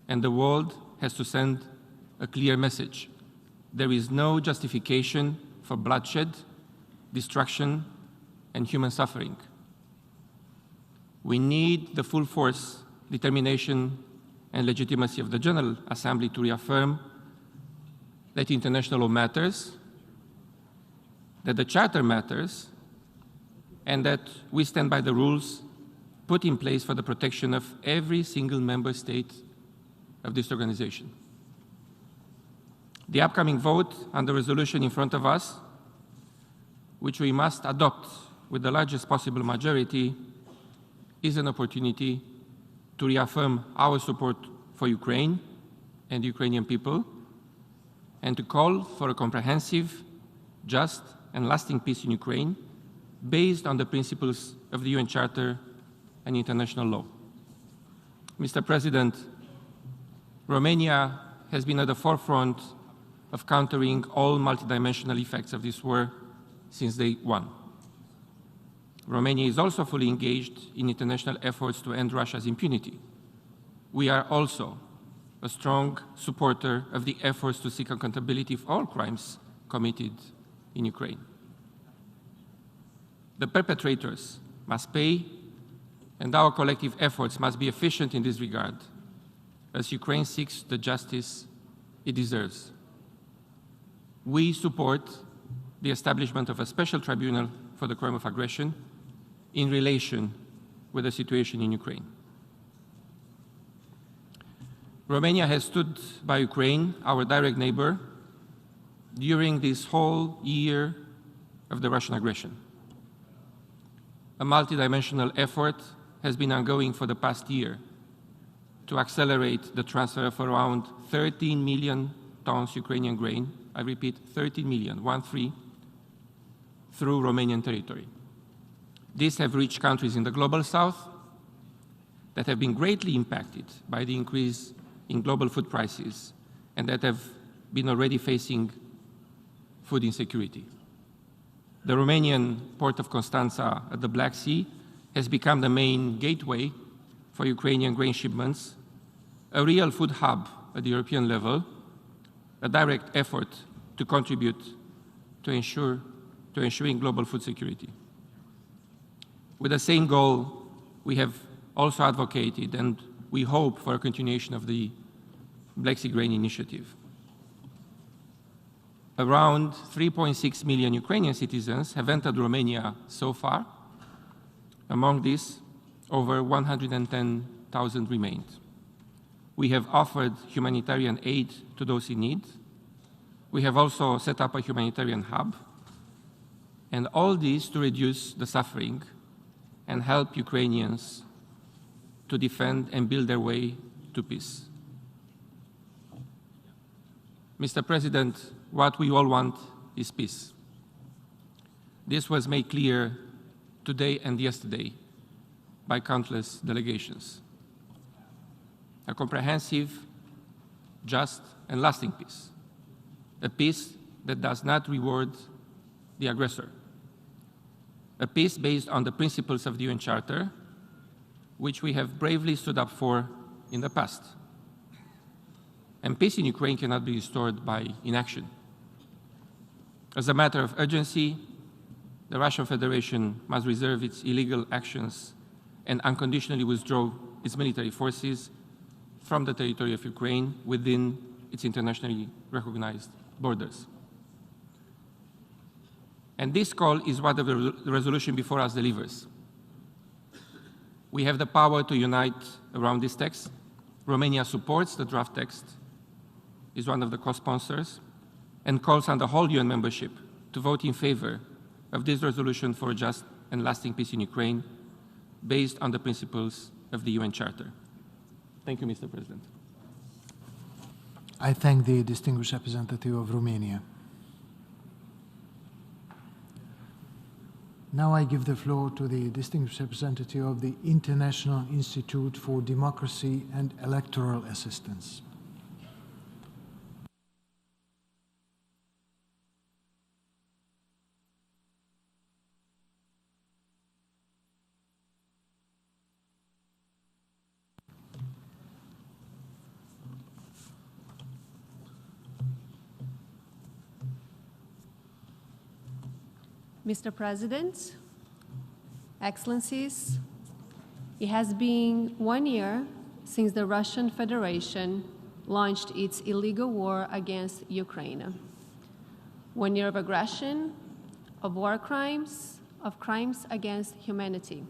and the world has to send a clear message. There is no justification for bloodshed, destruction, and human suffering. We need the full force, determination, and legitimacy of the General Assembly to reaffirm that international law matters, that the Charter matters, and that we stand by the rules put in place for the protection of every single member state of this organization. The upcoming vote on the resolution in front of us, which we must adopt with the largest possible majority, is an opportunity to reaffirm our support for Ukraine and the Ukrainian people, and to call for a comprehensive, just, and lasting peace in Ukraine based on the principles of the UN Charter and international law. Mr. President, Romania has been at the forefront of countering all multidimensional effects of this war since day one. Romania is also fully engaged in international efforts to end Russia's impunity. We are also a strong supporter of the efforts to seek accountability for all crimes committed in Ukraine. The perpetrators must pay, and our collective efforts must be efficient in this regard, as Ukraine seeks the justice it deserves. We support the establishment of a special tribunal for the crime of aggression in relation with the situation in Ukraine. Romania has stood by Ukraine, our direct neighbor, during this whole year of the Russian aggression. A multidimensional effort has been ongoing for the past year to accelerate the transfer of around 13 million tons Ukrainian grain, I repeat, 13 million, 1-3, through Romanian territory. These have reached countries in the global south that have been greatly impacted by the increase in global food prices and that have been already facing food insecurity. The Romanian port of Constanța at the Black Sea has become the main gateway for Ukrainian grain shipments, a real food hub at the European level, a direct effort to contribute to ensuring global food security. With the same goal, we have also advocated and we hope for a continuation of the Black Sea Grain Initiative. Around 3.6 million Ukrainian citizens have entered Romania so far. Among these, over 110,000 remained. We have offered humanitarian aid to those in need. We have also set up a humanitarian hub, and all this to reduce the suffering and help Ukrainians to defend and build their way to peace. Mr. President, what we all want is peace. This was made clear today and yesterday by countless delegations. A comprehensive, just, and lasting peace. A peace that does not reward the aggressor. A peace based on the principles of the UN Charter, which we have bravely stood up for in the past. And peace in Ukraine cannot be restored by inaction. As a matter of urgency, the Russian Federation must reserve its illegal actions and unconditionally withdraw its military forces from the territory of Ukraine within its internationally recognized borders. And this call is what the resolution before us delivers. We have the power to unite around this text. Romania supports the draft text, is one of the co-sponsors, and calls on the whole UN membership to vote in favor of this resolution for a just and lasting peace in Ukraine based on the principles of the UN Charter. Thank you, Mr. President. I thank the distinguished representative of Romania. Now I give the floor to the distinguished representative of the International Institute for Democracy and Electoral Assistance. Mr. President, Excellencies, it has been 1 year since the Russian Federation launched its illegal war against Ukraine. 1 year of aggression, of war crimes, of crimes against humanity.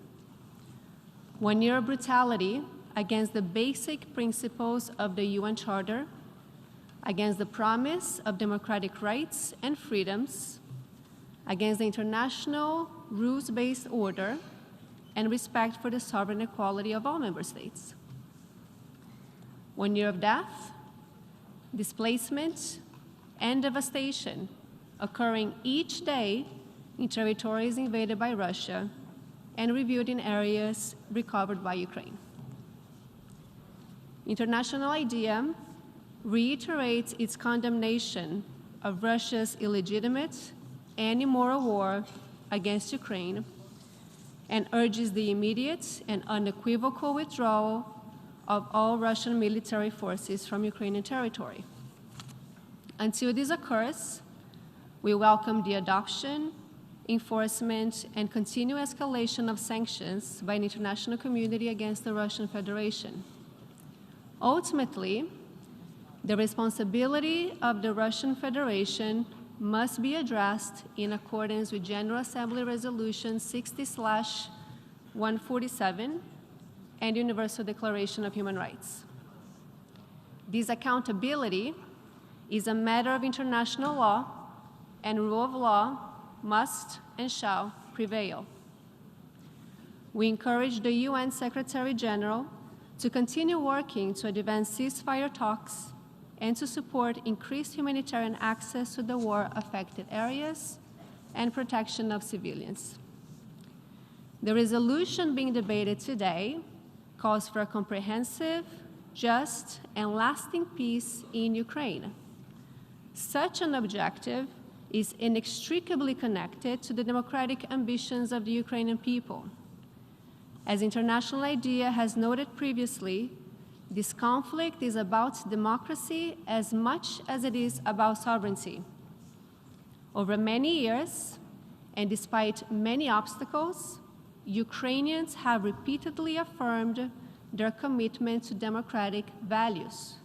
1 year of brutality against the basic principles of the UN Charter, against the promise of democratic rights and freedoms, against the international rules-based order, and respect for the sovereign equality of all member states. 1 year of death, displacement, and devastation occurring each day in territories invaded by Russia and reviewed in areas recovered by Ukraine. International IDEA reiterates its condemnation of Russia's illegitimate and immoral war against Ukraine and urges the immediate and unequivocal withdrawal of all Russian military forces from Ukrainian territory. Until this occurs, we welcome the adoption, enforcement, and continued escalation of sanctions by the international community against the Russian Federation. Ultimately, the responsibility of the Russian Federation must be addressed in accordance with General Assembly Resolution 60/147 and Universal Declaration of Human Rights. This accountability is a matter of international law, and rule of law must and shall prevail. We encourage the UN Secretary General to continue working to advance ceasefire talks and to support increased humanitarian access to the war-affected areas and protection of civilians. The resolution being debated today calls for a comprehensive, just, and lasting peace in Ukraine. Such an objective is inextricably connected to the democratic ambitions of the Ukrainian people. As International IDEA has noted previously, this conflict is about democracy as much as it is about sovereignty. Over many years, and despite many obstacles, Ukrainians have repeatedly affirmed their commitment to democratic values.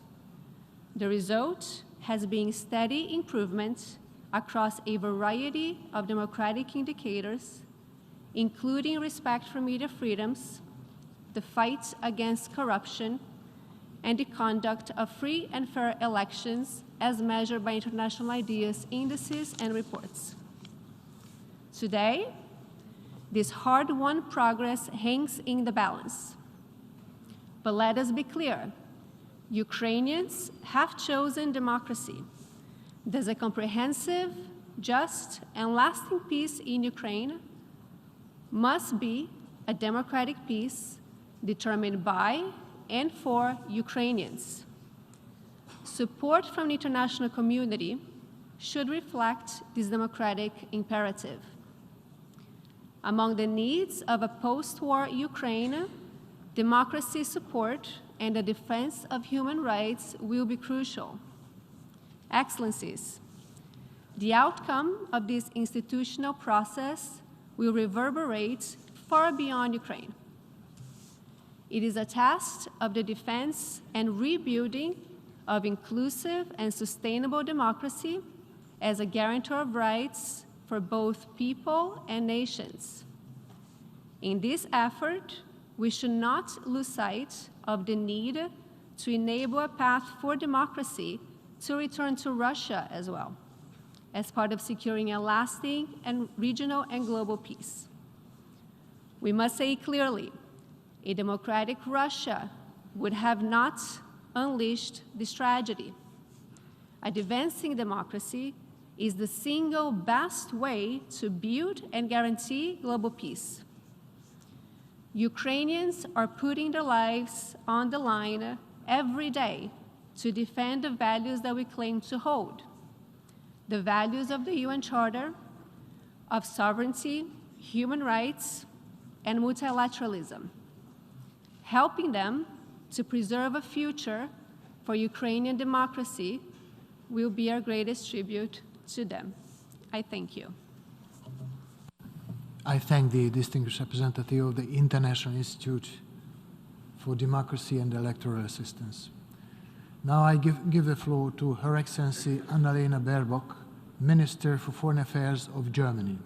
The result has been steady improvement across a variety of democratic indicators, including respect for media freedoms, the fight against corruption, and the conduct of free and fair elections as measured by International IDEA's indices and reports. Today, this hard-won progress hangs in the balance. But let us be clear, Ukrainians have chosen democracy. Thus, a comprehensive, just, and lasting peace in Ukraine must be a democratic peace determined by and for Ukrainians. Support from the international community should reflect this democratic imperative. Among the needs of a post-war Ukraine, democracy support and the defense of human rights will be crucial. Excellencies, the outcome of this institutional process will reverberate far beyond Ukraine. It is a test of the defense and rebuilding of inclusive and sustainable democracy as a guarantor of rights for both people and nations. In this effort, we should not lose sight of the need to enable a path for democracy to return to Russia as well, as part of securing a lasting and regional and global peace. We must say clearly, a democratic Russia would have not unleashed this tragedy. Advancing democracy is the single best way to build and guarantee global peace. Ukrainians are putting their lives on the line every day to defend the values that we claim to hold, the values of the UN Charter, of sovereignty, human rights, and multilateralism. Helping them to preserve a future for Ukrainian democracy will be our greatest tribute to them. I thank you. I thank the distinguished representative of the International Institute for Democracy and Electoral Assistance. Now I give the floor to Her Excellency Annalena Baerbock, Minister for Foreign Affairs of Germany.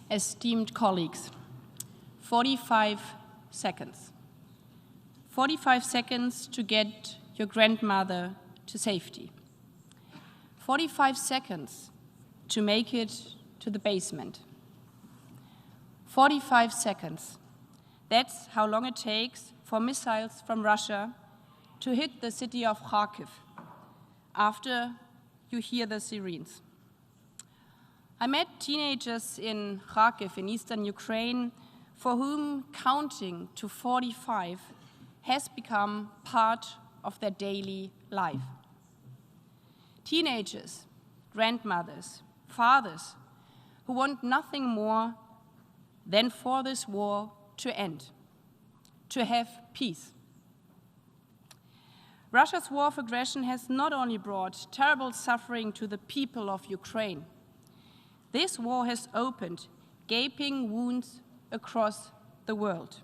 esteemed colleagues, 45 seconds. 45 seconds to get your grandmother to safety. 45 seconds to make it to the basement. 45 seconds. That's how long it takes for missiles from Russia to hit the city of Kyiv after you hear the sirens. I met teenagers in Kyiv in eastern Ukraine for whom counting to 45 has become part of their daily life. Teenagers, grandmothers, fathers who want nothing more than for this war to end, to have peace. Russia's war of aggression has not only brought terrible suffering to the people of Ukraine, this war has opened gaping wounds across the world.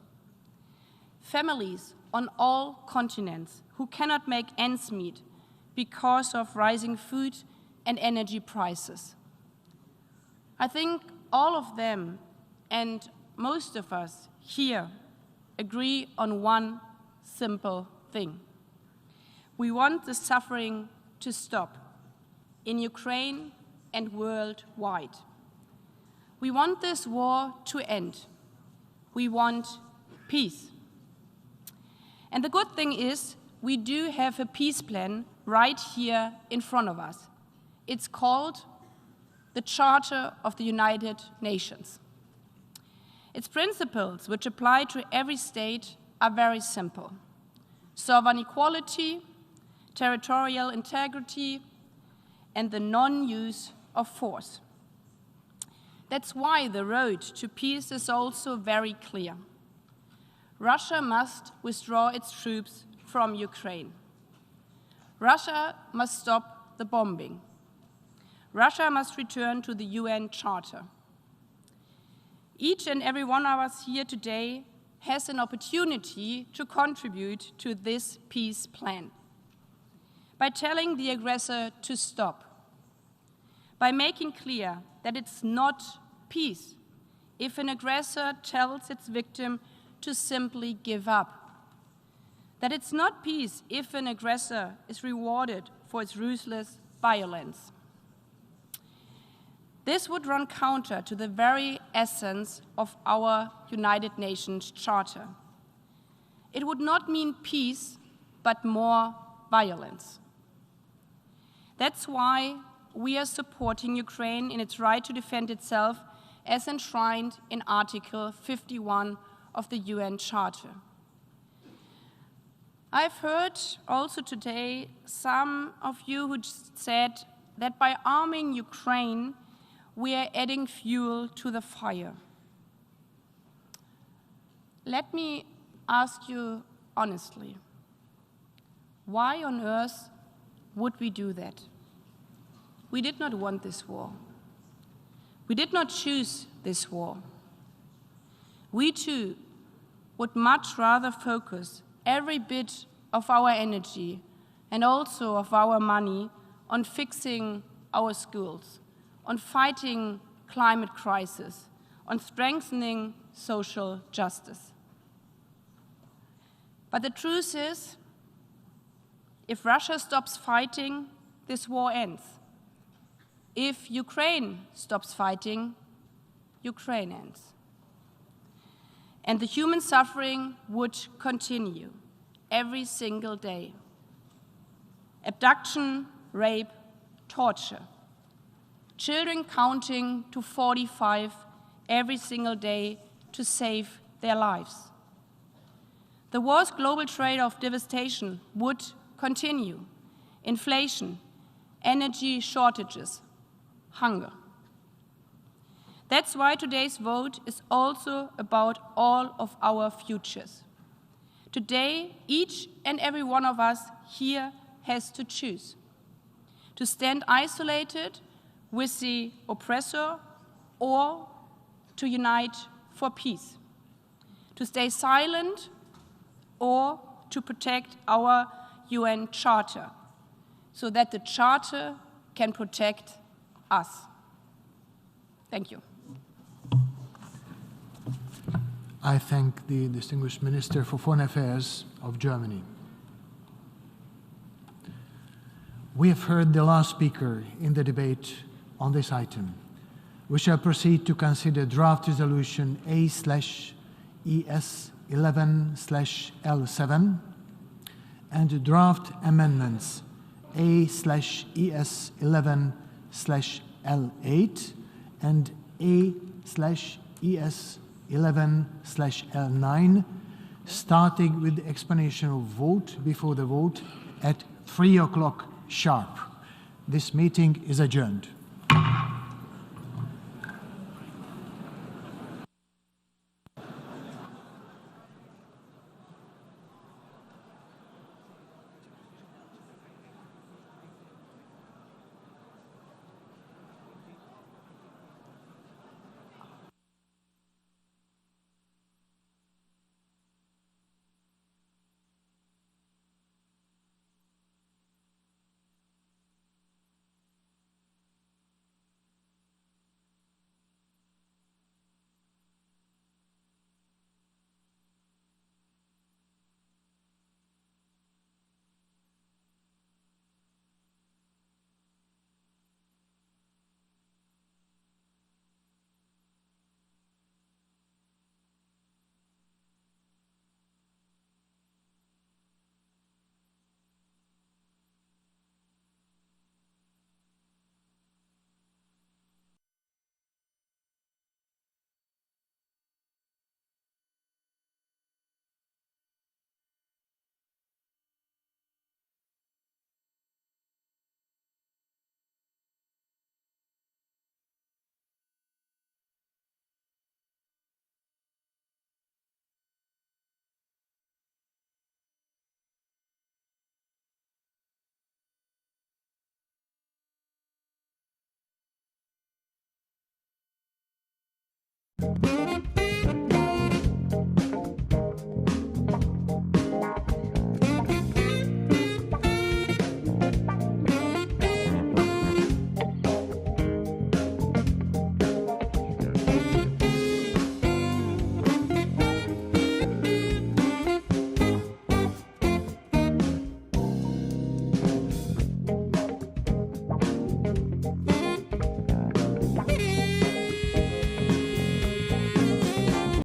Families on all continents who cannot make ends meet because of rising food and energy prices. I think all of them and most of us here agree on one simple thing. We want the suffering to stop in Ukraine and worldwide. We want this war to end. We want peace. And the good thing is, we do have a peace plan right here in front of us. It's called the Charter of the United Nations. Its principles, which apply to every state, are very simple. Sovereign equality, territorial integrity, and the non-use of force. That's why the road to peace is also very clear. Russia must withdraw its troops from Ukraine. Russia must stop the bombing. Russia must return to the UN Charter. Each and every one of us here today has an opportunity to contribute to this peace plan by telling the aggressor to stop, by making clear that it's not peace if an aggressor tells its victim to simply give up, that it's not peace if an aggressor is rewarded for its ruthless violence. This would run counter to the very essence of our United Nations Charter. It would not mean peace, but more violence. That's why we are supporting Ukraine in its right to defend itself as enshrined in Article 51 of the UN Charter. I've heard also today some of you who said that by arming Ukraine, we are adding fuel to the fire. Let me ask you honestly, why on earth would we do that? We did not want this war. We did not choose this war. We too would much rather focus every bit of our energy and also of our money on fixing our schools, on fighting climate crisis, on strengthening social justice. But the truth is, if Russia stops fighting, this war ends. If Ukraine stops fighting, Ukraine ends. And the human suffering would continue every single day. Abduction, rape, torture. Children counting to 45 every single day to save their lives. The war's global trade of devastation would continue. Inflation, energy shortages, hunger. That's why today's vote is also about all of our futures. Today, each and every one of us here has to choose. To stand isolated with the oppressor or to unite for peace. To stay silent or to protect our UN Charter so that the Charter can protect us. Thank you. I thank the distinguished Minister for Foreign Affairs of Germany. We have heard the last speaker in the debate on this item. We shall proceed to consider draft resolution A/ES11/L7 and draft amendments A/ES11/L8 and A/ES11/L9, starting with the explanation of vote before the vote at 3 o'clock sharp. This meeting is adjourned. Thank you.